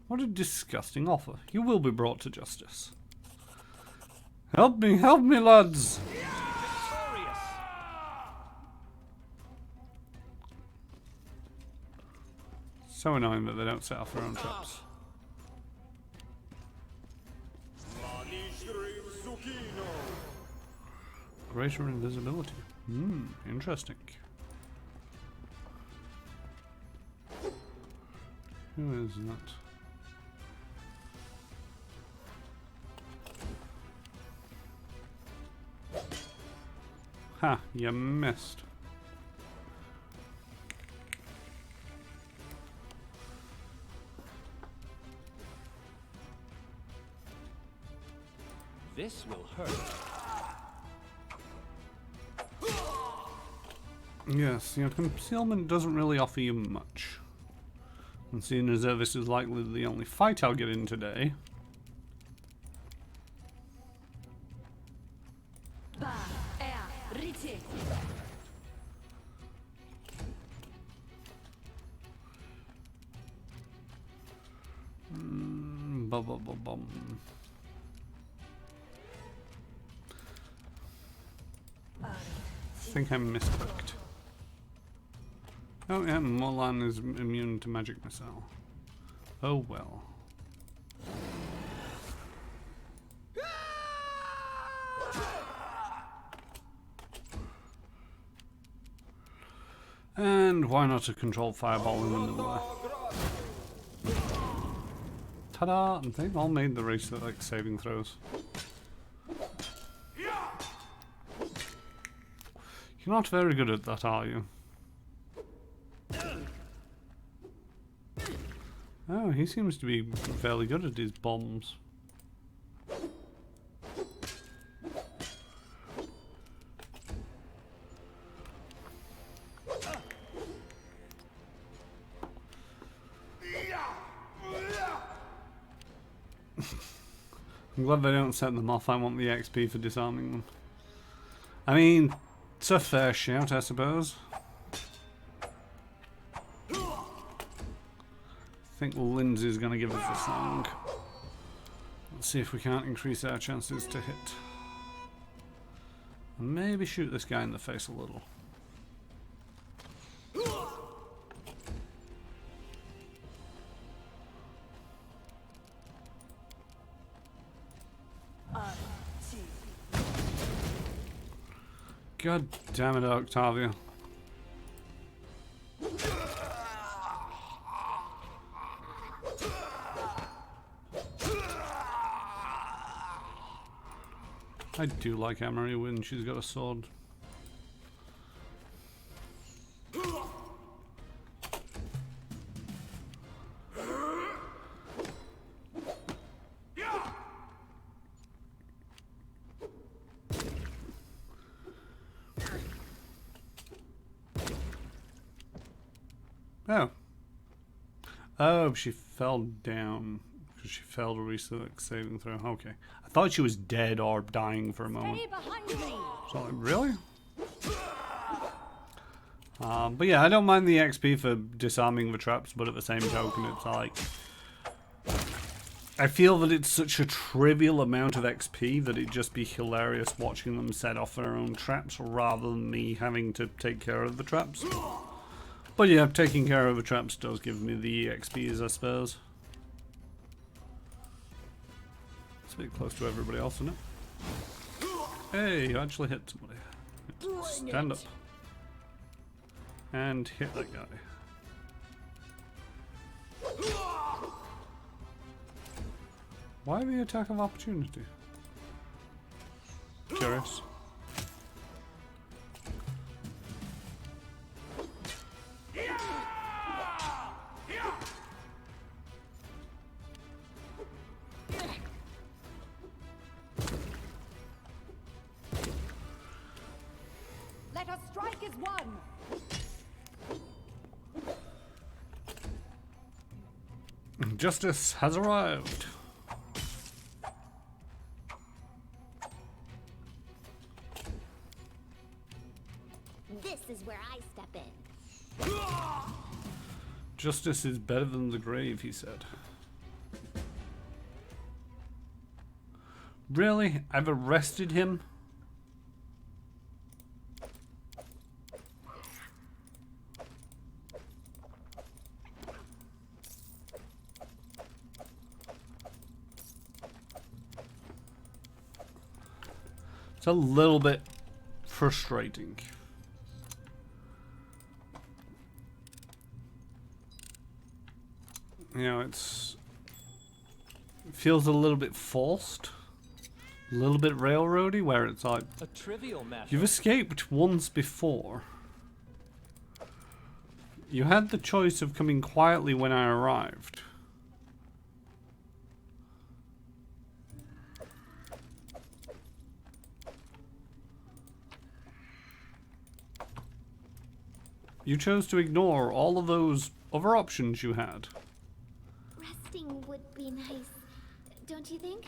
What a disgusting offer. You will be brought to justice. Help me, lads! So annoying that they don't set off their own traps. Greater invisibility. Interesting. Who is that? Ha, you missed. This will hurt. Yes, you know, concealment doesn't really offer you much. And seeing as though this is likely the only fight I'll get in today. Bum. I think I misclicked. Oh yeah, Mulan is immune to magic missile. Oh well. And why not a controlled fireball in the middle there? Ta-da! And they've all made the race like saving throws. You're not very good at that, are you? Oh, he seems to be fairly good at his bombs. I'm glad they don't set them off. I want the XP for disarming them. I mean, it's a fair shout, I suppose. I think Lindsay's going to give us a song. Let's see if we can't increase our chances to hit. And maybe shoot this guy in the face a little. God damn it, Octavia. I do like Amory when she's got a sword. Oh. Oh, she fell down because she failed a reflex saving throw. Okay. I thought she was dead or dying for a moment. Stay behind me. So, really? But yeah, I don't mind the XP for disarming the traps, but at the same token, it's like... I feel that it's such a trivial amount of XP that it'd just be hilarious watching them set off their own traps rather than me having to take care of the traps. But yeah, taking care of the traps does give me the XPs, I suppose. It's a bit close to everybody else, isn't it? Hey, you actually hit somebody. Stand up. And hit that guy. Why the attack of opportunity? Curious. Let us strike as one. Justice has arrived. This is where I step in. Justice is better than the grave, he said. Really? I've arrested him? It's a little bit frustrating. You know, it feels a little bit forced, a little bit railroady, where it's like, A trivial matter. you've escaped once before. You had the choice of coming quietly when I arrived. You chose to ignore all of those other options you had. Resting would be nice, don't you think?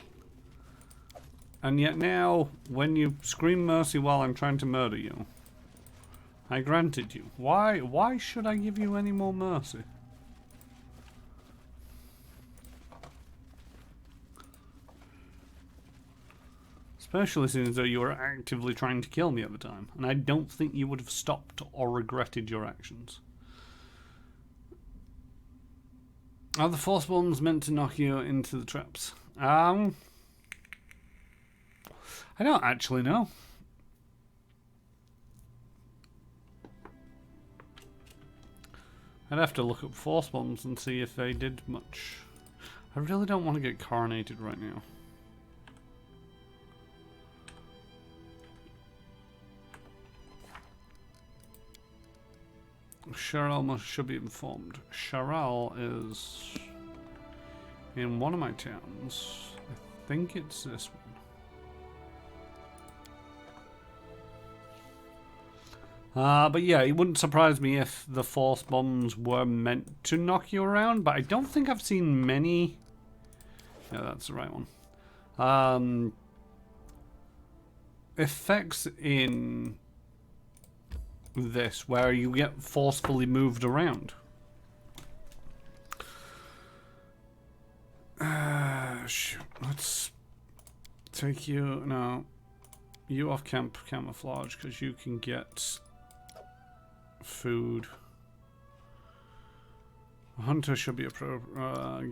And yet now, when you scream mercy while I'm trying to murder you, I granted you. Why should I give you any more mercy? Especially since though you were actively trying to kill me at the time. And I don't think you would have stopped or regretted your actions. Are the force bombs meant to knock you into the traps? I don't actually know. I'd have to look up force bombs and see if they did much. I really don't want to get coronated right now. Charal should be informed. Charal is in one of my towns. I think it's this one. But yeah, it wouldn't surprise me if the force bombs were meant to knock you around, but I don't think I've seen many. Yeah, that's the right one. effects in this where you get forcefully moved around. Shoot. Let's take you off camp camouflage because you can get food. A hunter should be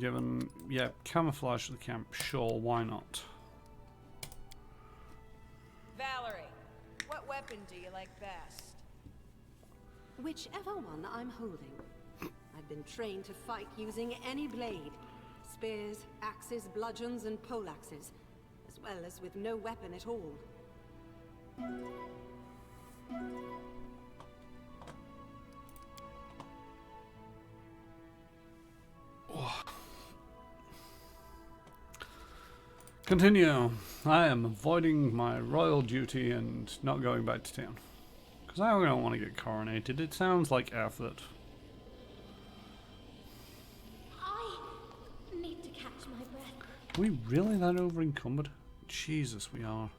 given, yeah, camouflage to the camp. Sure, why not? Valerie, what weapon do you like best? Whichever one I'm holding. I've been trained to fight using any blade. Spears, axes, bludgeons, and poleaxes, as well as with no weapon at all. Continue. I am avoiding my royal duty and not going back to town. Because I don't want to get coronated. It sounds like effort. I need to catch my breath. Are we really that over encumbered? Jesus, we are.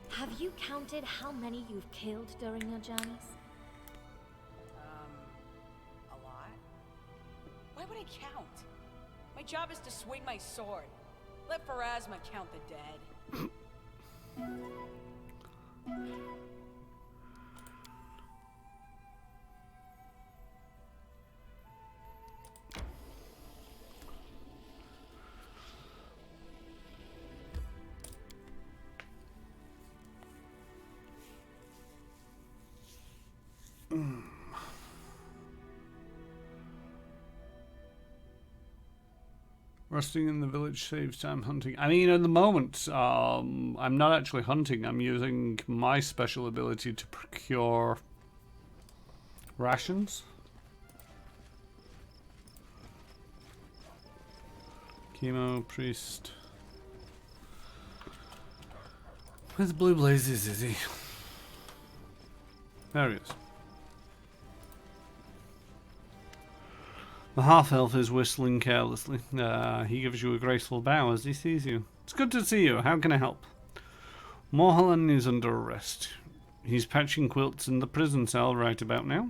Have you counted how many you've killed during your journeys? A lot? Why would I count? My job is to swing my sword. Let Pharasma count the dead. Resting in the village saves time hunting. I mean, at the moment, I'm not actually hunting. I'm using my special ability to procure rations. Chemo priest. Where's Blue Blazes, is he? There he is. The half-elf is whistling carelessly. He gives you a graceful bow as he sees you. It's good to see you. How can I help? Morhalan is under arrest. He's patching quilts in the prison cell right about now.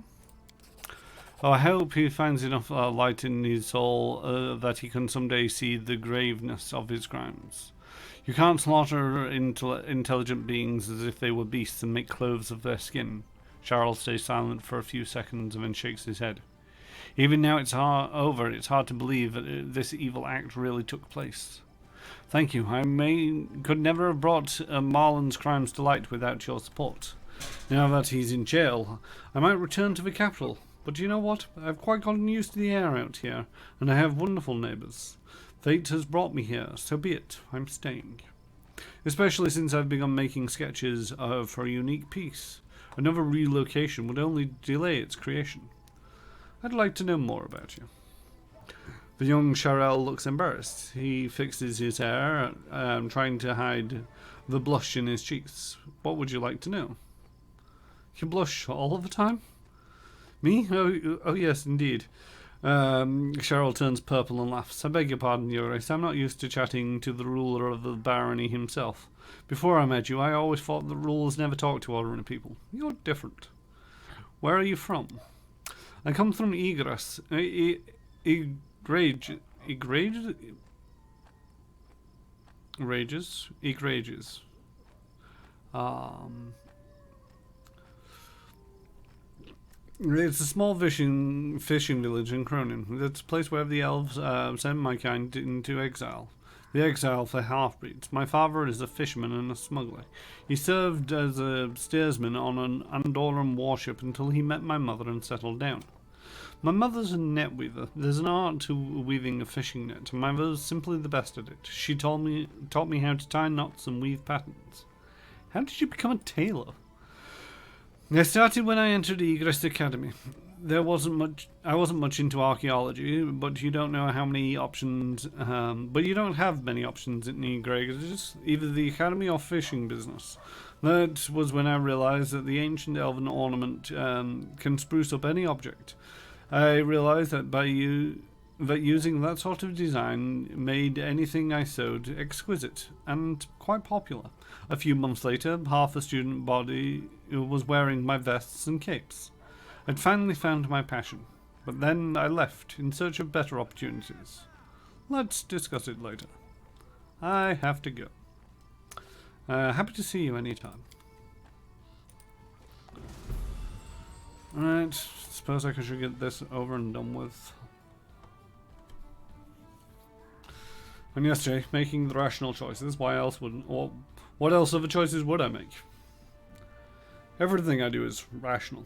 Oh, I hope he finds enough light in his soul that he can someday see the graveness of his crimes. You can't slaughter intelligent beings as if they were beasts and make clothes of their skin. Charles stays silent for a few seconds and then shakes his head. Even now it's over, it's hard to believe that this evil act really took place. Thank you. I could never have brought Marlon's crimes to light without your support. Now that he's in jail, I might return to the capital. But you know what? I've quite gotten used to the air out here, and I have wonderful neighbours. Fate has brought me here, so be it. I'm staying. Especially since I've begun making sketches for a unique piece. Another relocation would only delay its creation. I'd like to know more about you. The young Sharel looks embarrassed. He fixes his hair, trying to hide the blush in his cheeks. What would you like to know? You blush all of the time? Me? Oh yes, indeed. Cheryl turns purple and laughs. I beg your pardon, Your Grace. I'm not used to chatting to the ruler of the barony himself. Before I met you, I always thought that rulers never talk to ordinary people. You're different. Where are you from? I come from Igras. Igrages. It's a small fishing village in Cronin. It's a place where the elves send my kind into exile. The exile for half-breeds. My father is a fisherman and a smuggler. He served as a steersman on an Andoran warship until he met my mother and settled down. My mother's a net weaver. There's an art to weaving a fishing net, and my mother's simply the best at it. She taught me how to tie knots and weave patterns. How did you become a tailor? I started when I entered the Egress Academy. there wasn't much. I wasn't much into archaeology, but you don't know how many options. But you don't have many options at New Greg. It's just either the academy or fishing business. That was when I realized that the ancient elven ornament can spruce up any object. I realized that that using that sort of design made anything I sewed exquisite and quite popular. A few months later, half the student body was wearing my vests and capes. I'd finally found my passion, but then I left in search of better opportunities. Let's discuss it later. I have to go. Happy to see you anytime. Alright, suppose I should get this over and done with. And yes, Jay, making the rational choices. Why else would, or what else other choices would I make? Everything I do is rational.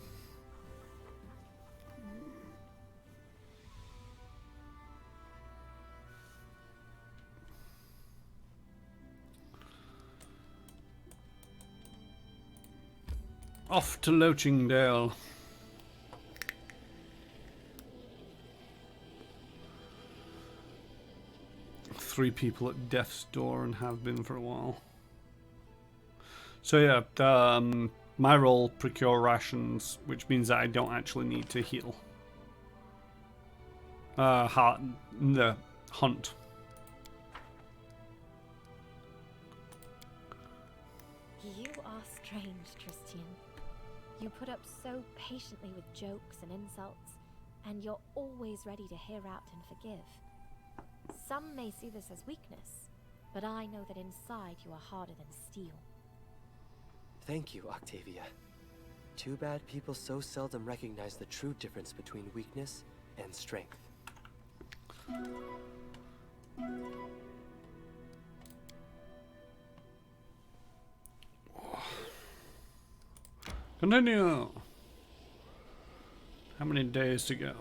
Off to Loachingdale. Three people at death's door and have been for a while. So yeah, my role, procure rations, which means that I don't actually need to heal. The hunt. You are strange, Tristian. You put up so patiently with jokes and insults, and you're always ready to hear out and forgive. Some may see this as weakness, but I know that inside you are harder than steel. Thank you, Octavia. Too bad people so seldom recognize the true difference between weakness and strength. Continue. How many days to go?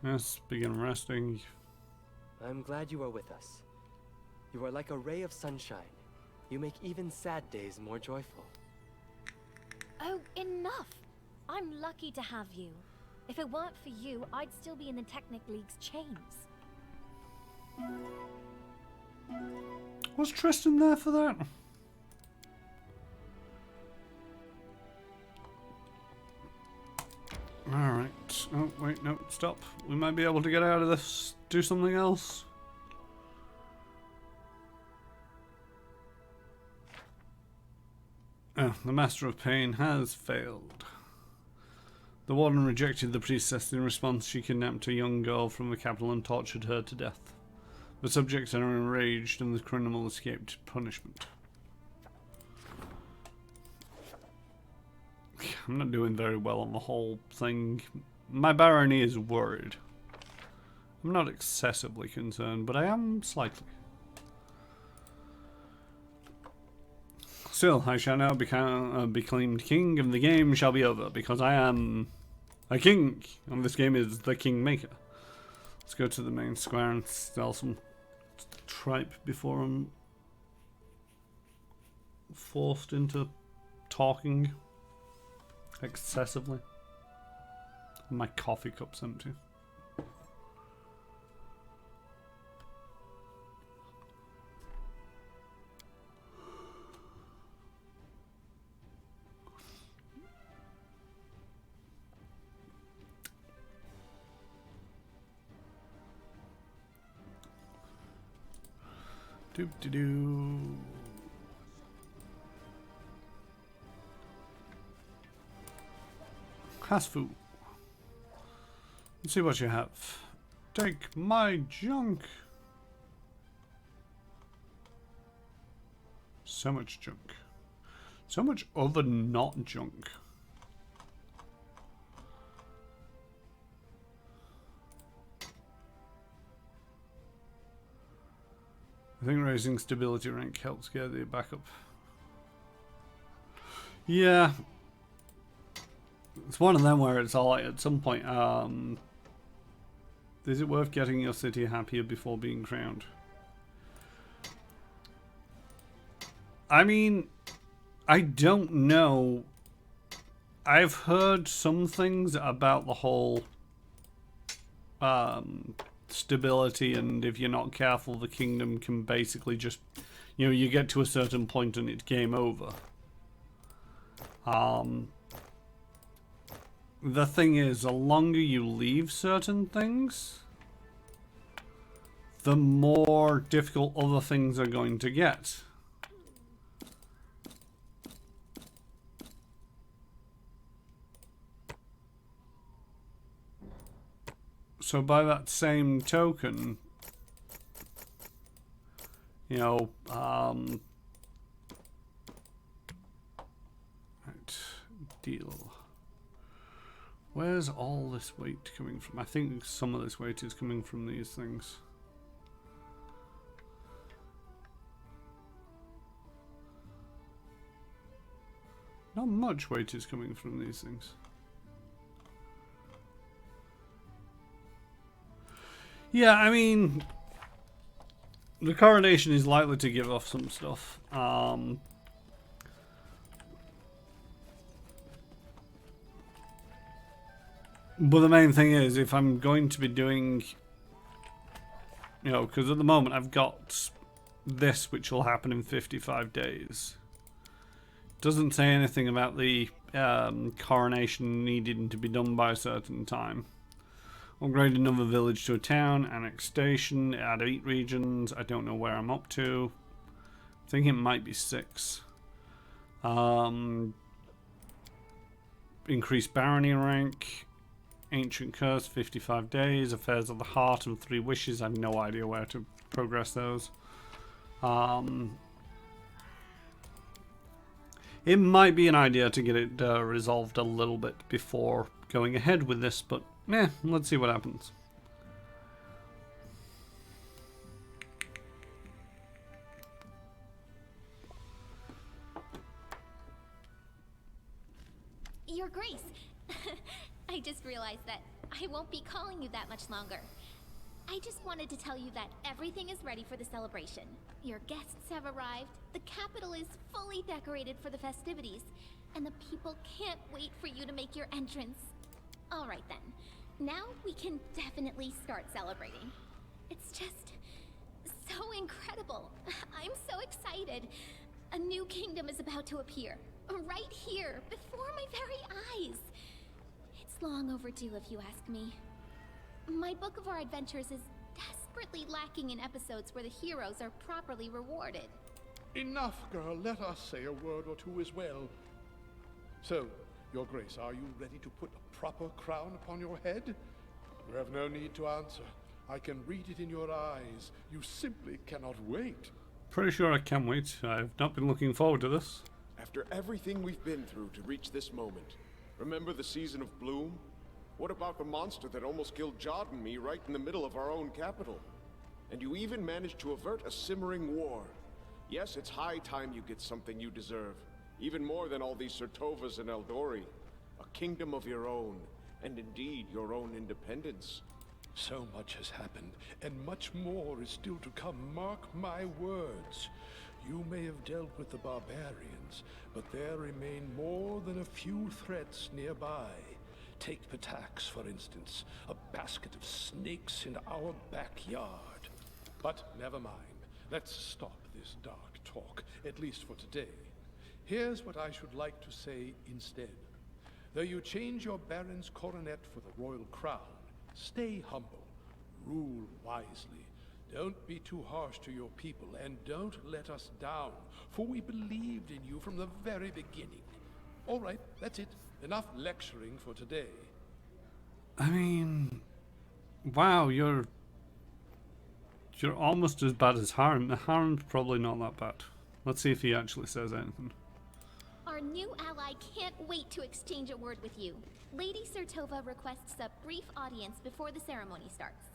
Yes, begin resting. I'm glad you are with us. You are like a ray of sunshine. You make even sad days more joyful. Oh, enough! I'm lucky to have you. If it weren't for you, I'd still be in the Technic League's chains. Was Tristan there for that? Alright. Oh, wait, no, stop. We might be able to get out of this. Do something else. Oh, the Master of Pain has failed. The warden rejected the priestess. In response, she kidnapped a young girl from the capital and tortured her to death. The subjects are enraged and the criminal escaped punishment. I'm not doing very well on the whole thing. My barony is worried. I'm not excessively concerned, but I am slightly. Still, I shall now be claimed king, and the game shall be over, because I am a king, and this game is the Kingmaker. Let's go to the main square and sell some tripe before I'm forced into talking excessively. My coffee cup's empty. Doop-de-doo. Hasfu. Let's see what you have. Take my junk. So much junk. So much other not junk. I think raising stability rank helps get the backup. Yeah. It's one of them where it's all like at some point, is it worth getting your city happier before being crowned? I mean, I don't know. I've heard some things about the whole stability, and if you're not careful, the kingdom can basically just, you know, you get to a certain point and it's game over. The thing is, the longer you leave certain things, the more difficult other things are going to get. So by that same token, you know, right, deal. Where's all this weight coming from? I think some of this weight is coming from these things. Not much weight is coming from these things. Yeah, I mean, the coronation is likely to give off some stuff. But the main thing is, if I'm going to be doing, you know, because at the moment I've got this, which will happen in 55 days. Doesn't say anything about the coronation needing to be done by a certain time. Upgrade another village to a town, annexation, add 8 regions. I don't know where I'm up to. I think it might be 6. Increase barony rank. Ancient curse, 55 days. Affairs of the heart and 3 wishes. I have no idea where to progress those. It might be an idea to get it resolved a little bit before going ahead with this, but let's see what happens. Your Grace, I just realized that I won't be calling you that much longer. I just wanted to tell you that everything is ready for the celebration. Your guests have arrived, the capital is fully decorated for the festivities, and the people can't wait for you to make your entrance. Alright then, now we can definitely start celebrating. It's just so incredible. I'm so excited. A new kingdom is about to appear, right here, before my very eyes. It's long overdue if you ask me. My book of our adventures is desperately lacking in episodes where the heroes are properly rewarded. Enough, girl. Let us say a word or two as well. So, Your Grace, are you ready to put a proper crown upon your head? You have no need to answer. I can read it in your eyes. You simply cannot wait. Pretty sure I can wait. I've not been looking forward to this. After everything we've been through to reach this moment, remember the season of bloom? What about the monster that almost killed Jod and me right in the middle of our own capital? And you even managed to avert a simmering war. Yes, it's high time you get something you deserve. Even more than all these Sertovas and Eldori. A kingdom of your own, and indeed your own independence. So much has happened, and much more is still to come. Mark my words. You may have dealt with the barbarians, but there remain more than a few threats nearby. Take Patax, for instance, a basket of snakes in our backyard. But never mind. Let's stop this dark talk, at least for today. Here's what I should like to say instead. Though you change your baron's coronet for the royal crown, stay humble, rule wisely. Don't be too harsh to your people, and don't let us down, for we believed in you from the very beginning. All right, that's it. Enough lecturing for today. I mean, wow, you're almost as bad as Harm. Harm's probably not that bad. Let's see if he actually says anything. Our new ally can't wait to exchange a word with you. Lady Sertova requests a brief audience before the ceremony starts.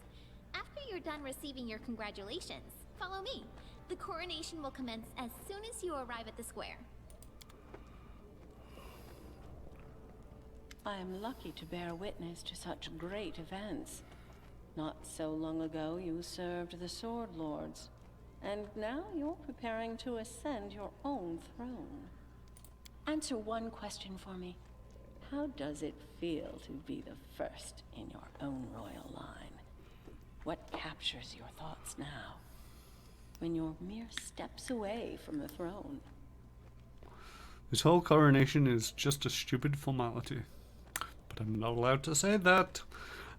After you're done receiving your congratulations, follow me. The coronation will commence as soon as you arrive at the square. I am lucky to bear witness to such great events. Not so long ago, you served the Sword Lords, and now you're preparing to ascend your own throne. Answer one question for me. How does it feel to be the first in your own royal line? What captures your thoughts now, when you're mere steps away from the throne? This whole coronation is just a stupid formality. But I'm not allowed to say that.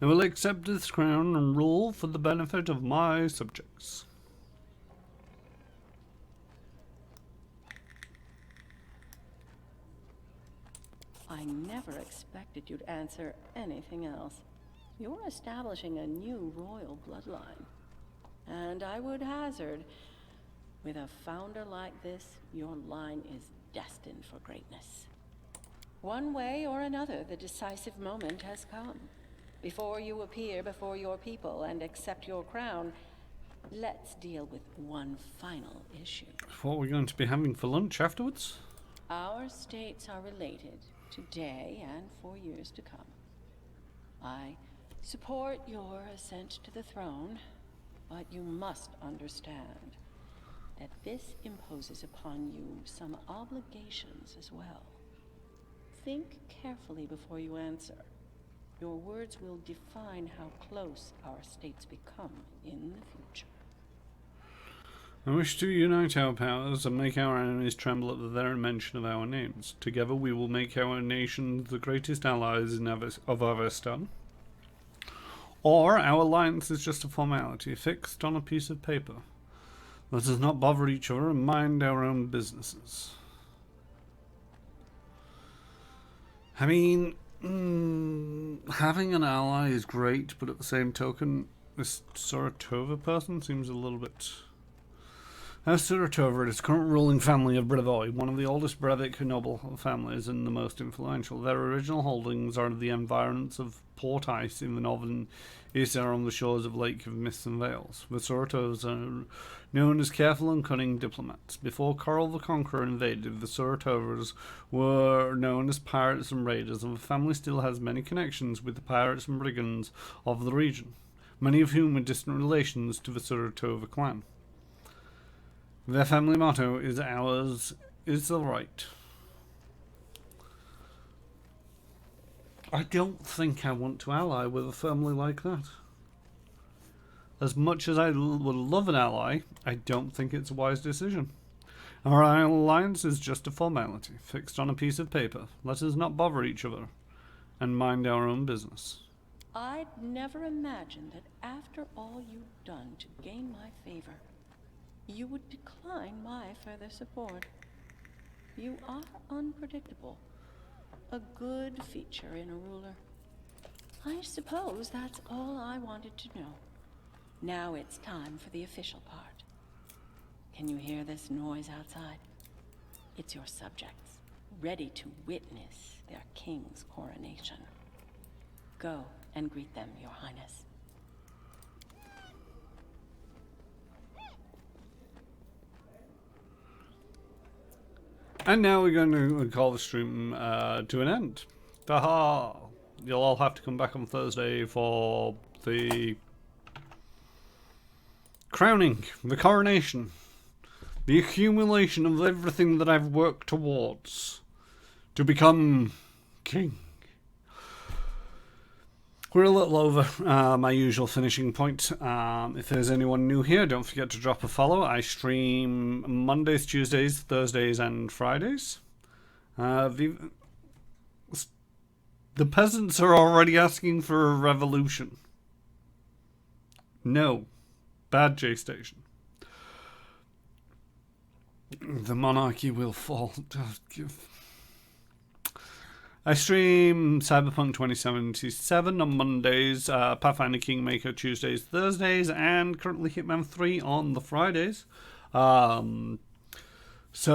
I will accept this crown and rule for the benefit of my subjects. I never expected you'd answer anything else. You're establishing a new royal bloodline. And I would hazard, with a founder like this, your line is destined for greatness. One way or another, the decisive moment has come. Before you appear before your people and accept your crown, let's deal with one final issue. What are we going to be having for lunch afterwards? Our states are related today and for years to come. I support your ascent to the throne, but you must understand that this imposes upon you some obligations as well. Think carefully before you answer. Your words will define how close our states become in the future. I wish to unite our powers and make our enemies tremble at the very mention of our names. Together we will make our nation the greatest allies of Avestan. Or our alliance is just a formality, fixed on a piece of paper. Let us not bother each other and mind our own businesses. I mean, having an ally is great, but at the same token, this Saratova person seems a little bit... Saratova is the current ruling family of Brevoy, one of the oldest Brevic noble families and the most influential. Their original holdings are the environs of Port Ice in the northern east are on the shores of Lake of Mists and Vales. The Saratovas are known as careful and cunning diplomats. Before Coral the Conqueror invaded, the Saratovas were known as pirates and raiders, and the family still has many connections with the pirates and brigands of the region, many of whom are distant relations to the Saratova clan. Their family motto is "Ours is the right." I don't think I want to ally with a family like that. As much as I would love an ally, I don't think it's a wise decision. Our alliance is just a formality, fixed on a piece of paper. Let us not bother each other, and mind our own business. I'd never imagined that after all you've done to gain my favor, you would decline my further support. You are unpredictable. A good feature in a ruler. I suppose that's all I wanted to know. Now it's time for the official part. Can you hear this noise outside? It's your subjects, ready to witness their king's coronation. Go and greet them, Your Highness. And now we're going to call the stream to an end. Haha! You'll all have to come back on Thursday for the crowning, the coronation, the accumulation of everything that I've worked towards to become king. We're a little over my usual finishing point. If there's anyone new here, don't forget to drop a follow. I stream Mondays, Tuesdays, Thursdays, and Fridays. The peasants are already asking for a revolution. No. Bad J-Station. The monarchy will fall. I stream Cyberpunk 2077 on Mondays, Pathfinder Kingmaker Tuesdays, Thursdays, and currently Hitman 3 on the Fridays. So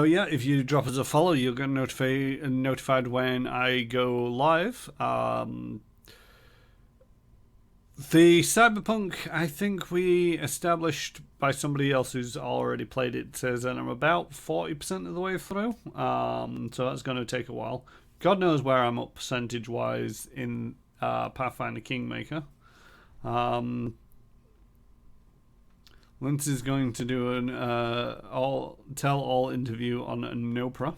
yeah, if you drop us a follow, you'll get notified when I go live. The Cyberpunk, I think we established by somebody else who's already played it, says that I'm about 40% of the way through. So that's going to take a while. God knows where I'm up percentage-wise in Pathfinder Kingmaker. Lindsay's going to do an tell-all interview on Nopra.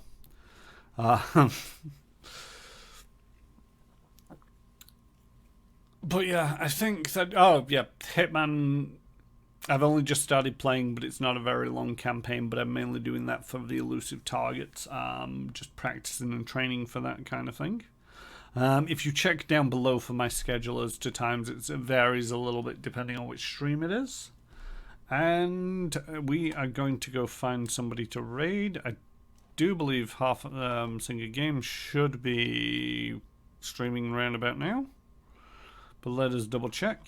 But yeah, I think that... Oh, yeah, Hitman... I've only just started playing, but it's not a very long campaign, but I'm mainly doing that for the elusive targets. Just practicing and training for that kind of thing. If you check down below for my schedule as to times, it varies a little bit depending on which stream it is. And we are going to go find somebody to raid. I do believe Singer Games should be streaming around about now. But let us double check.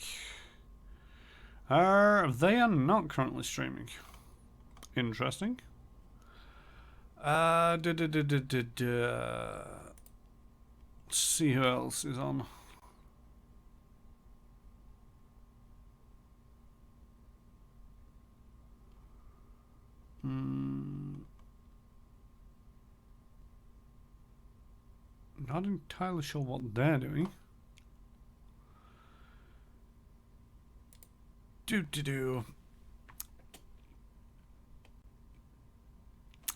They are not currently streaming. Interesting. Let's see who else is on. Not entirely sure what they're doing.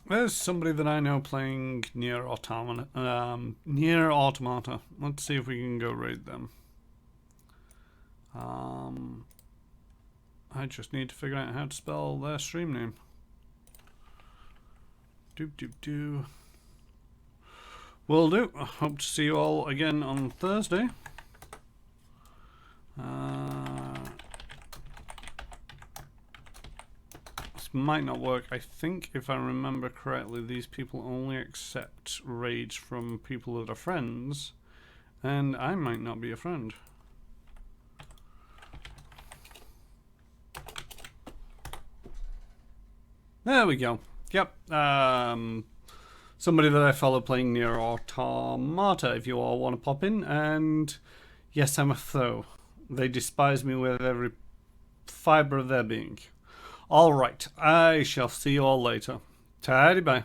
There's somebody that I know playing Nier Automata. Let's see if we can go raid them. I just need to figure out how to spell their stream name. Will do. I hope to see you all again on Thursday. This might not work. I think, if I remember correctly, these people only accept raids from people that are friends, and I might not be a friend. There we go. Yep. Somebody that I follow playing Nier Automata, if you all want to pop in. And yes, I'm a foe. They despise me with every fibre of their being. Alright, I shall see you all later. Tidy bye.